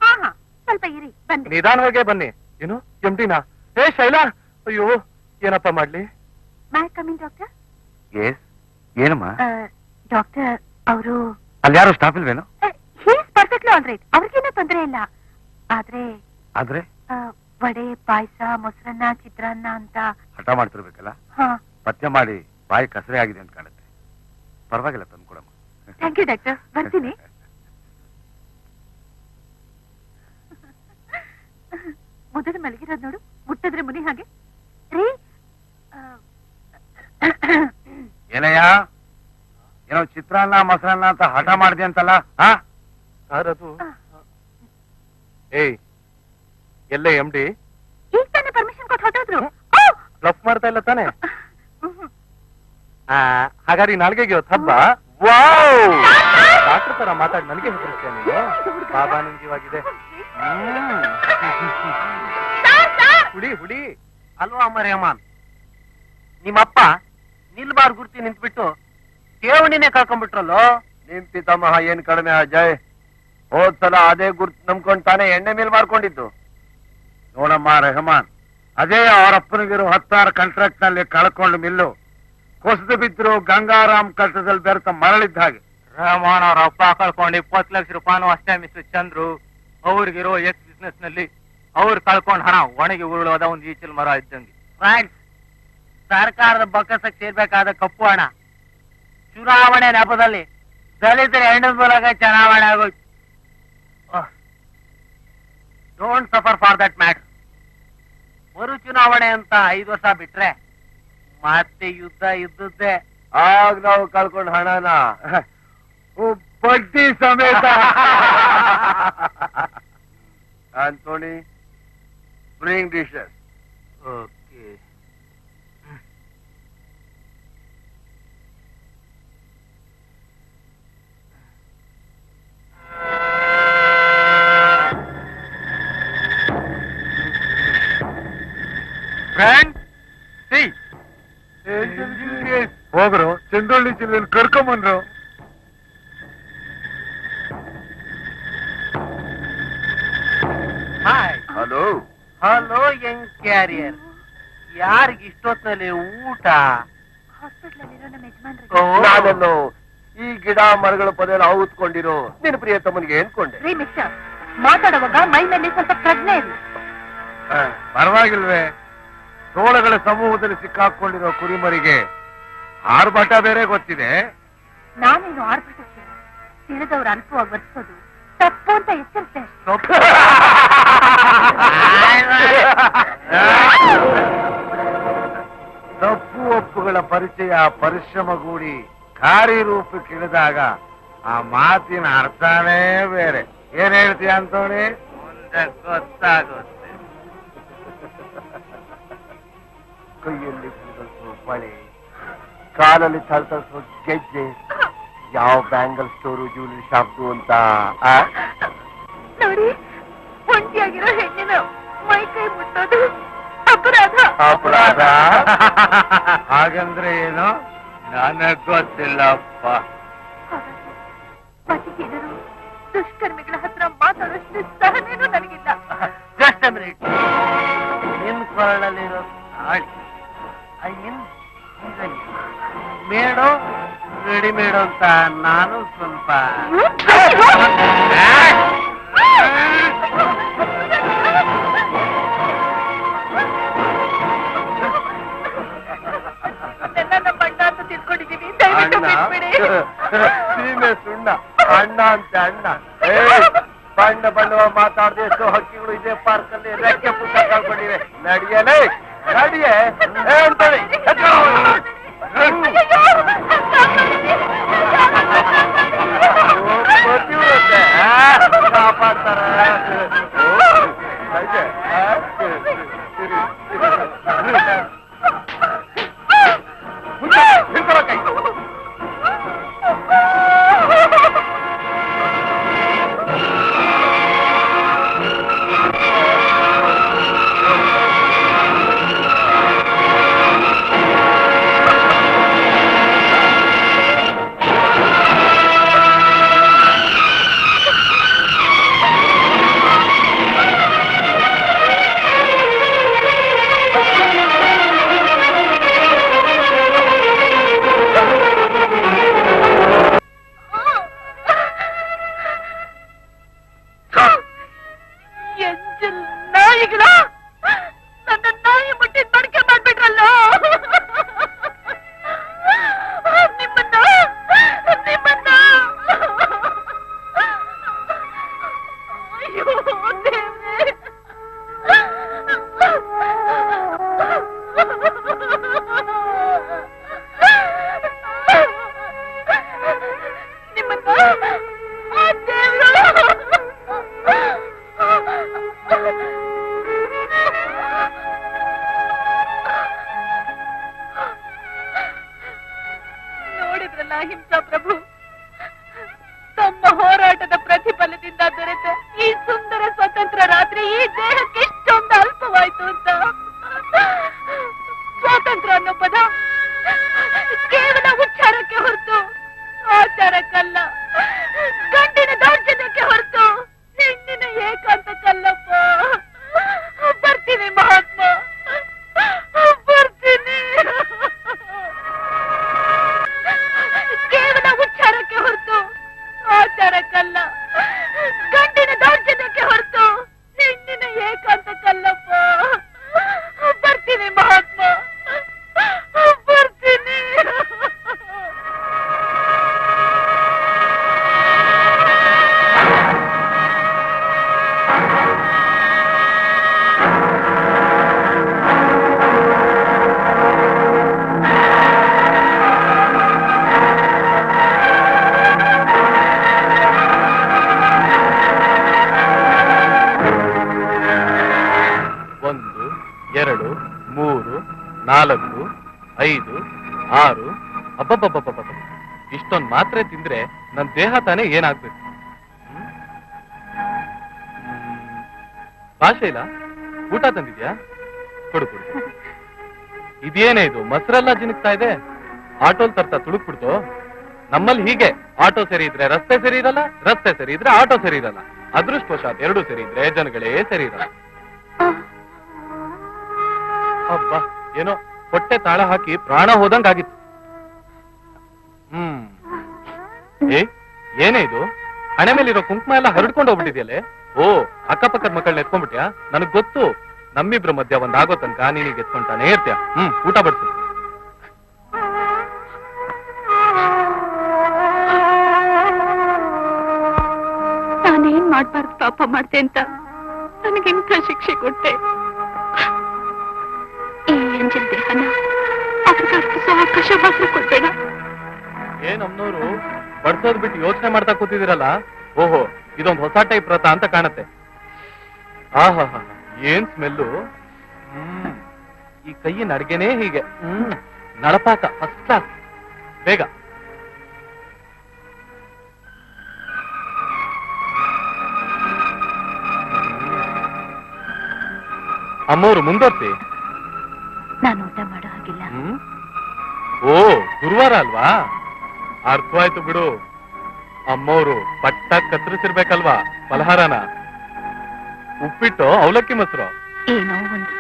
ಹಾ ಹಾ, ಸ್ವಲ್ಪ ಇರಿ, ಬಂದೆ. ನಿಧಾನವಾಗೇ ಬನ್ನಿ. ಏನು ಎಂಟಿನ? ಏ ಶೈಲಾ, ಅಯ್ಯೋ ಏನಪ್ಪ ಮಾಡ್ಲಿ? May coming doctor? ಏನಮ್ಮ? ಡಾಕ್ಟರ್, ಅವರು ಅಲ್ಲಿ ಯಾರು ಸ್ಟಾಫ್ ಇಲ್ವೇನು? He is perfectly all right. ಅವ್ರಿಗೇನೂ ತೊಂದರೆ ಇಲ್ಲ. ಆದ್ರೆ ಆದ್ರೆ ವಡೆ, ಪಾಯಸ, ಮೊಸರನ್ನ, ಚಿತ್ರಾನ್ನ ಅಂತ ಹಠ ಮಾಡ್ತಿರ್ಬೇಕಲ್ಲ. ಹಾ. ಪಥ್ಯ ಮಾಡಿ ಬಾಯಿ ಕಸರೆ ಆಗಿದೆ ಅಂತ ಕಾಣುತ್ತೆ. ಪರವಾಗಿಲ್ಲ, ತಂದ್ಕೊಡಮ್ಮ. ಥ್ಯಾಂಕ್ ಯು ಡಾಕ್ಟರ್, ಬರ್ತೀನಿ. ಮುದದ ಮಲಗಿರೋದು ನೋಡು, ಮುಟ್ಟಿದ್ರೆ ಮುನಿ ಹಾಗೆ. ರೀ, ಏನಯ್ಯ, ಏನೋ ಚಿತ್ರಾನ್ನ ಮೊಸರನ್ನ ಅಂತ ಹಠ ಮಾಡಿದೆ ಅಂತಲ್ಲ? ಯಾರದು? ಏಯ್, ಎಲ್ಲೇ MD? ಈಗ ತಾನೇ ಪರ್ಮಿಷನ್ ಕೊಟ್ಟು ಹೊಟ್ಟೋದ್ರು. ಬ್ಲಫ್ ಮಾಡ್ತಾ ಇಲ್ಲ ತಾನೆ? ಹಾಗಾದ್ರೆ ನಾಲ್ಗೆಗೆ ಇವತ್ತು ಹಬ್ಬ. ವಾವ್, ಡಾಕ್ಟರ್ ತರ ಮಾತಾಡಿ ನನಗೆ ಹೆದರಿಸ್ತೀಯ ನೀನು? ಬಾಬಾ ನಿನ್ ಜೀವಾಗಿದೆ. ಹುಡಿ ಹುಡಿ ಅಲ್ವಾ ಅಮ್ಮ ರೇಹಮಾನ್? ನಿಮ್ಮಪ್ಪ ನಿಲ್ಬಾರ್ ಗುರ್ತಿ ನಿಂತ್ಬಿಟ್ಟು ಠೇವಣಿನೇ ಕಳ್ಕೊಂಡ್ಬಿಟ್ರಲ್ಲೋ. ನಿಮ್ ಪಿತಾಮಹ ಏನ್ ಕಡಿಮೆ ಅಜಯ್? ಹೋದ್ಸಲ ಅದೇ ಗುರ್ತು ನಂಬ್ಕೊಂಡ್ ತಾನೇ ಎಣ್ಣೆ ಮೇಲ್ ಮಾಡ್ಕೊಂಡಿದ್ದು. ನೋಡಮ್ಮ ರೆಹಮಾನ್, ಅದೇ ಅವರಪ್ಪನಿಗಿರೋ 10 ಕಾಂಟ್ರಾಕ್ಟ್ ನಲ್ಲಿ ಕಳ್ಕೊಂಡು ಮಿಲ್ಲು ಕೊಸದು ಬಿದ್ರು ಗಂಗಾರಾಮ್ ಕಷ್ಟದಲ್ಲಿ ಬೆರೆತ ಮರಳಿದ್ದ ಹಾಗೆ. ರೆಹಮಾನ್ ಅವ್ರ ಅಪ್ಪ ಕಳ್ಕೊಂಡು 20 ಲಕ್ಷ ರೂಪಾಯಿನೂ ಅಷ್ಟೇ ಮಿಸ್ಟರ್ ಚಂದ್ರು. ಅವ್ರಿಗಿರೋ ಎಕ್ಸ್ ಬಿಸ್ನೆಸ್ ನಲ್ಲಿ ಅವ್ರು ಕಳ್ಕೊಂಡ್ ಹಣ ಒಣಗಿ ಉರುಳೋದ ಒಂದು ಈಚಲ್ ಮರ ಇದ್ದಂಗೆ. ಫ್ರೆಂಡ್ಸ್, ಸರ್ಕಾರದ ಬೊಕ್ಕಸಕ್ಕೆ ಸೇರ್ಬೇಕಾದ ಕಪ್ಪು ಹಣ ಚುನಾವಣೆ ನೆಪದಲ್ಲಿ ದಲಿತರ ಹೆಣ್ಣದ ಮೂಲಕ ಚುನಾವಣೆ ಆಗೋಯ್ತು. Don't suffer for that matter. ಮರು ಚುನಾವಣೆ ಅಂತ 5 ವರ್ಷ ಬಿಟ್ರೆ ಮತ್ತೆ ಯುದ್ಧ ಇದ್ದದ್ದೇ. ಆಗ ನಾವು ಕಳ್ಕೊಂಡ್ ಹಣನ ಬಡ್ಡಿ ಸಮೇತ. Antony, bring dishes. ಓಕೆ. ಹೋಗ್ರು, ಚಂದ್ರಳ್ಳಿ ಜಿಲ್ಲೆ ಕರ್ಕೊಂಬಂದ್ರು. ಹಲೋ ಹಲೋ ಯಂಗ್ ಕ್ಯಾರಿಯರ್, ಯಾರಿಗೆ ಇಷ್ಟೊತ್ತಲ್ಲಿ ಊಟ? ಹಾಸ್ಪಿಟಲ್ ಅಲ್ಲಿರೋ ನಮ್ಮ ಯಜಮಾನ್ರಿಗೆ. ನಾನನ್ನು ಈ ಗಿಡ ಮರಗಳ ಪದ ಔತ್ಕೊಂಡಿರೋ ನಿನ್ನ ಪ್ರಿಯ ತಮ್ಮನಿಗೆ ಏನ್ಕೊಂಡೆ. ರೀ ಮಿಸ್ಟರ್, ಮಾತಾಡುವಾಗ ಮೈ ಮೇಲೆ ಸ್ವಲ್ಪ ಪ್ರಜ್ಞೆ ಇದೆ. ಪರವಾಗಿಲ್ವೇ? ತೋಳಗಳ ಸಮೂಹದಲ್ಲಿ ಸಿಕ್ಕಾಕೊಂಡಿರೋ ಕುರಿಮರಿಗೆ ಆರ್ಭಟ ಬೇರೆ ಗೊತ್ತಿದೆ. ನಾನೇನು ಆರ್ಭಟಿಸ್ತೇನೆ. ತಿಳಿದವ್ರು ಅಲ್ಪವಾಗಿ ವರ್ತಿಸೋದು ತಪ್ಪು ಅಂತ ಎಚ್ಚರಿಸ್ತೇನೆ. ತಪ್ಪು ಒಪ್ಪುಗಳ ಪರಿಚಯ ಪರಿಶ್ರಮಗೂಡಿ ಕಾರ್ಯರೂಪಕ್ಕಿಳಿದಾಗ ಆ ಮಾತಿನ ಅರ್ಥನೇ ಬೇರೆ. ಏನ್ ಹೇಳ್ತೀಯ ಅಂತವನೇ? ಮುಂದೆ ಗೊತ್ತಾಗುತ್ತೆ. ಕೈಯಲ್ಲಿ ಹಿಡಿದಷ್ಟು ಬಳೆ, ಕಾಲಲ್ಲಿ ತಳ್ತಳಿಸೋ ಗೆಜ್ಜೆ, ಯಾವ ಬ್ಯಾಂಗಲ್ ಸ್ಟೋರು ಜ್ಯುವೆಲರಿ ಶಾಪ್ದು ಅಂತ. ನೋಡಿ, ಒಂಟಿಯಾಗಿರೋ ಹೆಣ್ಣಿನ ಮೈ ಕೈ ಮುಟ್ಟೋದು ಅಪರಾಧ. ಅಪರಾಧ? ಹಾಗಂದ್ರೆ ಏನು? ನನಗ್ ಗೊತ್ತಿಲ್ಲಪ್ಪ. ಪತಿಹೀನರು ದುಷ್ಕರ್ಮಿಗಳ ಹತ್ರ ಮಾತಾಡೋಷ್ಟು ಸಹನೇನು ನನಗಿಲ್ಲ. Just a minute. ನಿನ್ ಕೊರಳಲ್ಲಿರೋ ಐ ಮೀನ್ ಮೇಡೋ ರೆಡಿಮೇಡ್ ಅಂತ ನಾನು ಸ್ವಲ್ಪ ಸೀಮೆ ಸುಣ್ಣ ಅಣ್ಣ ಅಂತ ಅಣ್ಣ ಬಣ್ಣ ಬಣ್ಣವ ಮಾತಾಡದೆ ಎಷ್ಟೋ ಹಕ್ಕಿಗಳು ಇದೇ ಪಾರ್ಕ್ ಅಲ್ಲಿ ರೆಕ್ಕೆ ಪುಟ್ಟ ಕಳ್ಕೊಂಡಿವೆ. ನಡಿಯಲೇ ನಡಿಯೇ ಅಂತೇಳಿ ಕಾಪಾಡ್ತಾರ ಅಹಿಂಸಾ ಪ್ರಭು ತಮ್ಮ ಹೋರಾಟದ ಪ್ರತಿಫಲದಿಂದ ದೊರೆತ ಈ ಸುಂದರ ಸ್ವತಂತ್ರ ರಾತ್ರಿ ಈ ದೇಹಕ್ಕೆ ಇಷ್ಟೊಂದು ಅಲ್ಪವಾಯ್ತು ಅಂತ. ಸ್ವಾತಂತ್ರ್ಯ ಅನ್ನೋ ಪದ ಕೇವಲ ಉಚ್ಚಾರಕ್ಕೆ ಹೊರತು ಆಚಾರಕ್ಕಲ್ಲ, ಗಂಡಿನ ದೌರ್ಜನ್ಯಕ್ಕೆ ಹೊರತು ಹೆಣ್ಣಿನ ಏಕಾಂತಕ್ಕಲ್ಲಪ್ಪ. ಬರ್ತೀನಿ ಮಹಾತ್ಮ, ಬರ್ತೀನಿ. ಕೇವಲ ಉಚ್ಚಾರಕ್ಕೆ ಹೊರತು ಆಚಾರಕ್ಕಲ್ಲ, ಗಂಡಿನ ದೌರ್ಜನ್ಯಕ್ಕೆ ಹೊರತು ಹೆಣ್ಣಿನ ಏಕಾಂತಕ್ಕಲ್ಲಪ್ಪ. ಬರ್ತೀನಿ ಮಹಾತ್ಮ, ಬರ್ತೀನಿ. ಒಂದು, ಎರಡು, ಮೂರು, ನಾಲ್ಕು, ಐದು, ಆರು. ಅಬ್ಬಬ್ಬಬ್ಬಬ್ಬ, ಇಷ್ಟೊಂದು ಮಾತ್ರೆ ತಿಂದ್ರೆ ನನ್ ದೇಹ ತಾನೇ ಏನಾಗ್ಬೇಕು? ಭಾಷೆ ಇಲ್ಲ, ಊಟ ತಂದಿದ್ಯಾ? ಕೊಡು ಕೊಡು. ಇದೇನೇ ಇದು, ಮೊಸರೆಲ್ಲ ಜಿನುಕ್ತಾ ಇದೆ. ಆಟೋಲ್ ತರ್ತಾ ತುಳುಕ್ಬಿಡ್ತು. ನಮ್ಮಲ್ಲಿ ಹೀಗೆ, ಆಟೋ ಸರಿ ಇದ್ರೆ ರಸ್ತೆ ಸರಿ ಇರಲ್ಲ, ರಸ್ತೆ ಸರಿ ಇದ್ರೆ ಆಟೋ ಸರಿ ಇರಲ್ಲ. ಅದೃಷ್ಟವಶಾತ್ ಎರಡೂ ಸರಿ ಇದ್ರೆ ಜನಗಳೇ ಸರಿ ಇರಲ್ಲ. ಅಬ್ಬಾ, ಏನೋ ಹೊಟ್ಟೆ ತಾಳ ಹಾಕಿ ಪ್ರಾಣ ಹೋದಂಗಾಗಿತ್ತು. ಏನೇ ಇದು, ಹಣೆ ಮೇಲಿರೋ ಕುಂಕುಮ ಎಲ್ಲ ಹರಡ್ಕೊಂಡು ಹೋಗ್ಬಿಟ್ಟಿದ್ಯಲ್ಲೇ. ಓ, ಅಕ್ಕಪಕ್ಕದ ಮಕ್ಕಳನ್ನ ಎತ್ಕೊಂಡ್ಬಿಟ್ಯಾ? ನನಗ್ ಗೊತ್ತು, ನಮ್ಮಿಬ್ರ ಮಧ್ಯ ಒಂದ್ ಆಗೋ ತನಕ ನೀನಿಗೆ ಎತ್ಕೊಂತಾನೆ ಇರ್ತೀಯ. ಊಟ ಬಡ್ಸು. ನಾನೇನ್ ಮಾಡ್ಬಾರ್ದು ಪಾಪ ಮಾಡ್ತೆ ಅಂತ ನನಗಿಂತ ಶಿಕ್ಷೆ ಕೊಟ್ಟೆ. ಈ ಎಂಜಿನ್ ದೇಹನ ಅವ್ರಿಗೆ ಅರ್ಪಿಸೋ ಅವಕಾಶ ಮಾತ್ರ ಕೊಡ್ಬೇಡ. ಏನಮ್ಮನವರು ಬಡ್ಸೋದ್ ಬಿಟ್ಟು ಯೋಚನೆ ಮಾಡ್ತಾ ಕೂತಿದಿರಲ್ಲ. ಓಹೋ, ಇದೊಂದು ಹೊಸ ಟೈಪ್ ವ್ರತ ಅಂತ ಕಾಣತ್ತೆ. ಆಹಾ, ಏನ್ ಸ್ಮೆಲ್ಲು. ಈ ಕೈಯಿನ ಅಡ್ಗೆನೇ ಹೀಗೆ. ನಳಪಾಕ ಫಸ್ಟ್ ಕ್ಲಾಸ್. ಬೇಗ ಅಮ್ಮವ್ರು ಮುಂದೋರ್ತಿ. ನಾನು ಊಟ ಮಾಡೋ ಹಾಗಿಲ್ಲ. ಓ, ಗುರುವಾರ ಅಲ್ವಾ? ಅರ್ಥವಾಯ್ತು ಬಿಡು. ಅಮ್ಮವ್ರು ಪಟ್ಟ ಕತ್ತರಿಸಿರ್ಬೇಕಲ್ವಾ ಫಲಹಾರನ. ಉಪ್ಪಿಟ್ಟು, ಅವಲಕ್ಕಿ ಮೊಸರು, ಏನೋ ಒಂದು.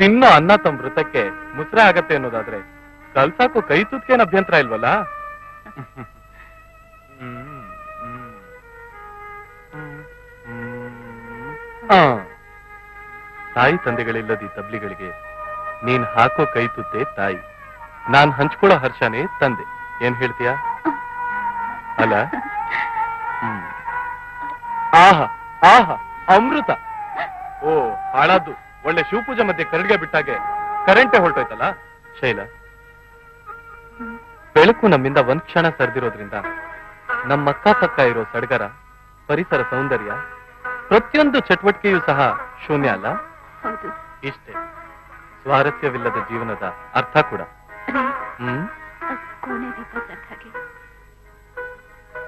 ತಿನ್ನೋ ಅನ್ನ ತಮ್ಮ ವೃತ್ತಕ್ಕೆ ಮುಸ್ರೆ ಆಗತ್ತೆ ಅನ್ನೋದಾದ್ರೆ ಕಲ್ಸಾಕೋ ಕೈ ತುತ್ಕೇನ್ ಅಭ್ಯಂತರ ಇಲ್ವಲ್ಲ? ತಾಯಿ ತಂದೆಗಳಿಲ್ಲದ ಈ ತಬ್ಲಿಗಳಿಗೆ ನೀನ್ ಹಾಕೋ ಕೈ ತುತ್ತೆ ತಾಯಿ, ನಾನ್ ಹಂಚ್ಕೊಳ್ಳೋ ಹರ್ಷನೇ ತಂದೆ. ಏನ್ ಹೇಳ್ತೀಯಾ? ಅಲ್ಲ? ಆಹಾ ಆಹಾ ಅಮೃತ. ಓ ಹಾಳಾದ್ದು ಒಳ್ಳೆ ಶಿವಪೂಜೆ ಮಧ್ಯೆ ಕರಡಿಗೆ ಬಿಟ್ಟಾಗೆ ಕರೆಂಟೇ ಹೊರಟೋಯ್ತಲ್ಲ. ಶೈಲ, ಬೆಳಕು ನಮ್ಮಿಂದ ಒಂದ್ ಕ್ಷಣ ಸರಿದಿರೋದ್ರಿಂದ ನಮ್ಮ ಅಕ್ಕಪಕ್ಕ ಇರೋ ಸಡಗರ, ಪರಿಸರ ಸೌಂದರ್ಯ, ಪ್ರತಿಯೊಂದು ಚಟುವಟಿಕೆಯೂ ಸಹ ಶೂನ್ಯ ಅಲ್ಲ? ಹೌದು. ಇಷ್ಟೇ ಸ್ವಾರಸ್ಯವಿಲ್ಲದ ಜೀವನದ ಅರ್ಥ ಕೂಡ. ಕೋಣೆ ದೀಪ ಹಾಗೆ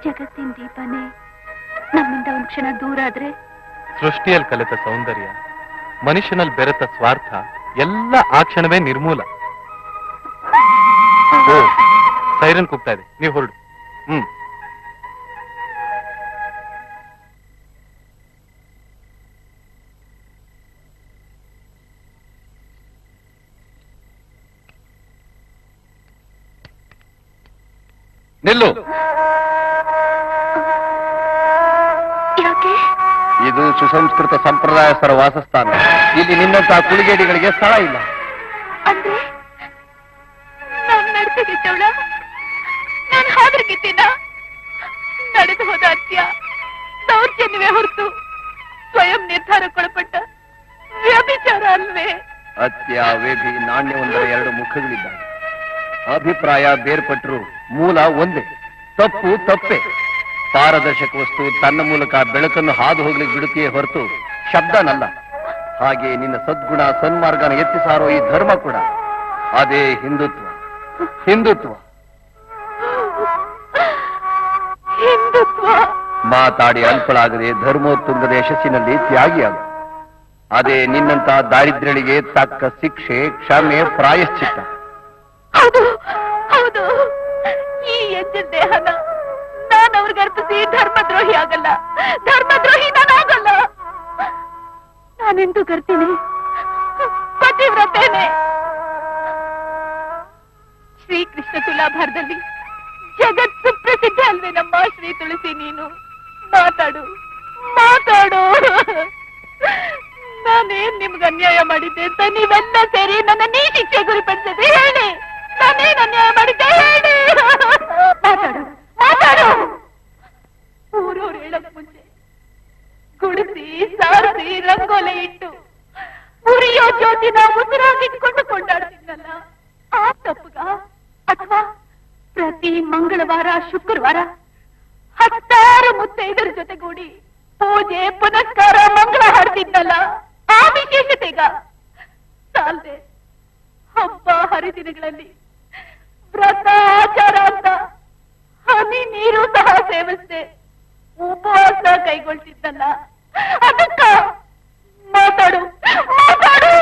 ಜಗತ್ತಿನ ದೀಪನೇ ನಮ್ಮಿಂದ ಒಂದ್ ಕ್ಷಣ ದೂರ ಆದ್ರೆ ಸೃಷ್ಟಿಯಲ್ಲಿ ಕಲಿತ ಸೌಂದರ್ಯ, ಮನುಷ್ಯನಲ್ಲಿ ಬೆರೆತ ಸ್ವಾರ್ಥ ಎಲ್ಲ ಆ ಕ್ಷಣವೇ ನಿರ್ಮೂಲ. ಓ ಸೈರನ್ ಕೂಗ್ತಾ ಇದೆ, ನೀವು ಹೊರಡು. ನಿಲ್ಲು. ಯಾಕೆ? ಇದು ಸುಸಂಸ್ಕೃತ ಸಂಪ್ರದಾಯಸ್ಥರ ವಾಸಸ್ಥಾನ. ಇಲ್ಲಿ ನಿನ್ನಂತಹ ಕುಳಿಗೇಡಿಗಳಿಗೆ ಸ್ಥಳ ಇಲ್ಲ. ಅಂದ್ರೆ ನಾನ್ ನಡೆಸಿದ್ದವಳ, ನಾನು ಹಾದ್ರಗಿದ್ದೀನ? ನಡೆದು ಹೋದ ಅತ್ಯ ದೌರ್ಜನ್ಯವೇ ಹೊರತು ಸ್ವಯಂ ನಿರ್ಧಾರಕ್ಕೊಳಪಟ್ಟ ವ್ಯಭಿಚಾರ ಅಲ್ವೇ? ಅತ್ಯ ವೇದಿ ನಾಣ್ಯವೊಂದರ ಎರಡು ಮುಖಗಳಿದ್ದಾವೆ. ಅಭಿಪ್ರಾಯ ಬೇರ್ಪಟ್ಟರು ಮೂಲ ಒಂದೇ. ತಪ್ಪು ತಪ್ಪೇ. ಪಾರದರ್ಶಕ ವಸ್ತು ತನ್ನ ಮೂಲಕ ಬೆಳಕನ್ನು ಹಾದು ಹೋಗ್ಲಿಕ್ಕೆ ಬಿಡುತ್ತೆಯೇ ಹೊರತು ಶಬ್ದನಲ್ಲ. ಹಾಗೆ ನಿನ್ನ ಸದ್ಗುಣ ಸನ್ಮಾರ್ಗನ ಎತ್ತಿ ಸಾರೋ ಈ ಧರ್ಮ ಕೂಡ ಅದೇ ಹಿಂದುತ್ವ. ಹಿಂದುತ್ವ ಹಿಂದುತ್ವ ಮಾತಾಡಿ ಅಲ್ಪಳಾಗದೆ ಧರ್ಮೋತ್ತುಂಗದ ಯಶಸ್ಸಿನಲ್ಲಿ ತ್ಯಾಗಿಯಾಗ. ಅದೇ ನಿನ್ನಂತ ದಾರಿದ್ರ್ಯಳಿಗೆ ತಕ್ಕ ಶಿಕ್ಷೆ, ಕ್ಷಮೆ, ಪ್ರಾಯಶ್ಚಿತ್ತ. ಹೌದು ಹೌದು. ಈ ಯಜ್ಜನ ದೇಹನ ನಾನು ಅವ್ರಿಗೆ ಅರ್ಪಿಸಿ ಧರ್ಮದ್ರೋಹಿ ಆಗಲ್ಲ. ಧರ್ಮದ್ರೋಹಿ ನಾನಾಗಲ್ಲ. ನಾನೆಂದು ಕರ್ತೀನಿ ಪತಿವ್ರತೇನೆ. ಶ್ರೀಕೃಷ್ಣ ತುಲಾಭಾರದಲ್ಲಿ ಜಗತ್ ಸುಪ್ರಸಿದ್ಧ ಅಲ್ವೇ ನಮ್ಮ ಶ್ರೀ ತುಳಸಿ ನೀನು? ಮಾತಾಡು ಮಾತಾಡು. ನಾನೇನ್ ನಿಮ್ಗೆ ಅನ್ಯಾಯ ಮಾಡಿದ್ದೆ ಅಂತ ನೀವೆಲ್ಲ ಸೇರಿ ನನ್ನ ನೀ ಶಿಕ್ಷೆ ಗುರಿಪಡಿಸಿದೆ? ಹೇಳಿ, ನಾನೇನ್ ಅನ್ಯಾಯ ಮಾಡಿದ್ದೆ ಹೇಳಿ. ಮಾತಾಡು ಮಾತಾಡು. ಊರೂರು ಹೇಳಕ್ ಮುಂಚೆ ಗುಡಿಸಿ ಸಾರಿಸಿ ರಂಗೋಲೆ ಇಟ್ಟು ಉರಿಯೋ ಜ್ಯೋತಿನ ಉಸಿರಾಗಿಟ್ಕೊಂಡು ಕೊಂಡಾಡ್ತಿದ್ನಲ್ಲ, ಆ ತಪ್ಪುಗ? ಅಥವಾ ಪ್ರತಿ ಮಂಗಳವಾರ ಶುಕ್ರವಾರ 10 ಮುತ್ತೈದರ ಜೊತೆಗೂಡಿ ಪೂಜೆ ಪುನಸ್ಕಾರ ಮಂಗಳ ಹಾಡ್ತಿದ್ನಲ್ಲ, ಆ ವಿಶೇಷತೆಗ? ಸಾಲ್ದೆ ಹಬ್ಬ ಹರಿದಿನಗಳಲ್ಲಿ ವ್ರತಾಚಾರ ಅಂತ ಹನಿ ನೀರು ಸಹ ಸೇವಿಸ್ದೆ ಉಪವಾಸ ಕೈಗೊಳ್ತಿದ್ದಲ್ಲ, ಅದಕ್ಕ? ಮಾತಾಡು ಮಾತಾಡು.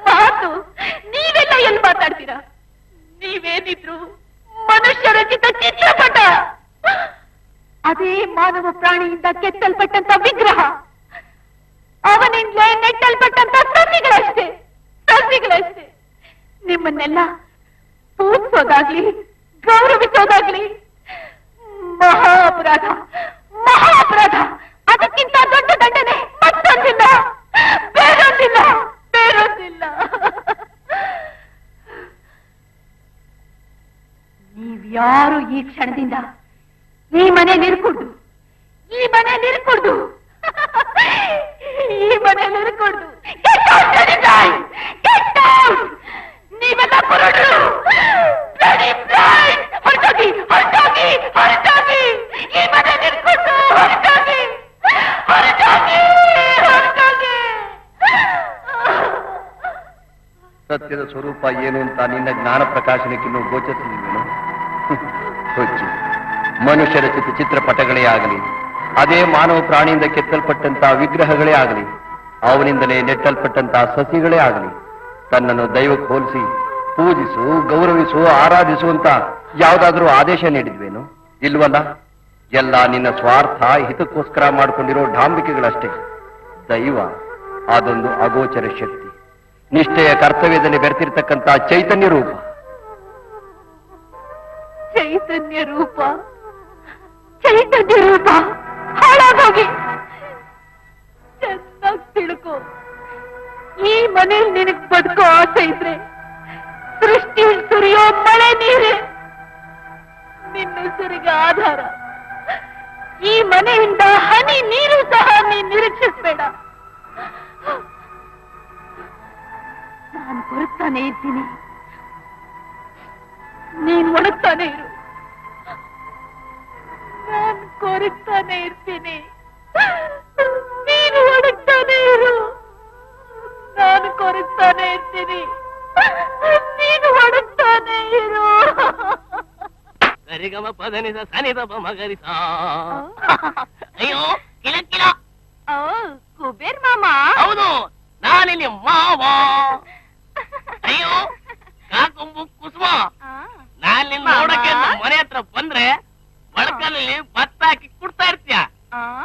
ಮಾತು ನೀವೆಲ್ಲ ಎಲ್ಲಿ ಮಾತಾಡ್ತೀರಾ? ನೀವೇನಿದ್ರು ಮನುಷ್ಯ ರಚಿತ ಚಿತ್ರಪಟ. ಅದೇ ಮಾನವ ಪ್ರಾಣಿಯಿಂದ ಕೆತ್ತಲ್ಪಟ್ಟಂತ ವಿಗ್ರಹ, ಅವನಿಂದಲೇ ನೆಟ್ಟಲ್ಪಟ್ಟಂತ ಸಸಿಗಳಷ್ಟೇ ಸಸಿಗಳಷ್ಟೇ. ನಿಮ್ಮನ್ನೆಲ್ಲ ಪೂಜಿಸೋದಾಗ್ಲಿ ಗೌರವಿಸೋದಾಗ್ಲಿ ಮಹಾ ಅಪರಾಧ, ಮಹಾ ಅಪರಾಧ. ಅದಕ್ಕಿಂತ ದೊಡ್ಡ ದಂಡನೆ ಮತ್ತೊಂದಿಲ್ಲ, ಬೇರೊಂದಿಲ್ಲ, ಬೇರೊಂದಿಲ್ಲ. ನೀವ್ಯಾರು ಈ ಕ್ಷಣದಿಂದ ಈ ಮನೆಯಲ್ಲಿರ್ಕೂಡ್ದು, ಈ ಮನೆಯಲ್ಲಿರ್ಕೂಡ್ದು, ಈ ಮನೆಯಲ್ಲಿರ್ಕೂಡ್ದು. ನೀವೆಲ್ಲ ಕುರುಡರು. ಹೊರಟೋಗಿ ಹೊರಟೋಗಿ ಹೊರಟೋಗಿ. ಈ ಮನೆಯಲ್ಲಿರ್ಕೂಡ್ದು. ಹೊರಟೋಗಿ ಹೊರಟೋಗಿ ಹೊರಟೋಗಿ. ಸತ್ಯದ ಸ್ವರೂಪ ಏನು ಅಂತ ನಿನ್ನ ಜ್ಞಾನ ಪ್ರಕಾಶನಕ್ಕಿನ್ನೂ ಗೋಚರಿಸಲಿಲ್ವೇನು? ಹುಚ್ಚು. ಮನುಷ್ಯ ರಚಿತ ಚಿತ್ರಪಟಗಳೇ ಆಗಲಿ, ಅದೇ ಮಾನವ ಪ್ರಾಣಿಯಿಂದ ಕೆತ್ತಲ್ಪಟ್ಟಂತಹ ವಿಗ್ರಹಗಳೇ ಆಗಲಿ, ಅವನಿಂದಲೇ ನೆಟ್ಟಲ್ಪಟ್ಟಂತಹ ಸಸಿಗಳೇ ಆಗಲಿ, ತನ್ನನ್ನು ದೈವಕ್ಕೆ ಹೋಲಿಸಿ ಪೂಜಿಸು, ಗೌರವಿಸು, ಆರಾಧಿಸುವಂತ ಯಾವುದಾದ್ರೂ ಆದೇಶ ನೀಡಿದ್ವೇನು? ಇಲ್ವಲ್ಲ. ಎಲ್ಲ ನಿನ್ನ ಸ್ವಾರ್ಥ ಹಿತಕ್ಕೋಸ್ಕರ ಮಾಡಿಕೊಂಡಿರೋ ಡಾಂಬಿಕೆಗಳಷ್ಟೇ. ದೈವ ಅದೊಂದು ಅಗೋಚರ ಶಕ್ತಿ. ನಿಷ್ಠೆಯ ಕರ್ತವ್ಯದಲ್ಲಿ ಬೆರೆತಿರ್ತಕ್ಕಂಥ ಚೈತನ್ಯ ರೂಪ. ಚೈತನ್ಯ ರೂಪ ಚೈತನ್ಯ ರೂಪ ಹಾಳಾಗೋಗಿ ಚೆನ್ನಾಗಿ ತಿಳ್ಕೊ. ಈ ಮನೇಲಿ ನಿನಗ್ ಬದುಕೋ ಆಸೆ ಇದ್ರೆ ಸೃಷ್ಟಿ ಸುರಿಯೋ ಮಳೆ ನೀರೇ ನಿನ್ನೆಸರಿಗೆ ಆಧಾರ. ಈ ಮನೆಯಿಂದ ಹನಿ ನೀರು ಸಹ ನೀನ್ ನಿರೀಕ್ಷಿಸ್ಬೇಡ. ನಾನು ಕೊರಗ್ತಾನೆ ಇರ್ತೀನಿ, ನೀನ್ ಒಣಗ್ತಾನೆ ಇರು. ನಾನು ಕೊರಗ್ತಾನೆ ಇರ್ತೀನಿ, ನೀನು ಒಣಗ್ತಾನೆ ಇರು. ನಾನು ಕೊರಗ್ತಾನೆ ಇರ್ತೀನಿ, ನೀನು ಒಣಗ್ತಾನೆ ಇರು. ಸರಿಗಮ ಪದನಿಸ ಸನಿದ ಮಗರಿಸ. ಅಯ್ಯೋ ಕಿಲ ಕಿಲ. ಕುಬೇರ್ ಮಾಮ. ಹೌದು, ನಾನಿಲ್ಲಿ ಮಾವ. ಅಯ್ಯೋ ಕಾಕೊಂಬು ಕುಸುಮ, ನಾನ್ ನಿನ್ನ ನೋಡಕ್ಕೆ ಮನೆ ಹತ್ರ ಬಂದ್ರೆ ಒಳಕಲ್ಲಿ ಭತ್ತ ಹಾಕಿ ಕುಡ್ತಾ ಇರ್ತೀಯ,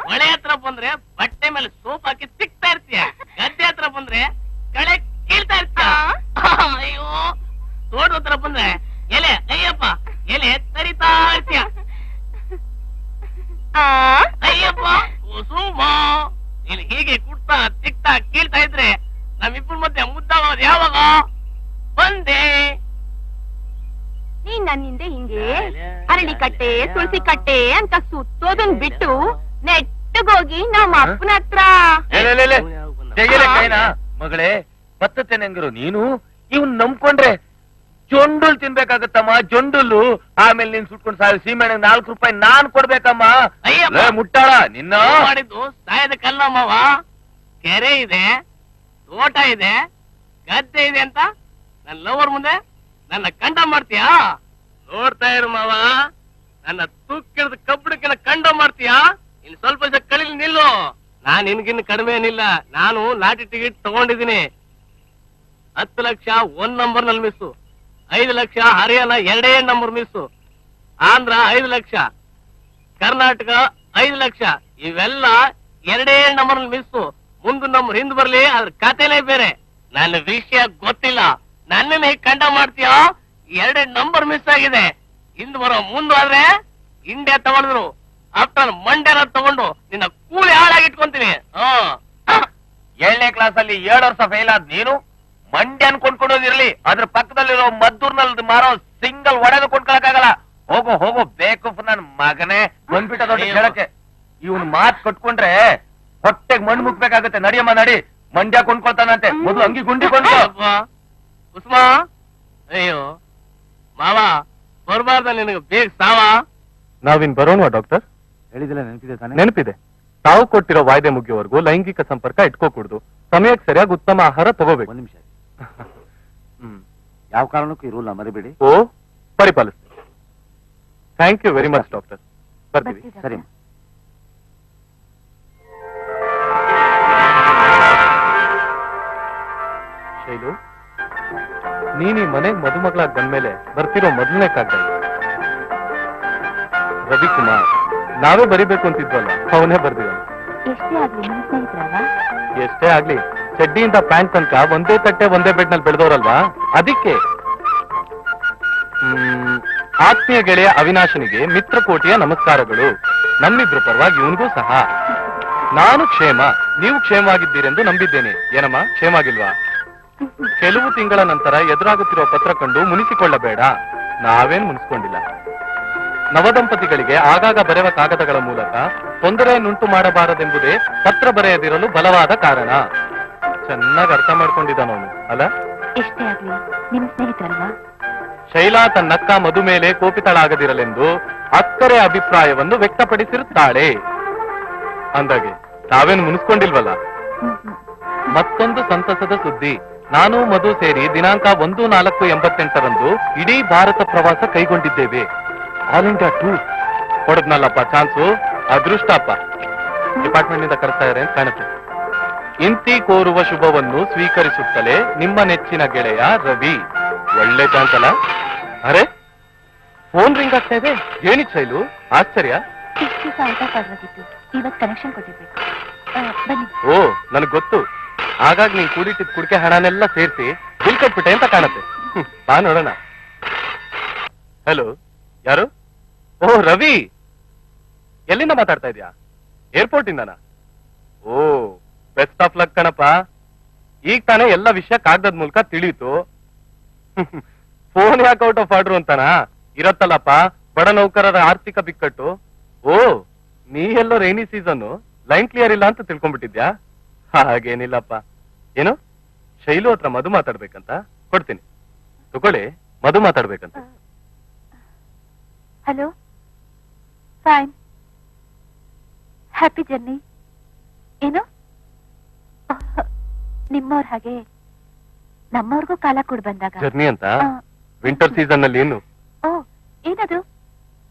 ಮಳೆ ಹತ್ರ ಬಂದ್ರೆ ಬಟ್ಟೆ ಮೇಲೆ ಸೋಪ್ ಹಾಕಿ ತಿಕ್ತಾ ಇರ್ತೀಯ, ಗದ್ದೆ ಹತ್ರ ಬಂದ್ರೆ ಕಳೆ ಕೀಳ್ತಾ ಇರ್ತೀಯ. ಅಯ್ಯೋ ತೋಟ ಹತ್ರ ಬಂದ್ರೆ ಎಲೆ ಅಯ್ಯಪ್ಪ ಎಲೆ ತರಿತಾ ಇರ್ತೀಯ. ಅಯ್ಯಪ್ಪ ಕುಸುಮ, ನೀನ್ ಹೀಗೆ ಕುಡ್ತಾ ತಿಕ್ತಾ ಕೀಳ್ತಾ ಇದ್ರೆ ನಮ್ಮಿಬ್ಬರ ಮಧ್ಯೆ ಮುದ್ದಾಗೋದು ಯಾವಾಗ? ಬಂದೆ ನೀನ್ ನನ್ನಿಂದ ಹಿಂಗೆ ಅರಳಿ ಕಟ್ಟೆ ತುಳಸಿ ಕಟ್ಟೆ ಅಂತ ಸುತ್ತೋದನ್ ಬಿಟ್ಟು ನೆಟ್ಟಗೋಗಿ ನಮ್ಮ ಅಪ್ಪನ ಹತ್ರ. ಮಗಳೇ ಬತ್ತತೆನೆಂಗರು ನೀನು ಇವ್ನ್ ನಂಬ್ಕೊಂಡ್ರೆ ಜೊಂಡುಲ್ ತಿನ್ಬೇಕಾಗತ್ತಮ್ಮ, ಜೊಂಡುಲ್ಲು. ಆಮೇಲೆ ನೀನ್ ಸುಟ್ಕೊಂಡ್ ಸಾವಿರ ಸೀಮೆಣ್ಣೆ 4 ರೂಪಾಯಿ ನಾನ್ ಕೊಡ್ಬೇಕಮ್ಮ. ಅಯ್ಯಪ್ಪ ಮುಟ್ಟಾಳ ನಿನ್ನ ಮಾಡಿದ್ದು ಸಾಯದ ಕಲ್ಲಮ್ಮವ. ಕೆರೆ ಇದೆ, ತೋಟ ಇದೆ, ಗದ್ದೆ ಇದೆ ಅಂತ ನನ್ನ ಲವರ್ ಮುಂದೆ ನನ್ನ ಕಂಡ ಮಾಡ್ತೀಯಾ? ನೋಡ್ತಾ ಇರು ಮಾವ, ನನ್ನ ತೂಕಿಡಿದ ಕಬ್ಬಣಕ್ಕಿನ ಕಂಡ ಮಾಡ್ತೀಯಾ? ಇನ್ ಸ್ವಲ್ಪ ದಿವಸ ಕಳಿಲಿ ನಿಲ್ಲು. ನಾನ್ ನಿನ್ಗಿನ್ ಕಡಿಮೆ ಏನಿಲ್ಲ. ನಾನು ಲಾಟಿ ಟಿಕೆಟ್ ತಗೊಂಡಿದ್ದೀನಿ. 10 ಲಕ್ಷ 1 ನಂಬರ್ ನಲ್ಲಿ miss, 5 lakh Haryana 2 number miss, Andhra 5 lakh, Karnataka 5 lakh. ಇವೆಲ್ಲ 2 ನಂಬರ್ ನಲ್ಲಿ ಮಿಸ್ಸು. ಮುಂದೆ ನಂಬರ್ ಹಿಂದ್ ಬರ್ಲಿ, ಅದ್ರ ಕಥೆನೇ ಬೇರೆ. ನನ್ನ ವಿಷಯ ಗೊತ್ತಿಲ್ಲ, ನನ್ನನ್ನ ಹೇಗೆ ಕಂಡ ಮಾಡ್ತೀಯೋ? 2 ನಂಬರ್ ಮಿಸ್ ಆಗಿದೆ. ಹಿಂದ್ ಬರೋ ಮುಂದಾದ್ರೆ ಇಂಡಿಯಾ ತಗೊಂಡ್ರು, ಆಫ್ಟರ್ ಮಂಡ್ಯನ ತಗೊಂಡು ನಿನ್ನ ಕೂಲಿ ಹಾಳಾಗಿ ಇಟ್ಕೊಂತೀನಿ. 7ನೇ ಕ್ಲಾಸ್ ಅಲ್ಲಿ 7 ವರ್ಷ ಫೇಲ್ ಆದ್ ನೀನು ಮಂಡ್ಯನ್ ಕೊಂಡ್ಕೊಂಡೋದಿರ್ಲಿ, ಅದ್ರ ಪಕ್ಕದಲ್ಲಿರೋ ಮದ್ದೂರ್ನಲ್ಲಿ ಮಾರೋ ಸಿಂಗಲ್ ಒಡೆದು ಕೊಂಡ್ಕೊಳಕ್ಕಾಗಲ್ಲ. ಹೋಗೋ ಹೋಗೋ ಬೇಕು ನನ್ ಮಗನೇ ಬಂದ್ಬಿಟ್ಟ ದೊಡ್ಡ ಹೇಳಕ್ಕೆ. ಇವನ್ ಮಾತ್ ಕಟ್ಕೊಂಡ್ರೆ ಹೊಟ್ಟೆಗ್ ಮಣ್ಣು ಮುಗ್ಬೇಕಾಗತ್ತೆ. ನಡಿಯಮ್ಮ ನಡಿ, ಮಂಡ್ಯ ಕೊಂಡ್ಕೊಳ್ತಾನಂತೆ. ಮೊದ್ಲು ಅಂಗಿ ಗುಂಡಿ ಕೊಂಡ್ಕೊ. ಉಸ್ಮಾ, ಅಯ್ಯೋ ಮಾವ ಬರ್ಬಾರ್ದ ನಿನಗೆ ಬೇಗ ಸಾವ. ನಾವಿನ್ ಬರೋಣವಾ ಡಾಕ್ಟರ್? ಹೇಳಿದಿಲ್ಲ, ನೆನಪಿದೆ ತಾನೆ? ನೆನಪಿದೆ. ತಾವು ಕೊಟ್ಟಿರೋ ವಾಯ್ದೆ ಮುಗಿಯೋವರೆಗೂ ಲೈಂಗಿಕ ಸಂಪರ್ಕ ಇಟ್ಕೋಕೂಡ್ದು. ಸಮಯಕ್ಕೆ ಸರಿಯಾಗಿ ಉತ್ತಮ ಆಹಾರ ತಗೋಬೇಕು. 1 ನಿಮಿಷ. ಯಾವ ಕಾರಣಕ್ಕೂ ಈ ರೂಲ್ ಮರಿಬೇಡಿ. ಓ, ಪರಿಪಾಲಿಸ್ತೀನಿ. Thank you very much doctor. ಬರ್ತೀವಿ. ಸರಿ. ಶೈಲು, ನೀನ್ ಈ ಮನೆಗ್ ಮದುಮಗಳಾಗಿ ಬಂದ್ಮೇಲೆ ಬರ್ತಿರೋ ಮೊದಲನೇ ಕಾಗದ ಇದು. ರವಿಕುಮಾರ್ ನಾವೇ ಬರಿಬೇಕು ಅಂತಿದ್ವಲ್ಲ, ಅವನೇ ಬರ್ದಿದ್ದಾನೆ. ಎಷ್ಟೇ ಆಗ್ಲಿ ನಿಮ್ ಸ್ನೇಹಿತರಲ್ವಾ? ಎಷ್ಟೇ ಆಗ್ಲಿ ಚಡ್ಡಿಯಿಂದ ಪ್ಯಾಂಟ್ ತನಕ ಒಂದೇ ತಟ್ಟೆ ಒಂದೇ ಬೆಡ್ ನಲ್ಲಿ ಬೆಳೆದವರಲ್ವಾ, ಅದಕ್ಕೆ. ಆತ್ಮೀಯ ಗೆಳೆಯ ಅವಿನಾಶನಿಗೆ ಮಿತ್ರಕೋಟಿಯ ನಮಸ್ಕಾರಗಳು. ನಮ್ಮಿಬ್ರ ಪರವಾಗಿ ಇವನಿಗೂ ಸಹ. ನಾನು ಕ್ಷೇಮ, ನೀವು ಕ್ಷೇಮವಾಗಿದ್ದೀರೆಂದು ನಂಬಿದ್ದೇನೆ. ಏನಮ್ಮ, ಕ್ಷೇಮಾಗಿಲ್ವಾ? ಕೆಲವು ತಿಂಗಳ ನಂತರ ಎದುರಾಗುತ್ತಿರುವ ಪತ್ರ ಕಂಡು ಮುನಿಸಿಕೊಳ್ಳಬೇಡ. ನಾವೇನ್ ಮುನಿಸ್ಕೊಂಡಿಲ್ಲ. ನವದಂಪತಿಗಳಿಗೆ ಆಗಾಗ ಬರೆಯುವ ಕಾಗದಗಳ ಮೂಲಕ ತೊಂದರೆಯನ್ನುಂಟು ಮಾಡಬಾರದೆಂಬುದೇ ಪತ್ರ ಬರೆಯದಿರಲು ಬಲವಾದ ಕಾರಣ. ಚೆನ್ನಾಗಿ ಅರ್ಥ ಮಾಡ್ಕೊಂಡಿದ್ದಾನವನು ಅಲ್ಲ? ಎಷ್ಟೇ ಆಗ್ಲಿ ನಿಮ್ ಸ್ನೇಹಿತರಲ್ವಾ? ಶೈಲಾ ತನ್ನಕ್ಕ ಮಧು ಮೇಲೆ ಕೋಪಿತಳಾಗದಿರಲೆಂದು ಅಕ್ಕರೆ ಅಭಿಪ್ರಾಯವನ್ನು ವ್ಯಕ್ತಪಡಿಸಿರುತ್ತಾಳೆ. ಅಂದಾಗೆ ತಾವೇನು ಮುನಿಸ್ಕೊಂಡಿಲ್ವಲ್ಲ. ಮತ್ತೊಂದು ಸಂತಸದ ಸುದ್ದಿ. ನಾನು ಮಧು ಸೇರಿ ದಿನಾಂಕ 1/4/88 ಇಡೀ ಭಾರತ ಪ್ರವಾಸ ಕೈಗೊಂಡಿದ್ದೇವೆ. All India tour. ಹೊಡೆದ್ನಲ್ಲಪ್ಪ ಚಾನ್ಸು, ಅದೃಷ್ಟಪ್ಪ. ಡಿಪಾರ್ಟ್ಮೆಂಟ್ ನಿಂದ ಕರೆಸ್ತಾ ಇದ್ದಾರೆ ಅಂತ ಕಾಣುತ್ತೆ. ಇಂತಿ ಕೋರುವ ಶುಭವನ್ನು ಸ್ವೀಕರಿಸುತ್ತಲೇ ನಿಮ್ಮ ನೆಚ್ಚಿನ ಗೆಳೆಯ ರವಿ. ಒಳ್ಳೆ ಚಾನ್ಸ್ ಅಲ್ಲ? ಅರೆ, ಫೋನ್ ರಿಂಗ್ ಆಗ್ತಾ ಇದೆ. ಏನಿತ್ತು ಶೈಲು, ಆಶ್ಚರ್ಯ? ಇಷ್ಟು ಔಟ್ ಆಫ್ ಆಗಿತ್ತು. ಇವತ್ತು ಕನೆಕ್ಷನ್ ಕೊಟ್ಟಿರ್ಬೇಕು. ಬನ್ನಿ. ಓ, ನನಗ್ ಗೊತ್ತು. ಆಗಾಗ ನೀನ್ ಕೂಡಿಟ್ಟಿದ್ ಕುಡಿಕೆ ಹಣನೆಲ್ಲ ಸೇರಿಸಿ ಬಿಲ್ ಕಟ್ಬಿಟ್ಟೆ ಅಂತ ಕಾಣತ್ತೆ. ಬಾ ನೋಡೋಣ. ಹಲೋ, ಯಾರು? ಓ ರವಿ, ಎಲ್ಲಿಂದ ಮಾತಾಡ್ತಾ ಇದ್ಯಾ? ಏರ್ಪೋರ್ಟ್ ಇಂದನಾ? ಓ, ಬೆಸ್ಟ್ ಆಫ್ ಲಕ್ ಕಣಪ್ಪ. ಈಗ ತಾನೇ ಎಲ್ಲ ವಿಷಯ ಕಾಗದದ ಮೂಲಕ ತಿಳಿಯಿತು. ಫೋನ್ ಯಾಕೆ ಔಟ್ ಆಫ್ ಆರ್ಡರ್ ಅಂತಾನಾ? ಇರತ್ತಲ್ಲಪ್ಪ ಬಡ ನೌಕರರ ಆರ್ಥಿಕ ಬಿಕ್ಕಟ್ಟು. ಓ, ನೀ ಎಲ್ಲೋ ರೈನಿ ಸೀಸನ್ ಲೈನ್ ಕ್ಲಿಯರ್ ಇಲ್ಲ ಅಂತ ತಿಳ್ಕೊಂಡ್ಬಿಟ್ಟಿದ್ಯಾ? ಹಾಗೇನಿಲ್ಲಪ್ಪ. ಏನು, ಶೈಲು ಹತ್ರ ಮಧು ಮಾತಾಡ್ಬೇಕಂತ? ಕೊಡ್ತೀನಿ, ತಗೊಳ್ಳಿ. ಮಧು ಮಾತಾಡ್ಬೇಕಂತ. Hello, fine, happy journey. ಏನು, ನಿಮ್ಮವ್ರ ಹಾಗೆ ನಮ್ಮವ್ರಿಗೂ ಕಾಲ ಕೊಡ್ ಬಂದಾಗ ಜರ್ನಿ ಅಂತ ವಿಂಟರ್ ಸೀಸನ್ ನಲ್ಲಿ ಏನು? ಓ, ಏನದು?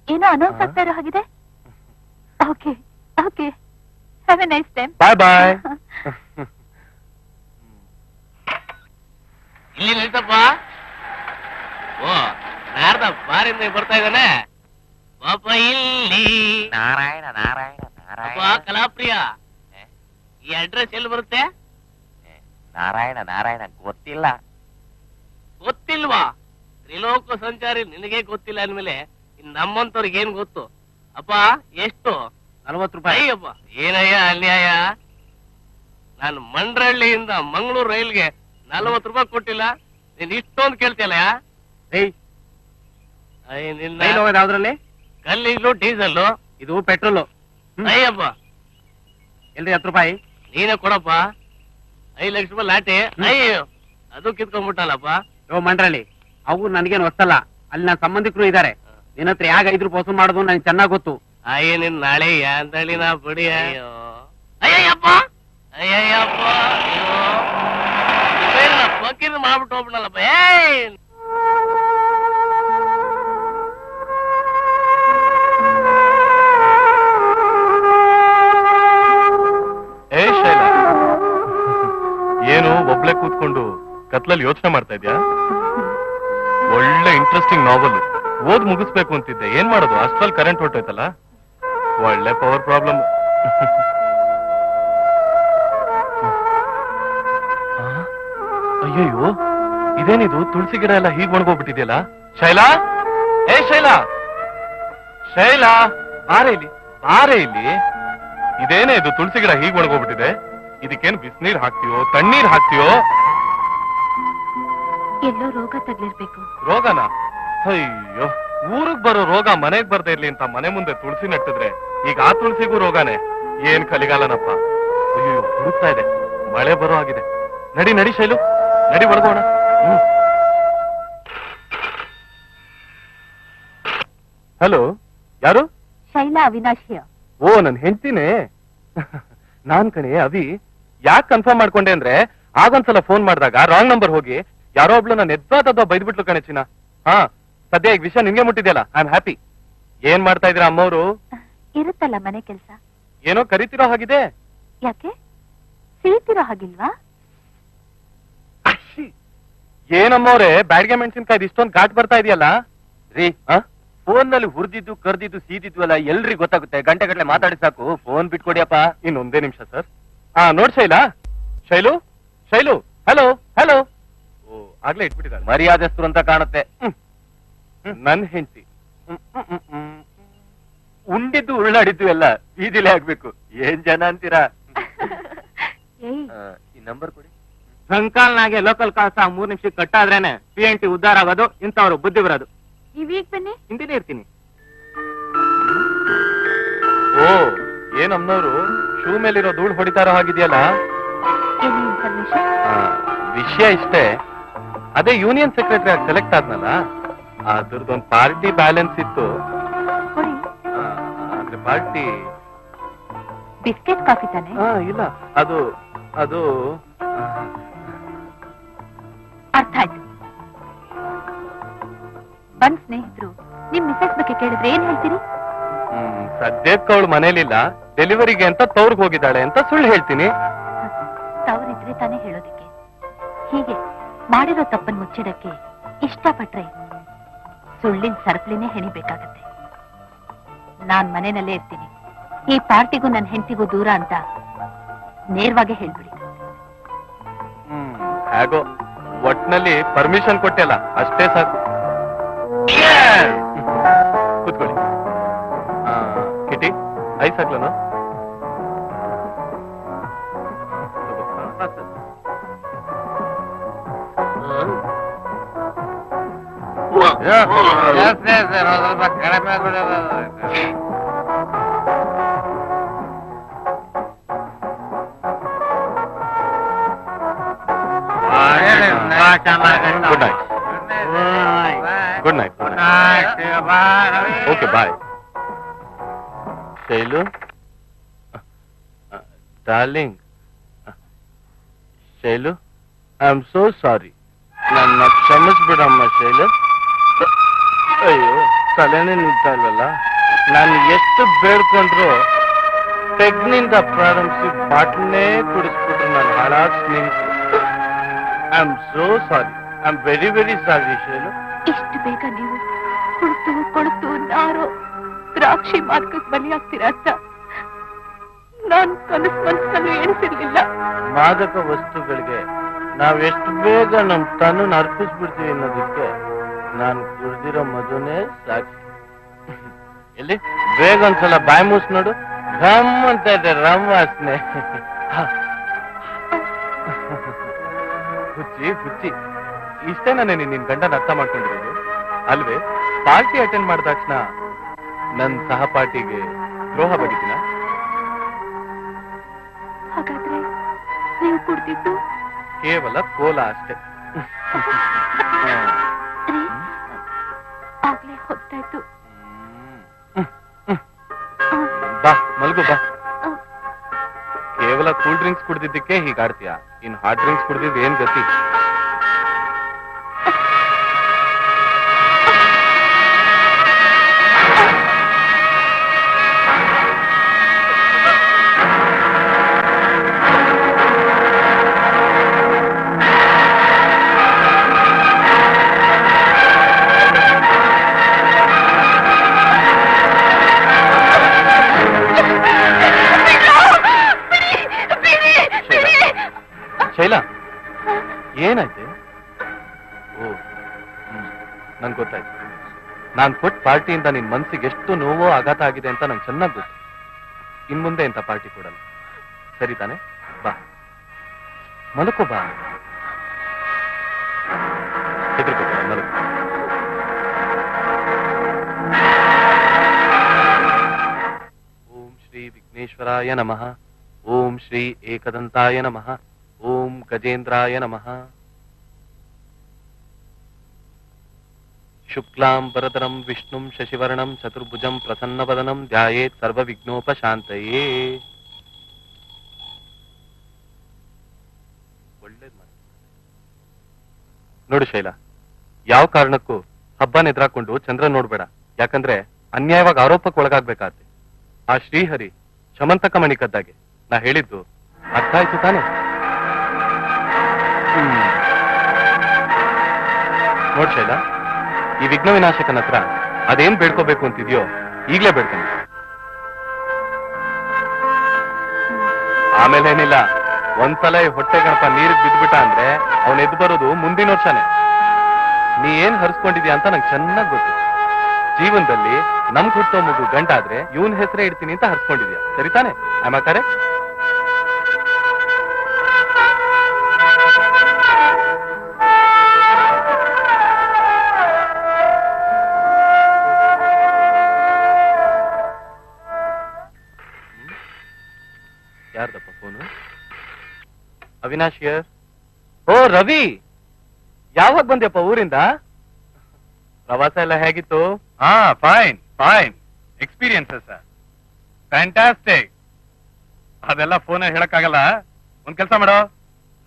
ಏನೋ ಅನೌನ್ಸ್ ಆಗ್ತಾ ಇರೋ ಹಾಗಿದೆ. Okay okay, have a nice time. Bye bye. ಇಲ್ಲಿ ನಿಲ್ತಪ್ಪ. ಓ, ನಾರ್ದ ಬಾರಿಂದ ಬರ್ತಾ ಇದ್ದಾನೆ ಪಾಪ. ಇಲ್ಲಿ ನಾರಾಯಣ ನಾರಾಯಣ ನಾರಾಯಣ. ಕಲಾಪ್ರಿಯ, ಈ ಅಡ್ರೆಸ್ ಎಲ್ಲಿ ಬರುತ್ತೆ? ನಾರಾಯಣ ನಾರಾಯಣ ಗೊತ್ತಿಲ್ಲ. ಗೊತ್ತಿಲ್ವಾ? ತ್ರಿಲೋಕ ಸಂಚಾರಿ ನಿನಗೆ ಗೊತ್ತಿಲ್ಲ ಅಂದ್ಮೇಲೆ ನಮ್ಮಂತವ್ರಿಗೆ ಏನ್ ಗೊತ್ತು? ಅಪ್ಪ, ಎಷ್ಟು? 40 ರೂಪಾಯಿ. ಅಯ್ಯಪ್ಪ, ಏನಯ್ಯ ಅನ್ಯಾಯ. ನಾನು ಮಂಡ್ರಳ್ಳಿಯಿಂದ ಮಂಗಳೂರು ರೈಲ್ಗೆ 40 ರೂಪಾಯಿ ಕೊಟ್ಟಿಲ್ಲ, ನೀನ್ ಇಷ್ಟೊಂದು ಕೇಳ್ತಿಯಲ್ಲ? ನಿನ್ನ ಯಾವ್ದ್ರಲ್ಲಿ? ಕಲ್ಲಿಗ್ಲು ಡೀಸೆಲ್ಲು, ಇದು ಪೆಟ್ರೋಲು. ಅಯ್ಯಪ್ಪ, ಎಲ್ರಿ 10 ರೂಪಾಯಿ? ನೀನೇ ಕೊಡಪ್ಪ. 5 ಲಕ್ಷ ರೂಪಾಯಿ ಲಾಟಿ. ಅಯ್ಯೋ, ಅದು ಕಿತ್ಕೊಂಡ್ಬಿಟ್ಟಲ್ಲಪ್ಪ. ಯೋ ಮಂಡ್ರಳ್ಳಿ, ಅವು ನನ್ಗೇನು ಹೊಸ್ತಲ್ಲ. ಅಲ್ಲಿ ನನ್ನ ಸಂಬಂಧಿಕರು ಇದ್ದಾರೆ. ನಿನ್ನ ಹತ್ರ ಯಾಗ 5 ರೂಪಾಯಿ ವಸೂಲ್ ಮಾಡೋದು ನನ್ಗೆ ಚೆನ್ನಾಗ್ ಗೊತ್ತು. ಅಯ್ಯ, ನಿನ್ ನಾಳೆ ಅಂತೇಳಿ ನಾ ಬಿಡಿ. ಅಯ್ಯೋ, ಅಯ್ಯಯ್ಯಪ್ಪ, ಅಯ್ಯಯ್ಯಪ್ಪ, ಫಕೀರ್ ಮಾಡ್ಬಿಟ್ಟು ಹೋಗ್ಬಿಡಲ್ಲಪ್ಪ. ಏ ಶೈಲಾ, ಏನು ಒಬ್ಳೆ ಕೂತ್ಕೊಂಡು ಕತ್ಲಲ್ಲಿ ಯೋಚನೆ ಮಾಡ್ತಾ ಇದ್ಯಾ? ಒಳ್ಳೆ ಇಂಟ್ರೆಸ್ಟಿಂಗ್ ನಾವಲ್ ಓದ್ ಮುಗಿಸ್ಬೇಕು ಅಂತಿದ್ದೆ. ಏನ್ ಮಾಡೋದು, ಅಷ್ಟ್ರಲ್ಲಿ ಕರೆಂಟ್ ಹೊರಟೋಯ್ತಲ್ಲ. ಒಳ್ಳೆ ಪವರ್ ಪ್ರಾಬ್ಲಮ್. ಅಯ್ಯಯ್ಯೋ, ಇದೇನಿದು? ತುಳಸಿ ಗಿಡ ಎಲ್ಲ ಹೀಗ್ ಒಣಗೋಗ್ಬಿಟ್ಟಿದೆಯಲ್ಲ. ಶೈಲಾ, ಏ ಶೈಲಾ, ಶೈಲಾ, ಬಾರೆ ಇಲ್ಲಿ, ಬಾರೆ ಇಲ್ಲಿ. ಇದೇನೇ ಇದು? ತುಳಸಿ ಗಿಡ ಹೀಗ್ ಒಣಗೋಗ್ಬಿಟ್ಟಿದೆ. ಇದಕ್ಕೇನು ಬಿಸಿನೀರ್ ಹಾಕ್ತೀಯೋ ತಣ್ಣೀರ್ ಹಾಕ್ತೀಯೋ? ಎಲ್ಲೋ ರೋಗ ತಗ್ಲಿರ್ಬೇಕು. ರೋಗನ? ಅಯ್ಯೋ, ಊರಿಗ್ ಬರೋ ರೋಗ ಮನೆಗ್ ಬರ್ದೇ ಇರ್ಲಿ ಅಂತ ಮನೆ ಮುಂದೆ ತುಳಸಿ ನಟ್ಟಿದ್ರೆ ಈಗ ಆ ತುಳಸಿಗೂ ರೋಗಾನೆ. ಏನ್ ಕಲಿಗಾಲನಪ್ಪ. ಅಯ್ಯೋ, ಹುಡುಕ್ತಾ ಇದೆ. ಮಳೆ ಬರೋ ಆಗಿದೆ. ನಡಿ ನಡಿ ಶೈಲು, ನಡಿ ಒಳಗೋಣ. ಹಲೋ, ಯಾರು? ಶೈಲಾ ಅವಿನಾಶ್. ಓ, ನನ್ ಹೆಂಡ್ತಿನೇ. ನಾನ್ ಕಣೆ ಅವಿ. ಯಾಕೆ ಕನ್ಫರ್ಮ್ ಮಾಡ್ಕೊಂಡೆ ಅಂದ್ರೆ, ಆಗೊಂದ್ಸಲ ಫೋನ್ ಮಾಡಿದಾಗ ರಾಂಗ್ ನಂಬರ್ ಹೋಗಿ ಯಾರೋ ಒಬ್ಳು ನನ್ನ ಎದ್ದಾದ ಬೈದ್ಬಿಟ್ಲು ಕಣೆ ಚಿನ್ನ. ಹಾ, ಸದ್ಯ ಈಗ ವಿಷಯ ನಿಮ್ಗೆ ಮುಟ್ಟಿದ್ಯಲ್ಲ, ಐ ಆಮ್ ಹ್ಯಾಪಿ. ಏನ್ ಮಾಡ್ತಾ ಇದ್ರ ಅಮ್ಮವ್ರು? ಇರುತ್ತಲ್ಲ ಮನೆ ಕೆಲ್ಸ. ಏನೋ ಕರಿತಿರೋ ಹಾಗಿದೆ. ಯಾಕೆ, ಸಿಳಿತಿರೋ ಹಾಗಿಲ್ವಾ? ಏನಮ್ಮವ್ರೆ, ಬ್ಯಾಡ್ಗೆ ಮೆಣಸಿನ್ಕಾಯ್ದು ಇಷ್ಟೊಂದು ಘಾಟ್ ಬರ್ತಾ ಇದೆಯಲ್ಲ ರೀ? ಫೋನ್ ನಲ್ಲಿ ಹುರಿದಿದ್ದು ಕರ್ದಿದ್ದು ಸೀದಿದ್ದು ಎಲ್ಲ ಎಲ್ರಿಗೂ ಗೊತ್ತಾಗುತ್ತೆ. ಗಂಟೆ ಗಟ್ಟಲೆ ಮಾತಾಡಿ ಸಾಕು. ಫೋನ್ ಬಿಟ್ಕೊಡಿಯಪ್ಪ. ಇನ್ನೊಂದೇ ನಿಮಿಷ ಸರ್. ನೋಡ್ ಶೈಲಾ, ಶೈಲು, ಶೈಲು, ಹಲೋ ಹಲೋ. ಓ, ಆಗ್ಲೇ ಇಟ್ಬಿಟ್ಟಿದ್ದಾರೆ. ಮರ್ಯಾದೆಸ್ತರು ಅಂತ ಕಾಣುತ್ತೆ. ನನ್ ಹೆಂಡತಿ ಉಂಡಿದ್ದು ಉಳ್ಳಾಡಿದ್ದು ಎಲ್ಲ ಬೀದಿಲೇ ಆಗ್ಬೇಕು. ಏನ್ ಜನ ಅಂತೀರಾ? ಈ ನಂಬರ್ ಕೊಡಿ. ಸಂಕಾಲ್ನಾಗೆ ಲೋಕಲ್ ಕಾಸ 3 ನಿಮಿಷಕ್ಕೆ ಕಟ್ಟಾದ್ರೇನೆ PNT ಉದ್ಧಾರ ಆಗೋದು. ಇಂಥವ್ರು ಬುದ್ಧಿ ಬರೋದು. ನೀವೀಗ ಬನ್ನಿ, ಹಿಂದಿನೇ ಇರ್ತೀನಿ. ಓ, ಏನಮ್ಮನವ್ರು ಶೂ ಮೇಲಿರೋ ಧೂಳು ಹೊಡಿತಾರೋ ಹಾಗಿದೆಯಲ್ಲ. ಏನು ಇನ್ಫಾರ್ಮೇಶನ್? ವಿಷಯ ಇಷ್ಟೇ, ಅದೇ ಯೂನಿಯನ್ ಸೆಕ್ರೆಟರಿ ಆಗಿ ಸೆಲೆಕ್ಟ್ ಆದ್ನಲ್ಲ, ಅದ್ರದ್ದೊಂದು ಪಾರ್ಟಿ ಬ್ಯಾಲೆನ್ಸ್ ಇತ್ತು. ಕೊಡಿ. ಅಂದ್ರೆ ಪಾರ್ಟಿ ಬಿಸ್ಕೆಟ್ ಕಾಫಿ ತಾನೆ? ಇಲ್ಲ, ಅದು ಅದು ಅರ್ಥ ಆಯ್ತು. ಬಂದ್ ಸ್ನೇಹಿತರು ನಿಮ್ ಮಿಸಸ್ ಬಗ್ಗೆ ಕೇಳಿದ್ರೆ ಏನ್ ಹೇಳ್ತೀರಿ? ಸದ್ಯಕ್ಕೆ ಅವಳು ಮನೇಲಿಲ್ಲ, ಡೆಲಿವರಿಗೆ ಅಂತ ತವ್ರಿಗೆ ಹೋಗಿದ್ದಾಳೆ ಅಂತ ಸುಳ್ಳು ಹೇಳ್ತೀನಿ. ತವರಿದ್ರೆ ತಾನೇ ಹೇಳೋದಿಕ್ಕೆ. ಹೀಗೆ ಮಾಡಿರೋ ತಪ್ಪನ್ ಮುಚ್ಚಿಡಕ್ಕೆ ಇಷ್ಟಪಟ್ರೆ ಸುಳ್ಳಿನ ಸರಪಳಿನೇ ಹೆಣಿಬೇಕಾಗತ್ತೆ. ನಾನ್ ಮನೆಯಲ್ಲೇ ಇರ್ತೀನಿ. ಈ ಪಾರ್ಟಿಗೂ ನನ್ನ ಹೆಂಡತಿಗೂ ದೂರ ಅಂತ ನೇರವಾಗಿ ಹೇಳ್ಬಿಡಿ. ಹೇಗೋ ಒಟ್ನಲ್ಲಿ ಪರ್ಮಿಷನ್ ಕೊಟ್ಟಿಲ್ಲ ಅಷ್ಟೇ ಸಾಕು. ಕೂತ್ಕೊಳ್ಳಿ. ಕಿಟಿ ಐಸ್ ಹಾಕ್ಲನು? ಸ್ವಲ್ಪ ಕಡಿಮೆ good night. Good night. Okay bye. Shailu darling, Shailu I am so sorry. ನನ್ನ ಕ್ಷಮಿಸ್ಬಿಡಮ್ಮ ಶೈಲು. ಅಯ್ಯೋ ತಲೆನೇ ನಿಂತ ಇಲ್ವಲ್ಲ. ನಾನು ಎಷ್ಟು ಬೇಡ್ಕೊಂಡ್ರು ಪೆಗ್ನಿಂದ ಪ್ರಾರಂಭಿಸಿ ಬಾಟ್ಲನ್ನೇ ಕುಡಿಸ್ಬಿಟ್ರು ನನ್ನ ಹಾಳಾದ ಸ್ನೇಹಿತರು. I am so sorry. I am very very sorry Shailu. ಇಷ್ಟು ಬೇಗ ನೀವು ಕುಳಿತು ಕೊಳುತು ನಾರೋ ದ್ರಾಕ್ಷಿ ಮಾರ್ಕಕ್ಕೆ ಬಲಿಯಾಗ್ತೀರಾ ಅಂತ ನಾನು ಮನಸ್ಸಲ್ಲೂ ಎಣಿಸಿರ್ಲಿಲ್ಲ. ಮಾದಕ ವಸ್ತುಗಳಿಗೆ ನಾವೆಷ್ಟು ಬೇಗ ನಮ್ ತನ್ನನ್ನು ಅರ್ಪಿಸ್ಬಿಡ್ತೀವಿ ಅನ್ನೋದಕ್ಕೆ ನಾನು ಕುಡ್ದಿರೋ ಮದುನೇ ಸಾಕ್ಷಿ. ಎಲ್ಲಿ ಬೇಗ ಒಂದ್ಸಲ ಬಾಯಿ ಮೂಸ್ ನೋಡು. ಘಮ್ ಅಂತ ಇದೆ ರಮ್ ವಾಸನೆ. ಹುಚ್ಚಿ ಹುಚ್ಚಿ, ಇಷ್ಟೇ ನಾನೇ ನಿನ್ ಗಂಡನ ಅರ್ಥ ಮಾಡ್ಕೊಂಡಿರೋದು ಅಲ್ವೇ? ಪಾರ್ಟಿ ಅಟೆಂಡ್ ಮಾಡಿದ ತಕ್ಷಣ ನನ್ನ ಸಹಪಾಠಿಗೆ ದ್ರೋಹ ಬಗೆದಿನ? ಹಾಗಾದ್ರೆ ನೀವು ಕುಡ್ದಿದ್ದು ಕೇವಲ ಕೋಲ ಅಷ್ಟೇ. ಆಗ್ಲೇ ಹೊತ್ತಾಯ್ತು. ಬಾ ಮಲ್ಗು ಬಾ. ಕೇವಲ ಕೂಲ್ ಡ್ರಿಂಕ್ಸ್ ಕುಡ್ದಿದ್ದಕ್ಕೆ ಹೀಗಾಡ್ತೀಯ, ಇನ್ ಹಾಟ್ ಡ್ರಿಂಕ್ಸ್ ಕುಡ್ದಿದ್ದು ಏನ್ ಗತಿ? ಶೈಲಾ ಏನಾಯ್ತು? ಓ ನನ್ಗೆ ಗೊತ್ತಾಯ್ತು. ನಾನ್ ಕೊಟ್ಟ ಪಾರ್ಟಿಯಿಂದ ನಿನ್ ಮನ್ಸಿಗೆ ಎಷ್ಟು ನೋವೋ ಆಘಾತ ಆಗಿದೆ ಅಂತ ನಂಗೆ ಚೆನ್ನಾಗಿ ಗೊತ್ತು. ಇನ್ ಮುಂದೆ ಇಂಥ ಪಾರ್ಟಿ ಕೊಡಲ್ಲ, ಸರಿ ತಾನೆ? ಬಾ ಮಲಕೋ ಬಾ. ಹೆದರ್ಕೋಬೇಡ, ಮಲಕೋ. ಓಂ ಶ್ರೀ ವಿಘ್ನೇಶ್ವರಾಯ ನಮಃ. ಓಂ ಶ್ರೀ ಏಕದಂತಾಯ ನಮಃ. ಓಂ ಗಜೇಂದ್ರಾಯ ನಮಃ. ಶುಕ್ಲಾಂ ವರದರಂ ವಿಷ್ಣುಂ ಶಶಿವರ್ಣಂ ಚತುರ್ಭುಜಂ ಪ್ರಸನ್ನವದನಂ ಧ್ಯಾಯೇತ್ ಸರ್ವವಿಘ್ನೋಪಶಾಂತಯೇ. ಒಳ್ಳೇದ್ ಮಾತು ನೋಡು ಶೈಲಾ, ಯಾವ ಕಾರಣಕ್ಕೂ ಹಬ್ಬನ ಎದುರಾಕೊಂಡು ಚಂದ್ರ ನೋಡ್ಬೇಡ. ಯಾಕಂದ್ರೆ ಅನ್ಯಾಯವಾಗಿ ಆರೋಪಕ್ಕೆ ಒಳಗಾಗ್ಬೇಕಾದ್ರೆ ಆ ಶ್ರೀಹರಿ ಶಮಂತಕ ಮಣಿ ಕದ್ದಾಗೆ. ನಾ ಹೇಳಿದ್ದು ಅರ್ಥ ಆಯ್ತು ತಾನೆ? ನೋಡ್ ಶೈಲಾ, ಈ ವಿಘ್ನ ವಿನಾಶಕನ ಹತ್ರ ಅದೇನ್ ಬೇಡ್ಕೋಬೇಕು ಅಂತಿದ್ಯೋ ಈಗ್ಲೇ ಬೇಡ್ಕೊಂಡು. ಆಮೇಲೆ ಏನಿಲ್ಲ, ಒಂದ್ಸಲ ಈ ಹೊಟ್ಟೆ ಗಣಪ ನೀರಿಗೆ ಬಿದ್ಬಿಟ್ಟ ಅಂದ್ರೆ ಅವನ್ ಎದ್ದು ಬರೋದು ಮುಂದಿನ ವರ್ಷನೇ. ನೀ ಏನ್ ಹರಿಸ್ಕೊಂಡಿದ್ಯಾ ಅಂತ ನಂಗೆ ಚೆನ್ನಾಗ್ ಗೊತ್ತು. ಜೀವನದಲ್ಲಿ ನಮ್ಗ್ ಹುಟ್ಟೋ ಮಗು ಗಂಟಾದ್ರೆ ಇವನ್ ಹೆಸರೇ ಇಡ್ತೀನಿ ಅಂತ ಹರಿಸ್ಕೊಂಡಿದ್ಯಾ, ಸರಿ ತಾನೆ? ಆಮ ಕರೆಕ್ಟ್? ಯಾರ್ದಪ್ಪ ಫೋನು? ಅವಿನಾಶ್ ಹಿಯರ್. ಓ ರವಿ, ಯಾವಾಗ ಬಂದ್ಯಪ್ಪ ಊರಿಂದ? ಪ್ರವಾಸ ಎಲ್ಲ ಹೇಗಿತ್ತು? Fine fine experiences fantastic. ಅದೆಲ್ಲ ಫೋನ್ ಹೇಳಕ್ಕಾಗಲ್ಲ. ಒಂದ್ ಕೆಲಸ ಮಾಡೋ,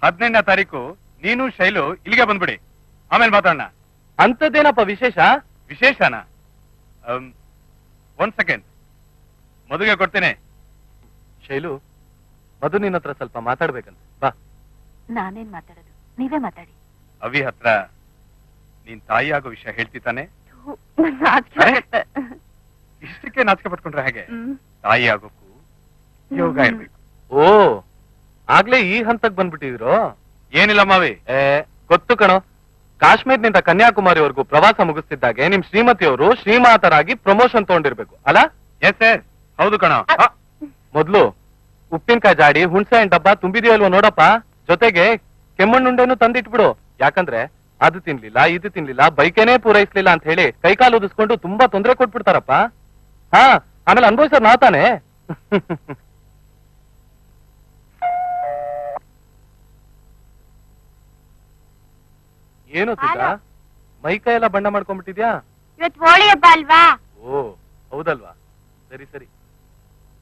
15ನೇ ತಾರೀಕು ನೀನು ಶೈಲು ಇಲ್ಲಿಗೆ ಬಂದ್ಬಿಡಿ, ಆಮೇಲೆ ಮಾತಾಡೋಣ. ಅಂತದ್ದೇನಪ್ಪ ವಿಶೇಷ? ವಿಶೇಷನಾ? ಒಂದ್ ಸೆಕೆಂಡ್, ಮದುವೆ ಕೊಡ್ತೇನೆ. ಶೈಲು, ಮಧು ನಿನ್ನ ಹತ್ರ ಸ್ವಲ್ಪ ಮಾತಾಡ್ಬೇಕಂತ. ಬಾ. ನಾನೇನ್ ಮಾತಾಡೋದು, ನೀವೇ ಮಾತಾಡಿ. ಅವಿ ಹತ್ರ ನೀನ್ ತಾಯಿ ಆಗೋ ವಿಷಯ ಹೇಳ್ತಿದ್ದಾನೆ. ಇಷ್ಟಕ್ಕೆ ನಾಚಿಕೆ ಪಟ್ಕೊಂಡ್ರೆ ಹೇಗೆ? ತಾಯಿ ಆಗೋಕ್ಕೂ ಯೋಗ ಇರ್ಬೇಕು. ಓ, ಆಗ್ಲೇ ಈ ಹಂತಕ್ ಬಂದ್ಬಿಟ್ಟಿದ್ರು. ಏನಿಲ್ಲ ಮಾವಿ. ಗೊತ್ತು ಕಣೋ, ಕಾಶ್ಮೀರ್ನಿಂದ ಕನ್ಯಾಕುಮಾರಿವರೆಗೂ ಪ್ರವಾಸ ಮುಗಿಸ್ತಿದ್ದಾಗೆ ನಿಮ್ ಶ್ರೀಮತಿಯವರು ಶ್ರೀಮಾತರಾಗಿ ಪ್ರಮೋಷನ್ ತಗೊಂಡಿರ್ಬೇಕು ಅಲ್ಲ? ಎಸ್ ಹೌದು ಕಣ. ಮೊದ್ಲು ಉಪ್ಪಿನಕಾಯಿ ಜಾಡಿ ಹುಣ್ಸೆ ಹಣ್ಣ್ ಡಬ್ಬ ತುಂಬಿದೆಯೋ ಅಲ್ವೋ ನೋಡಪ್ಪ. ಜೊತೆಗೆ ಕೆಮ್ಮಣ್ಣುಂಡೆನೂ ತಂದಿಟ್ಬಿಡು. ಯಾಕಂದ್ರೆ ಅದು ತಿನ್ಲಿಲ್ಲ ಇದು ತಿನ್ಲಿಲ್ಲ ಬೈಕೇನೆ ಪೂರೈಸ್ಲಿಲ್ಲ ಅಂತ ಹೇಳಿ ಕೈಕಾಲು ಉದಿಸ್ಕೊಂಡು ತುಂಬಾ ತೊಂದರೆ ಕೊಟ್ಬಿಡ್ತಾರಪ್ಪ. ಹಾ, ಆಮೇಲೆ ಅನುಭವಿಸೋದ್ ನಾವ್ ತಾನೆ. ಏನು ಸೀತಾ, ಮೈ ಕೈ ಎಲ್ಲ ಬಣ್ಣ ಮಾಡ್ಕೊಂಡ್ಬಿಟ್ಟಿದ್ಯಾ? ಇವತ್ತು ಹೋಳಿ ಹಬ್ಬ ಅಲ್ವಾ? ಓ ಹೌದಲ್ವಾ, ಸರಿ ಸರಿ.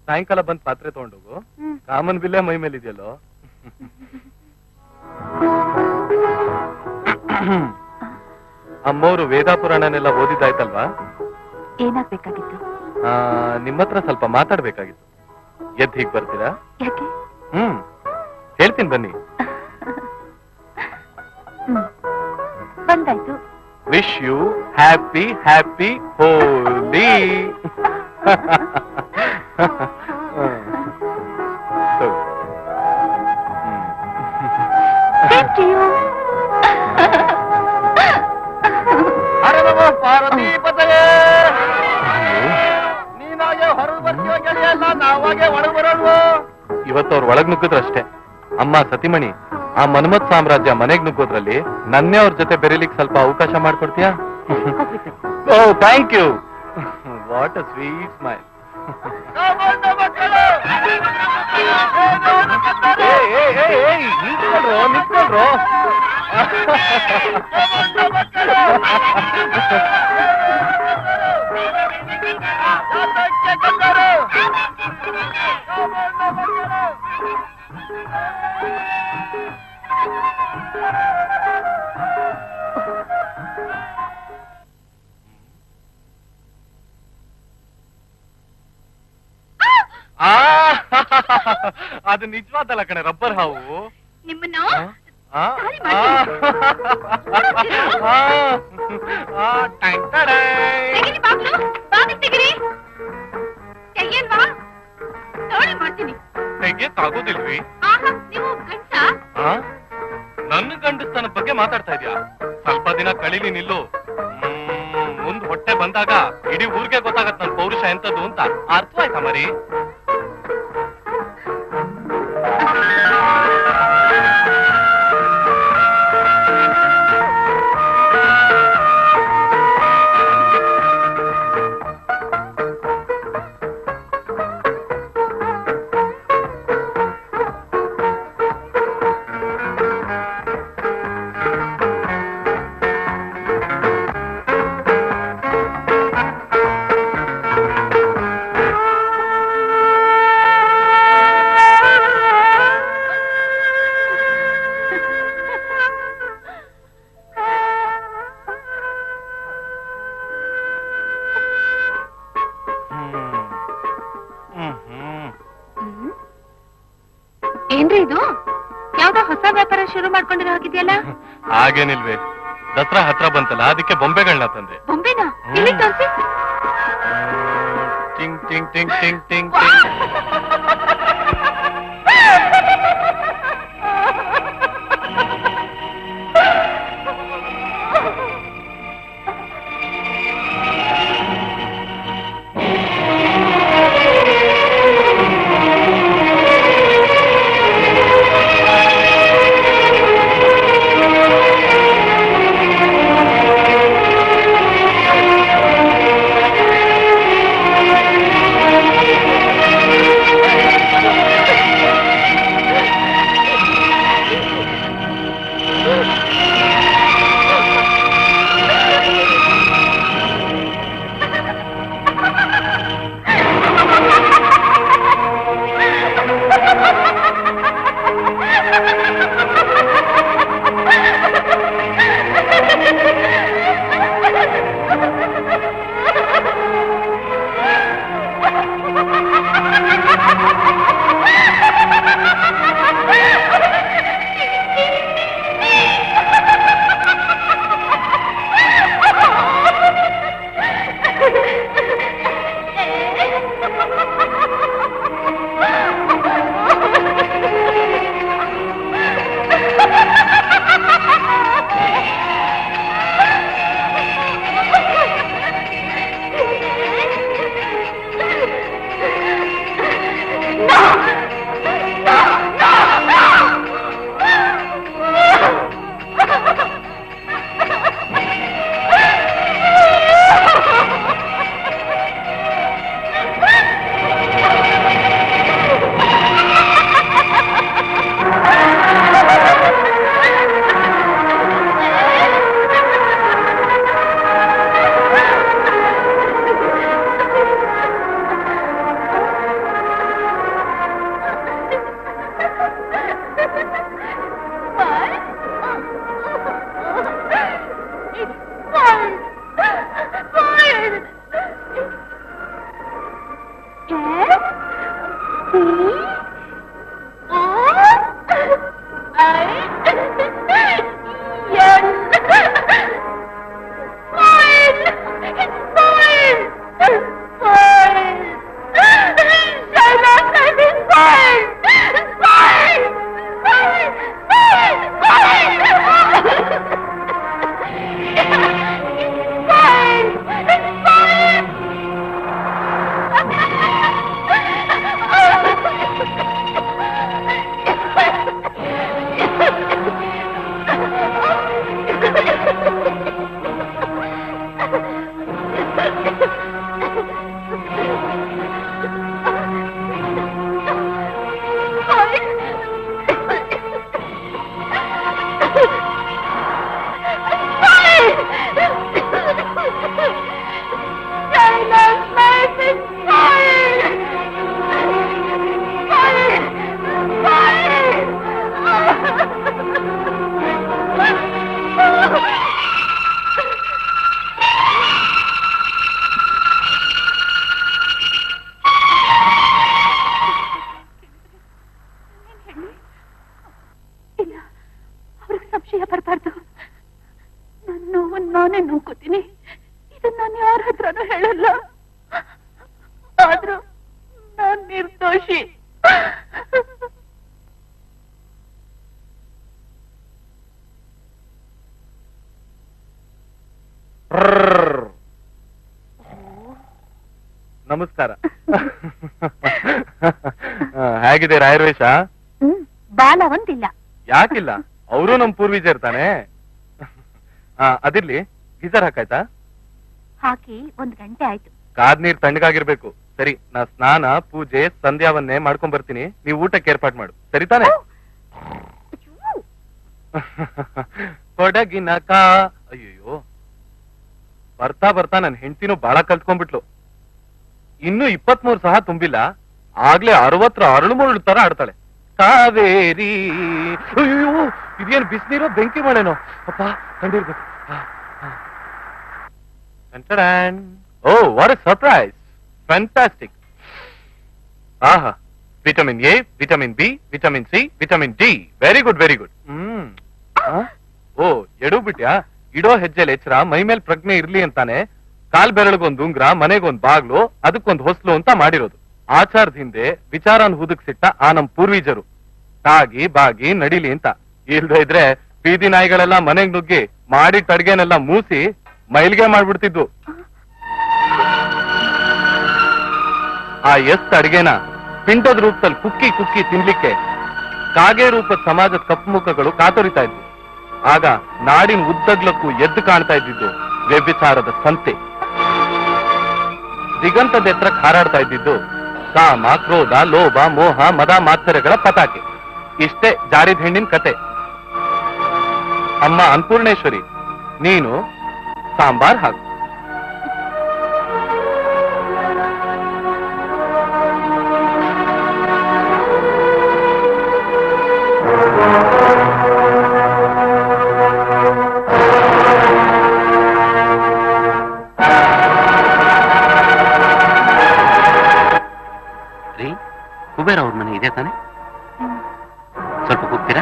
ಸಾಯಂಕಾಲ ಬಂದ್ ಪಾತ್ರೆ ತಗೊಂಡೋಗು. ಕಾಮನ್ ಬಿಲ್ಲೇ ಮೈ ಮೇಲೆ ಇದೆಯಲ್ಲೋ. ಅಮ್ಮವ್ರು ವೇದ ಪುರಾಣನೆಲ್ಲ ಓದಿದ್ದಾಯ್ತಲ್ವಾ? ಏನಾಗ್ಬೇಕಾಗಿತ್ತು? ನಿಮ್ಮತ್ರ ಸ್ವಲ್ಪ ಮಾತಾಡ್ಬೇಕಾಗಿತ್ತು. ಎದ್ದು ಹೀಗ್ ಬರ್ತೀರಾ? ಯಾಕೆ? ಹೇಳ್ತೀನಿ ಬನ್ನಿ. ಬಂದಾಯ್ತು. ವಿಶ್ ಯು ಹ್ಯಾಪಿ ಹ್ಯಾಪಿ ಹೋಲಿ. ಪಾರ್ವತಿ ಪತಯೇ ನೀನಾಗೆ ಹೊರಗೆ ಬರ್ತೀವ ಗೆಳೆಯಲ್ಲ, ನಾವಾಗೆ ಒಳಗೆ ಬರೋಣ. ಇವತ್ತು ಅವ್ರು ಒಳಗ್ ನುಗ್ಗಿದ್ರಷ್ಟೇ. ಅಮ್ಮ ಸತಿಮಣಿ, ಆ ಮನ್ಮತ್ ಸಾಮ್ರಾಜ್ಯ ಮನೆಗ್ ನುಗ್ಗೋದ್ರಲ್ಲಿ ನನ್ನೇ ಅವ್ರ ಜೊತೆ ಬೆರೀಲಿಕ್ಕೆ ಸ್ವಲ್ಪ ಅವಕಾಶ ಮಾಡ್ಕೊಡ್ತೀಯಾ? ಓ thank you. What a sweet smile. ನಿಂತ್ಕೊಳ್ರೋ ನಿಂತ್ಕೊಳ್ರೋ. ಅದು ನಿಜವಾದಲ್ಲ ಕಣೆ, ರಬ್ಬರ್ ಹಾವು. ನಿಮ್ಮನ್ನು ಆ? ಸರಿ ಆ? ಆ, ಟೈಮ್ ಟಡೈ. ತೆಗೀರಿ ಬಾಗ್ಲು, ಬಾಗಿಲು ತೆಗೀರಿ. ತೆಗಿಯಲ್ವಾ? ನೋಡಿ ಮಾಡ್ತೀನಿ. ತೆಗಿಯಕ್ಕಾಗೋದಿಲ್ವಿ? ಆಹಾ, ನೀವು ಗಂಟ? ಆ? ನನ್ನ ಗಂಡಸ್ತನದ ಬಗ್ಗೆ ಮಾತಾಡ್ತಾ ಇದ್ಯಾ? ಸ್ವಲ್ಪ ದಿನ ಕಳೀಲಿ ನಿಲ್ಲು. ಮುಂದ್ ಹೊಟ್ಟೆ ಬಂದಾಗ ಇಡೀ ಊರಿಗೆ ಗೊತ್ತಾಗತ್ ನನ್ ಪೌರುಷ ಎಂತದ್ದು ಅಂತ. ಅರ್ಥವಾಯ್ತಾ ಮರಿ? ಏನ್ರಿ ಇದು? ಯಾವ್ದೋ ಹೊಸ ವ್ಯಾಪಾರ ಶುರು ಮಾಡ್ಕೊಂಡಿರೋ ಹಾಗಿದೆಯಲ್ಲ? ಹಾಗೇನಿಲ್ವೇ, ದಸರಾ ಹತ್ರ ಬಂತಲ್ಲ ಅದಕ್ಕೆ ಬೊಂಬೆಗಳನ್ನ ತಂದೆ. ಬೊಂಬೆನಾ? ಇಲ್ಲಿ ತೋರಿಸಿ. ಟಿಂಗ್ ಟಿಂಗ್ ಟಿಂಗ್ ಟಿಂಗ್ ಟಿಂಗ್ ಟಿಂಗ್. ವಿಷಯ ಬರಬಾರ್ದು. ನನ್ನ ನೋವನ್ನು ನಾನೇ ನೋಡ್ಕೋತೀನಿ. ಇದನ್ನ ನಾನು ಯಾರ ಹತ್ರನೂ ಹೇಳಲ್ಲ. ಆದ್ರೂ ನಾನ್ ನಿರ್ದೋಷಿ. ನಮಸ್ಕಾರ. ಹೇಗಿದೆ ರಾಯರ್ವೇಶ? ಬಾಲ ಒಂದಿಲ್ಲ. ಯಾಕಿಲ್ಲ, ಅವರು ನಮ್ ಪೂರ್ವೀಜರ್ ತಾನೆ. ಅದಿರ್ಲಿ, ಗೀಸರ್ ಹಾಕಾಯ್ತಾ? ಹಾಕಿ 1 ಗಂಟೆ ಆಯ್ತು. ಕಾದ್ ನೀರ್ ತಣ್ಣಗಾಗಿರ್ಬೇಕು. ಸರಿ, ನಾ ಸ್ನಾನ ಪೂಜೆ ಸಂಧ್ಯಾವನ್ನೇ ಮಾಡ್ಕೊಂಡ್ ಬರ್ತೀನಿ. ನೀವು ಊಟಕ್ಕೆ ಏರ್ಪಾಟ್ ಮಾಡು, ಸರಿ ತಾನೆ? ಕೊಡಗಿನ ಅಯ್ಯೋ, ಬರ್ತಾ ಬರ್ತಾ ನನ್ ಹೆಂಡತಿನೂ ಬಾಳ ಕಲ್ತ್ಕೊಂಡ್ಬಿಟ್ಲು. ಇನ್ನು 23 ಸಹ ತುಂಬಿಲ್ಲ, ಆಗ್ಲೇ 60 ಅರಳುಮುರಳು ತರ ಆಡ್ತಾಳೆ. ಕಾವೇರಿ, ಅಯ್ಯೋ ಇದೇನು ಬಿಸಿನೀರೋ ಬೆಂಕಿ ಮಳೆನೋ ಅಪ್ಪ, ಕಂಡಿರ್ಬೇಕು. ಓ ವಾಟ್ ಎ ಸರ್ಪ್ರೈಸ್, ಫ್ಯಾಂಟಾಸ್ಟಿಕ್. ಆಹಾ, vitamin A, vitamin B, vitamin C, vitamin D, very good very good. ಓ ಎಡು ಬಿಟ್ಯಾ? ಇಡೋ ಹೆಜ್ಜೆಲ್ ಎಚ್ಚರ, ಮೈ ಮೇಲ್ ಪ್ರಜ್ಞೆ ಇರ್ಲಿ ಅಂತಾನೆ ಕಾಲ್ ಬೆರಳಿಗೊಂದು ಉಂಗ್ರ, ಮನೆಗೊಂದ್ ಬಾಗ್ಲು, ಅದಕ್ಕೊಂದ್ ಹೊಸ್ಲು ಅಂತ ಮಾಡಿರೋದು. ಆಚಾರದ ಹಿಂದೆ ವಿಚಾರನ್ ಹುದುಕ್ಸಿಟ್ಟ ಆ ನಮ್ ಪೂರ್ವೀಜರು. ತಾಗಿ ಬಾಗಿ ನಡಿಲಿ ಅಂತ. ಇಲ್ದೇ ಇದ್ರೆ ಬೀದಿ ನಾಯಿಗಳೆಲ್ಲ ಮನೆಗ್ ನುಗ್ಗಿ ಮಾಡಿಟ್ಟ ಅಡ್ಗೆನೆಲ್ಲ ಮೂಸಿ ಮೈಲ್ಗೆ ಮಾಡ್ಬಿಡ್ತಿದ್ವು. ಆ ಎಷ್ಟ್ ಅಡ್ಗೆನ ಪಿಂಡದ ರೂಪದಲ್ಲಿ ಕುಕ್ಕಿ ಕುಕ್ಕಿ ತಿನ್ಲಿಕ್ಕೆ ಕಾಗೆ ರೂಪದ ಸಮಾಜದ ಕಪ್ಪು ಮುಖಗಳು ಕಾತೊರಿತಾ ಇದ್ವು. ಆಗ ನಾಡಿನ ಉದ್ದಗ್ಲಕ್ಕೂ ಎದ್ದು ಕಾಣ್ತಾ ಇದ್ದಿದ್ದು ವ್ಯಭಿಚಾರದ ಸಂತೆ. ದಿಗಂತದ ಎತ್ತರಕ್ಕೆ ಹಾರಾಡ್ತಾ ಇದ್ದಿದ್ದು ಕಾಮ, ಕ್ರೋಧ, ಲೋಭ, ಮೋಹ, ಮದ, ಮಾತ್ಸರ್ಯಗಳ ಪತಾಕೆ. ಇಷ್ಟೇ ಜಾರಿದ ಹೆಣ್ಣಿನ ಕತೆ. ಅಮ್ಮ ಅನ್ನಪೂರ್ಣೇಶ್ವರಿ, ನೀನು ಸಾಂಬಾರ್ ಹಾಕು. ಕುಬೇರ ಅವ್ರ ಮನೆ ಇದೆ ತಾನೆ? ಸ್ವಲ್ಪ ಕೂಗ್ತೀರಾ?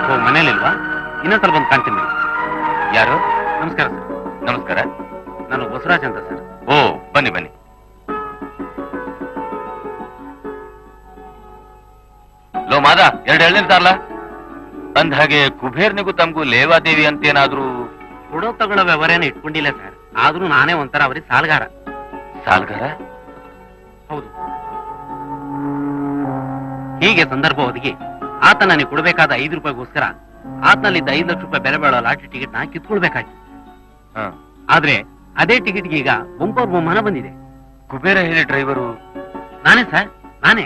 ಓ, ಮನೇಲಿಲ್ವಾ? ಇನ್ನೊಂದ್ಸಲ ಬಂದು ಕಾಣ್ತೀನಿ. ಯಾರು? ನಮಸ್ಕಾರ ಸರ್. ನಮಸ್ಕಾರ. ನಾನು ಬಸವರಾಜ್ ಅಂತ ಸರ್. ಓ, ಬನ್ನಿ ಬನ್ನಿ. ಲೋ ಮಾದ, 2 ಎಳ್ನೀರ್ ತಾರ್ಲ. ಅಂದ ಹಾಗೆ ಕುಬೇರ್ನಿಗೂ ತಮಗೂ ಲೇವಾದೇವಿ ಅಂತೇನಾದ್ರೂ? ಕೊಡೋ ತಗೊಳ್ಳೋ ವ್ಯವಹಾರೇನ ಇಟ್ಕೊಂಡಿಲ್ಲ ಸರ್. ಆದ್ರೂ ನಾನೇ ಒಂಥರ ಅವರಿಗೆ ಸಾಲಗಾರ. ಸಾಲ್ಗಾರ? ಹೌದು. ಹೀಗೆ ಸಂದರ್ಭ ಒದಗಿ ಆತ ನನಗೆ ಕೊಡಬೇಕಾದ 5 ರೂಪಾಯಿಗೋಸ್ಕರ ಆತನಲ್ಲಿದ್ದ 5 ಲಕ್ಷ ರೂಪಾಯಿ ಬೆಲೆ ಬಾಳೋ ಲಾಟರಿ ಟಿಕೆಟ್ ನಾ ಕಿತ್ಕೊಳ್ಬೇಕಾಗಿತ್ತು. ಆದ್ರೆ ಅದೇ ಟಿಕೆಟ್ಗೆ ಈಗ ಬಂಪರ್ ಬಹುಮಾನ ಬಂದಿದೆ. ಕುಬೇರ ಹೇಳಿ ಡ್ರೈವರು? ನಾನೇ ಸರ್, ನಾನೇ.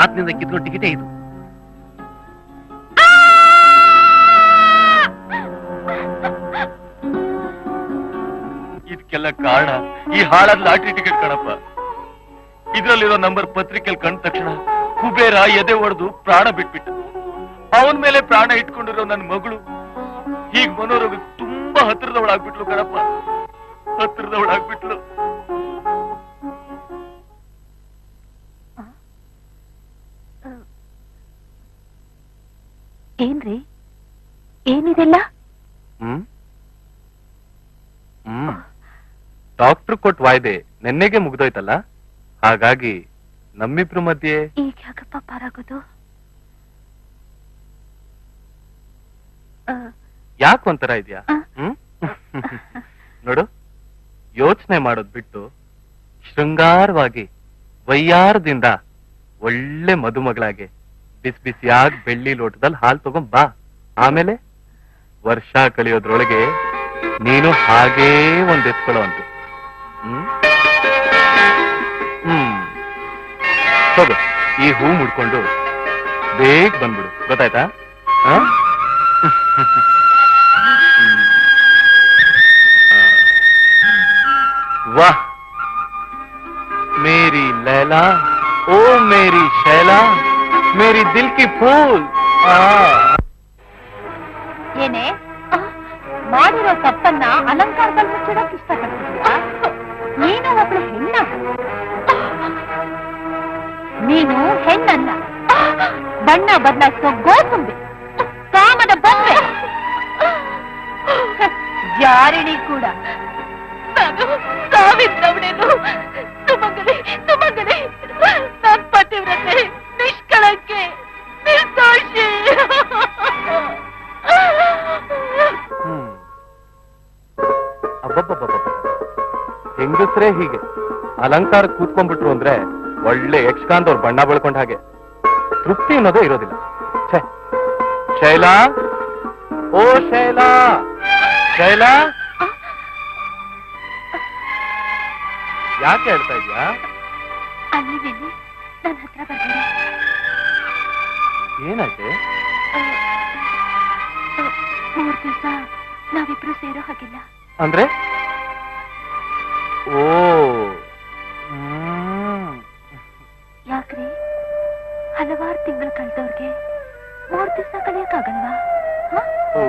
ಆತನಿಂದ ಕಿತ್ಕೊಂಡು ಟಿಕೆಟೇ ಇದು. ಇದಕ್ಕೆಲ್ಲ ಕಾರಣ ಈ ಹಾಳಾದ ಲಾಟ್ರಿ ಟಿಕೆಟ್ ಕಣಪ್ಪ. ಇದ್ರಲ್ಲಿರೋ ನಂಬರ್ ಪತ್ರಿಕೆಯಲ್ಲಿ ಕಂಡ ತಕ್ಷಣ ಕುಬೇರ ಎದೆ ಹೊಡೆದು ಪ್ರಾಣ ಬಿಟ್ಬಿಟ್ಟ. ಅವನ ಮೇಲೆ ಪ್ರಾಣ ಇಟ್ಕೊಂಡಿರೋ ನನ್ನ ಮಗಳು ಈಗ ಮನೋರೋಗ ತುಂಬಾ ಹತ್ತಿರದವಳಾಗ್ಬಿಟ್ಲು ಕಣಪ್ಪ, ಹತ್ತಿರದವಳಾಗ್ಬಿಟ್ಲು. ಏನ್ರಿ ಏನಿದೆಲ್ಲ? ಡಾಕ್ಟರ್ ಕೊಟ್ ವಾಯ್ದೆ ನೆನ್ನೆಗೆ ಮುಗ್ದೋಯ್ತಲ್ಲ, ಹಾಗಾಗಿ ನಮ್ಮಿಬ್ರು ಮಧ್ಯೆ ಈಗ ಯಾಕಪ್ಪ ಪಾರಾಗೋದು? ಯಾಕೆ ಒಂಥರ ಇದೆಯಾ? ನೋಡು, ಯೋಚನೆ ಮಾಡೋದ್ ಬಿಟ್ಟು ಶೃಂಗಾರವಾಗಿ ವಯ್ಯಾರದಿಂದ ಒಳ್ಳೆ ಮದುಮಗಳಾಗಿ ಬಿಸಿ ಬಿಸಿಯಾಗಿ ಬೆಳ್ಳಿ ಲೋಟದಲ್ಲಿ ಹಾಲು ತಗೊಂಡ್ ಬಾ. ಆಮೇಲೆ ವರ್ಷ ಕಳಿಯೋದ್ರೊಳಗೆ ನೀನು ಹಾಗೇ ಒಂದ್ ಎತ್ಕೊಳ್ಳೋ ಅಂತ. ಹೋಗು, ಈ ಹೂ ಮುಡ್ಕೊಂಡು ಬೇಗ ಬಂದ್ಬಿಡು, ಗೊತ್ತಾಯ್ತಾ? वाह मेरी लैला, ओ मेरी शैला, ಮೇರಿ ದಿಲ್ ಕಿ ಫೂಲ್. ಏನೇ ಮಾಡಿರೋ ತಪ್ಪನ್ನ ಅಲಂಕಾರದಲ್ಲಿ ಮುಚ್ಚಿಡೋಕ್ ಇಷ್ಟಪಡ್ತಿದ್ಯಾ? ನೀನು ಒಬ್ಳು ಹೆಣ್ಣ. ನೀನು ಹೆಣ್ಣಲ್ಲ, ಬಣ್ಣ ಬದಲಾಯಿಸೋ ಗೋಸುಂಬಿ, ಕಾಮದ ಬೊಂಬೆ, ಜಾರಿಣಿ ಕೂಡ. ನಾನು ಸಾವಿದ್ದವಳೇನು? ಸುಮಂಗಲಿ, ಸುಮಂಗಲಿ, ನನ್ನ ಪತಿವ್ರತೆ, ನಿಷ್ಕಳಂಕೆ, ನಿರ್ದೋಷಿ. ಹೆಂಗಸ್ರೇ ಹೀಗೆ ಅಲಂಕಾರ ಕೂತ್ಕೊಂಡ್ಬಿಟ್ರು ಅಂದ್ರೆ ಒಳ್ಳೆ ಯಕ್ಷಗಾನದವ್ರು ಬಣ್ಣ ಬೆಳ್ಕೊಂಡ ಹಾಗೆ ತೃಪ್ತಿ ಅನ್ನೋದೇ ಇರೋದಿಲ್ಲ. ಛೇ, ಶೈಲಾ, ಓ ಶೈಲಾ, ಶೈಲಾ, ಯಾಕೆ ಹೇಳ್ತಾ ಇದ್ಯಾ? ಅಲ್ಲಿ ನನ್ನ ಹತ್ರ ಬರ್ಬೇಡ. ಏನಾಯ್ತೆ? 3 ದಿವಸ ನಾವಿಬ್ರು ಸೇರೋ ಹಾಗಿಲ್ಲ. ಅಂದ್ರೆ? ಓ, ಯಾಕ್ರಿ? ಹಲವಾರು ತಿಂಗಳು ಕಳೆದವ್ರಿಗೆ 3 ದಿವಸ ಕಲಿಯಕ್ಕಾಗಲ್ವಾ? ಓ,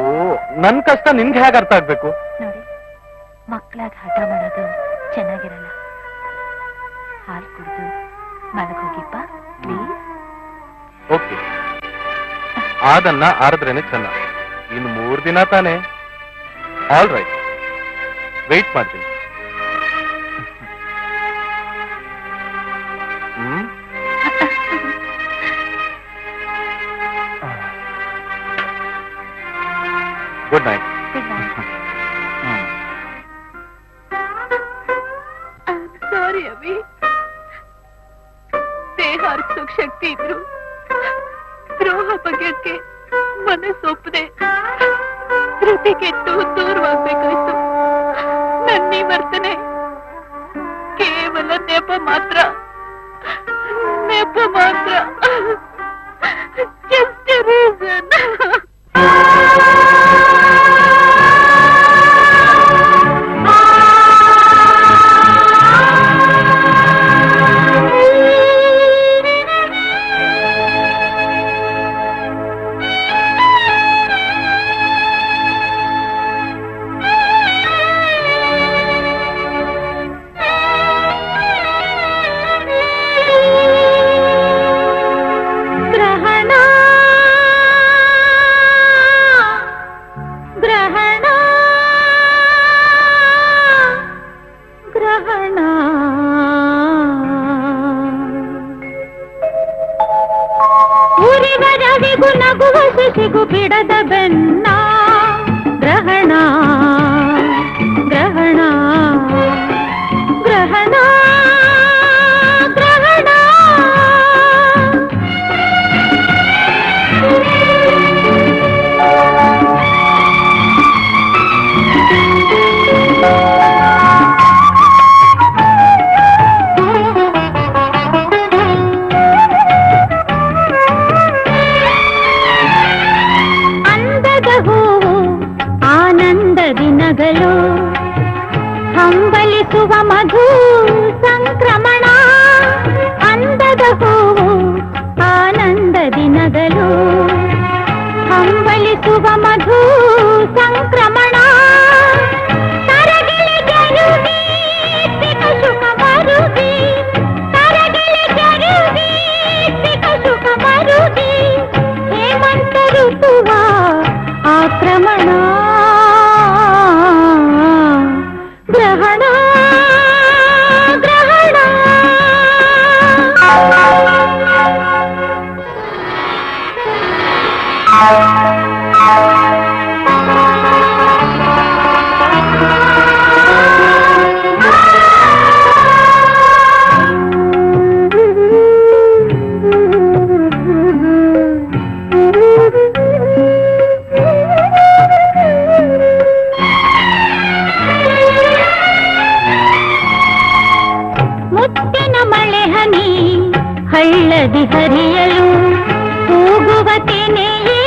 ನನ್ ಕಷ್ಟ ನಿನ್ಗೆ ಹೇಗೆ ಅರ್ಥ ಆಗ್ಬೇಕು? ನೋಡಿ, ಮಕ್ಕಳಾಗ ಹಠ ಮಾಡೋದು ಚೆನ್ನಾಗಿರಲ್ಲ. ಹಾಲು ಕುಡಿದು ಮಲಗೋಗಿಪ್ಪ ಪ್ಲೀಸ್. ಓಕೆ, ಅದನ್ನ ಆರದ್ರೇನೆ ಚೆನ್ನ. ಇನ್ನು 3 ದಿನ ತಾನೆ. ಆಲ್ ರೈಟ್, ವೆಯ್ಟ್ ಮಾಡ್ತೀನಿ. Good night. ಸಾರಿ ಅವಿ, ದೇಹ ಅರ್ಸೋಕ್ ಶಕ್ತಿ ಇದ್ರು ದ್ರೋಹ ಬಗೆಯಕ್ಕೆ ಮನಸ್ಸೊಪ್ಪದೆ ಧೃತಿ ಕೆಟ್ಟು ದೂರವಾಗ್ಬೇಕಾಯ್ತು. ನನ್ನೀ ವರ್ತನೆ ಕೇವಲ ನೆಪ ಮಾತ್ರ, ನೆಪ ಮಾತ್ರ. Just a reason. ನಗುವ ಶಶಿಗೂ ಬಿಡದ ಬೆನ್ನ ಗ್ರಹಣ, ಗ್ರಹಣ, ಗ್ರಹಣ, ಗ್ರಹಣ. ಹಂಬಲಿಸುವ ಮಧು ಸಂಕ್ರಮಣ, ಅಂದದ ಹೂವು ಆನಂದ ದಿನಗಳು. ಹಂಬಲಿಸುವ ಮಧು ಸಂಕ್ರಮಣ, ತರಗಿಳಿ ಜರುಗಿ ಸಿಕ ಸುಖ ಮರುಗಿ, ತರಗಿಳಿ ಜರುಗಿ ಸಿಕ ಸುಖ ಮರುಗಿ. ಹೇಮಂತ ಋತುವ ಆಕ್ರಮಣ, ಗ್ರಹಣ, ಗ್ರಹಣ. ಹಳ್ಳದಿ ಹರಿಯಲು ಕೂಗುವ ತೆನೆಯೇ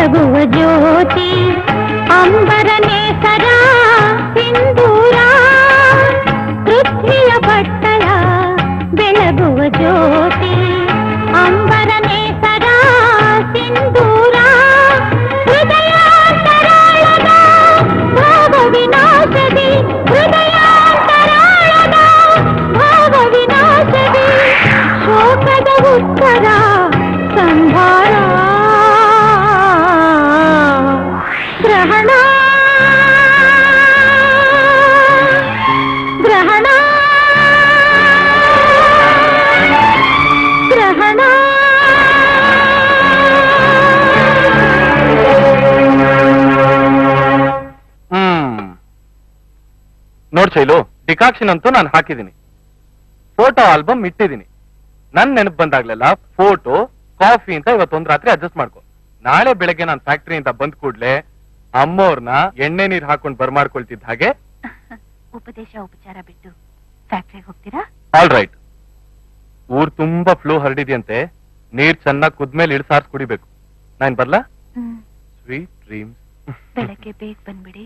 ಬೆಳಗುವ ಜ್ಯೋತಿ ಅಂಬರನೇ ಸದಾ ಸಿಂಧೂರ ಪೃಥ್ವಿಯ ಬಟ್ಟಲ ಬೆಳಗುವ ಜ್ಯೋತಿ ಅಂಬರನೇ ಸದಾ ಸಿಂಧೂರ ಹೃದಯಾಂತರಾಳದ ಭಾವ ವಿನಾಶದಿ ಹೃದಯಾಂತರಾಳದ ಭಾವ ವಿನಾಶದಿ ಶೋಕದ ಉತ್ತರ ಸಂಹಾರ ಗ್ರಹಣ ಗ್ರಹಣ ಗ್ರಹಣ ನೋಡ್ ಶೈಲು, ಡಿಕಾಕ್ಷನ್ ಅಂತೂ ನಾನು ಹಾಕಿದ್ದೀನಿ, ಫೋಟೋ ಆಲ್ಬಮ್ ಇಟ್ಟಿದ್ದೀನಿ. ನನ್ ನೆನಪು ಬಂದಾಗ್ಲೆಲ್ಲ ಫೋಟೋ ಕಾಫಿ ಅಂತ ಇವತ್ತೊಂದ್ ರಾತ್ರಿ ಅಡ್ಜಸ್ಟ್ ಮಾಡ್ಕೊ. ನಾಳೆ ಬೆಳಗ್ಗೆ ನಾನು ಫ್ಯಾಕ್ಟರಿಯಿಂದ ಬಂದ್ ಕೂಡ್ಲೆ ಅಮ್ಮವ್ರನ್ನ ಎಣ್ಣೆ ನೀರ್ ಹಾಕೊಂಡ್ ಬರ್ಮಾಡ್ಕೊಳ್ತಿದ್ದ ಹಾಗೆ ಉಪದೇಶ ಉಪಚಾರ ಬಿಟ್ಟು ಫ್ಯಾಕ್ಟ್ರಿಗೆ ಹೋಗ್ತೀರಾ? All right. ಊರ್ ತುಂಬಾ ಫ್ಲೂ ಹರಡಿದ್ಯಂತೆ, ನೀರ್ ಚೆನ್ನಾಗಿ ಕುದ್ಮೇಲೆ ಇಳಿಸಾರ್ಸ್ ಕುಡಿಬೇಕು. ನಾನ್ ಬರ್ಲಾ? Sweet dreams. ಬೆಳಗ್ಗೆ ಬೇಗ ಬಂದ್ಬಿಡಿ.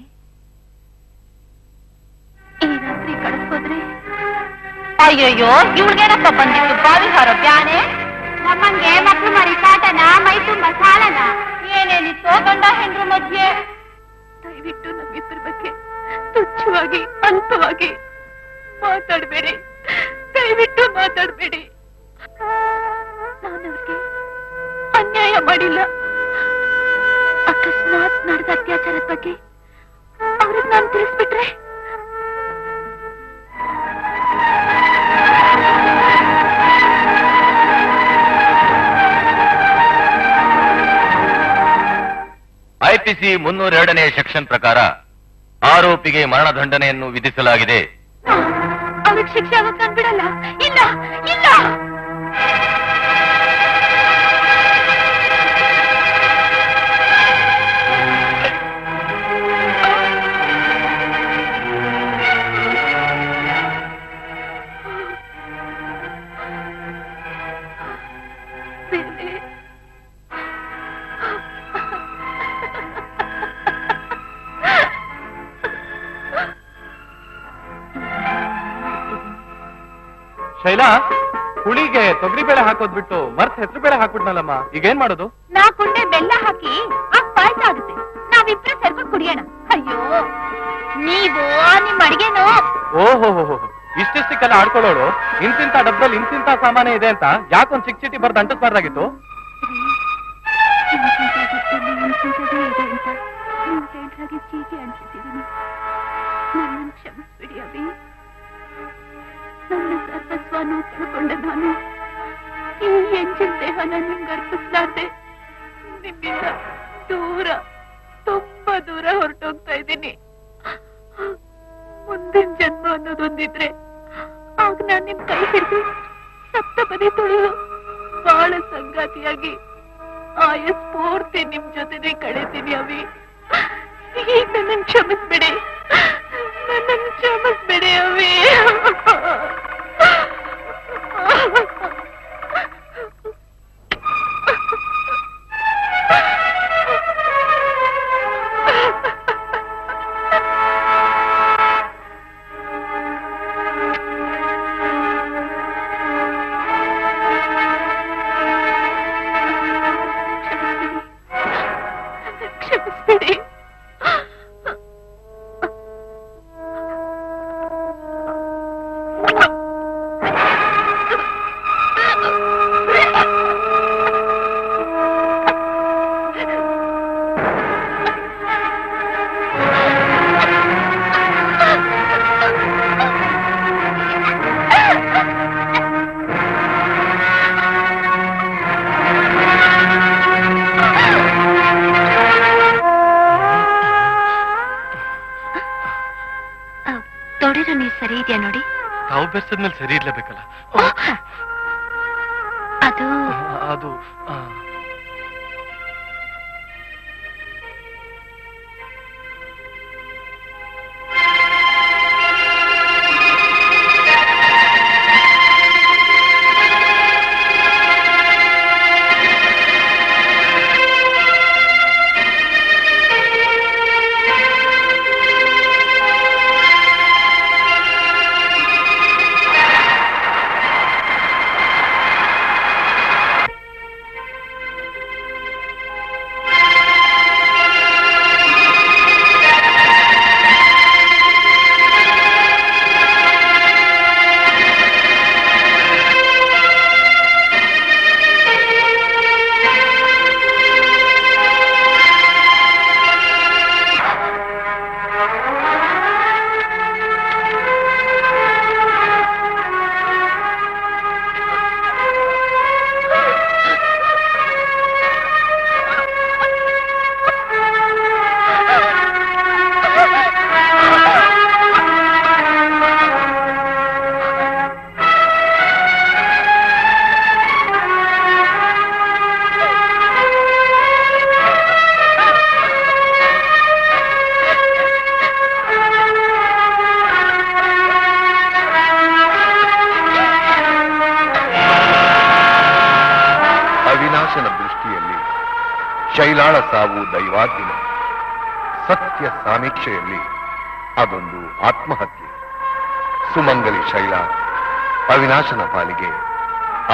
ಈ ರಾತ್ರಿ ಕಳಿಸ್ಬೋದ್ರಿ? ಅಯ್ಯಯ್ಯೋ, ಇವ್ಳಿಗೇನಪ್ಪ ಬಂದಿತ್ತು ಬಾವಿ ಹಾರೋ ಬ್ಯಾನೆ? ನಮ್ಮಂಗೆ ಮಕ್ಳು ಮರಿ ಕಾಟನ, ಮೈ ತುಂಬ ಸಾಲನ, ಏನೇನಿತ್ತೋ ಗಂಡ ಹೆಂಡ್ರ ಮಧ್ಯೆ. ದಯವಿಟ್ಟು ನಮ್ಮಿಬ್ಬರ ಬಗ್ಗೆ ತುಚ್ಛವಾಗಿ ಅಲ್ಪವಾಗಿ ಮಾತಾಡ್ಬೇಡಿ, ದಯವಿಟ್ಟು ಮಾತಾಡ್ಬೇಡಿ. ನಾನವ್ರಿಗೆ ಅನ್ಯಾಯ ಮಾಡಿಲ್ಲ. ಅಕಸ್ಮಾತ್ ನಡೆದ ಅತ್ಯಾಚಾರದ ಬಗ್ಗೆ ಅವ್ರಿಗೆ ನಾನು ತಿಳಿಸ್ಬಿಟ್ರೆ ಐಪಿಸಿ 302ನೇ ಸೆಕ್ಷನ್ ಪ್ರಕಾರ ಆರೋಪಿಗೆ ಮರಣದಂಡನೆಯನ್ನು ವಿಧಿಸಲಾಗಿದೆ. ಅವ್ರಿಗೆ ಶಿಕ್ಷೆ ಆಗಕ್ಕೆ ನಾನು ಬಿಡಲ್ಲ. ಇಲ್ಲ ಇಲ್ಲ. ಶೈಲಾ, ಹುಳಿಗೆ ತೊಗರಿ ಬೇಳೆ ಹಾಕೋದ್ ಬಿಟ್ಟು ಮರ್ತ್ ಹೆಸರು ಬೇಳೆ ಹಾಕ್ಬಿಟ್ನಲ್ಲಮ್ಮ, ಈಗೇನ್ ಮಾಡೋದು? 4 ಉಂಡೆ ಬೆಲ್ಲ ಹಾಕಿ ಆ ಪಾಯಸ ಆಗುತ್ತೆ. ನಾವಿಬ್ರು ಸೇರ್ಕೊಂಡು ಕುಡಿಯೋಣ. ಅಯ್ಯೋ, ನೀವು ನಿಮ್ಮ ಅಡಿಗೆನು. ಓಹೋ, ಇಷ್ಟಿಷ್ಟಕ್ಕೆಲ್ಲ ಆಡ್ಕೊಳ್ಳೋಳು. ಇಂತಿಂತ ಡಬ್ಬದಲ್ಲಿ ಇಂತಿಂತ ಸಾಮಾನ್ಯ ಇದೆ ಅಂತ ಯಾಕೊಂದ್ ಚಿಕ್ಕ ಚೀಟಿ ಬರ್ದು ಅಂಟಿಸ್ಬಾರ್ದಾಗಿತ್ತು? ಚೀಟಿ ಅಂಟಿಸಿದ್ದೀನಿ. ನನ್ನನ್ನು ಕ್ಷಮಿಸ್ಬಿಡಿ ಅಭಿ. ನನ್ನ ಸರ್ವಸ್ವನು ಕಳ್ಕೊಂಡೆ ನಾನು. ಈ ಎಂಜಿನ್ ದೇಹನ ನಿಮ್ಗೆ ಅರ್ಪಿಸ್ಲಾರ್ದೆ ನಿಮ್ಮಿಂದ ದೂರ, ತುಂಬಾ ದೂರ ಹೊರಟೋಗ್ತಾ ಇದ್ದೀನಿ. ಮುಂದಿನ ಜನ್ಮ ಅನ್ನೋದೊಂದಿದ್ರೆ ಆಗ ನಾನ್ ನಿಮ್ ಕೈ ಹಿಡಿದು ಸಪ್ತಪದಿ ತುಳಿದು ಬಾಳ ಸಂಗಾತಿಯಾಗಿ ಆಯಸ್ ಪೂರ್ತಿ ನಿಮ್ ಜೊತೆನೆ ಕಳೀತೀನಿ ಅವಿ. ಈಗ ನನ್ನನ್ನು ಕ್ಷಮಿಸ್ಬಿಡಿ, ನನ್ನನ್ನು ಕ್ಷಮಿಸ್ಬಿಡಿ ಅವಿ. ಕ್ಷಮಿಸ್ಬಿಡಿ. ತೊಡಿರೋ ನೀರು ಸರಿ ಇದೆಯಾ ನೋಡಿ. ತಾವು ಬೆರ್ಸದ್ಮೇಲೆ ಸರಿ ಇರ್ಲೇಬೇಕಲ್ಲ. ಅದು ಅದು ಶೈಲಾಳ ಸಾವು ದೈವಾಧೀನ. ಸತ್ಯ ಸಮೀಕ್ಷೆಯಲ್ಲಿ ಅದೊಂದು ಆತ್ಮಹತ್ಯೆ. ಸುಮಂಗಲಿ ಶೈಲ ಅವಿನಾಶನ ಪಾಲಿಗೆ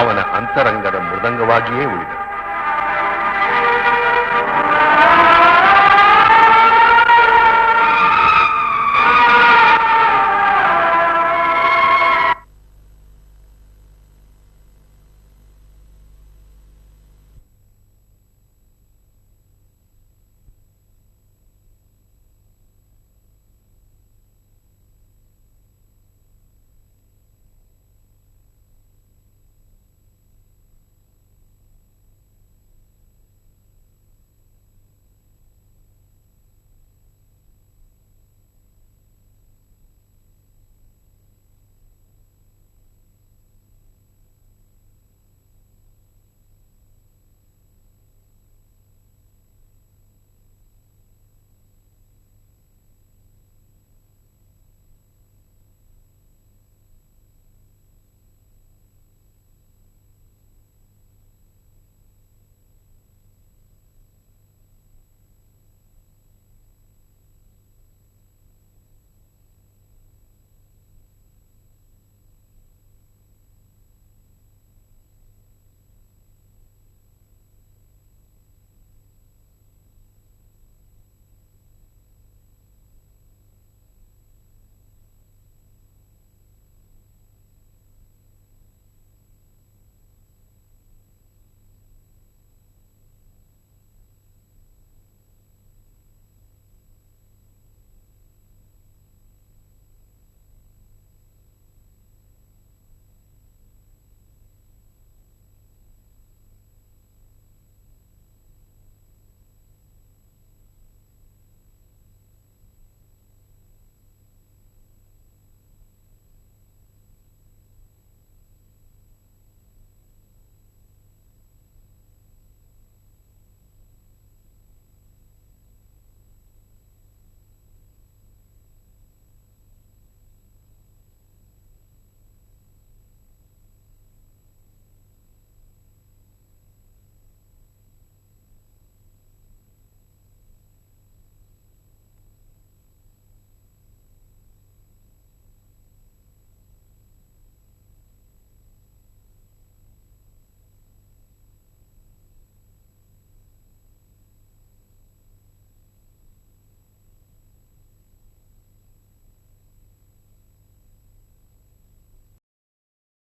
ಅವನ ಅಂತರಂಗದ ಮೃದಂಗವಾಗಿಯೇ ಉಳಿದ.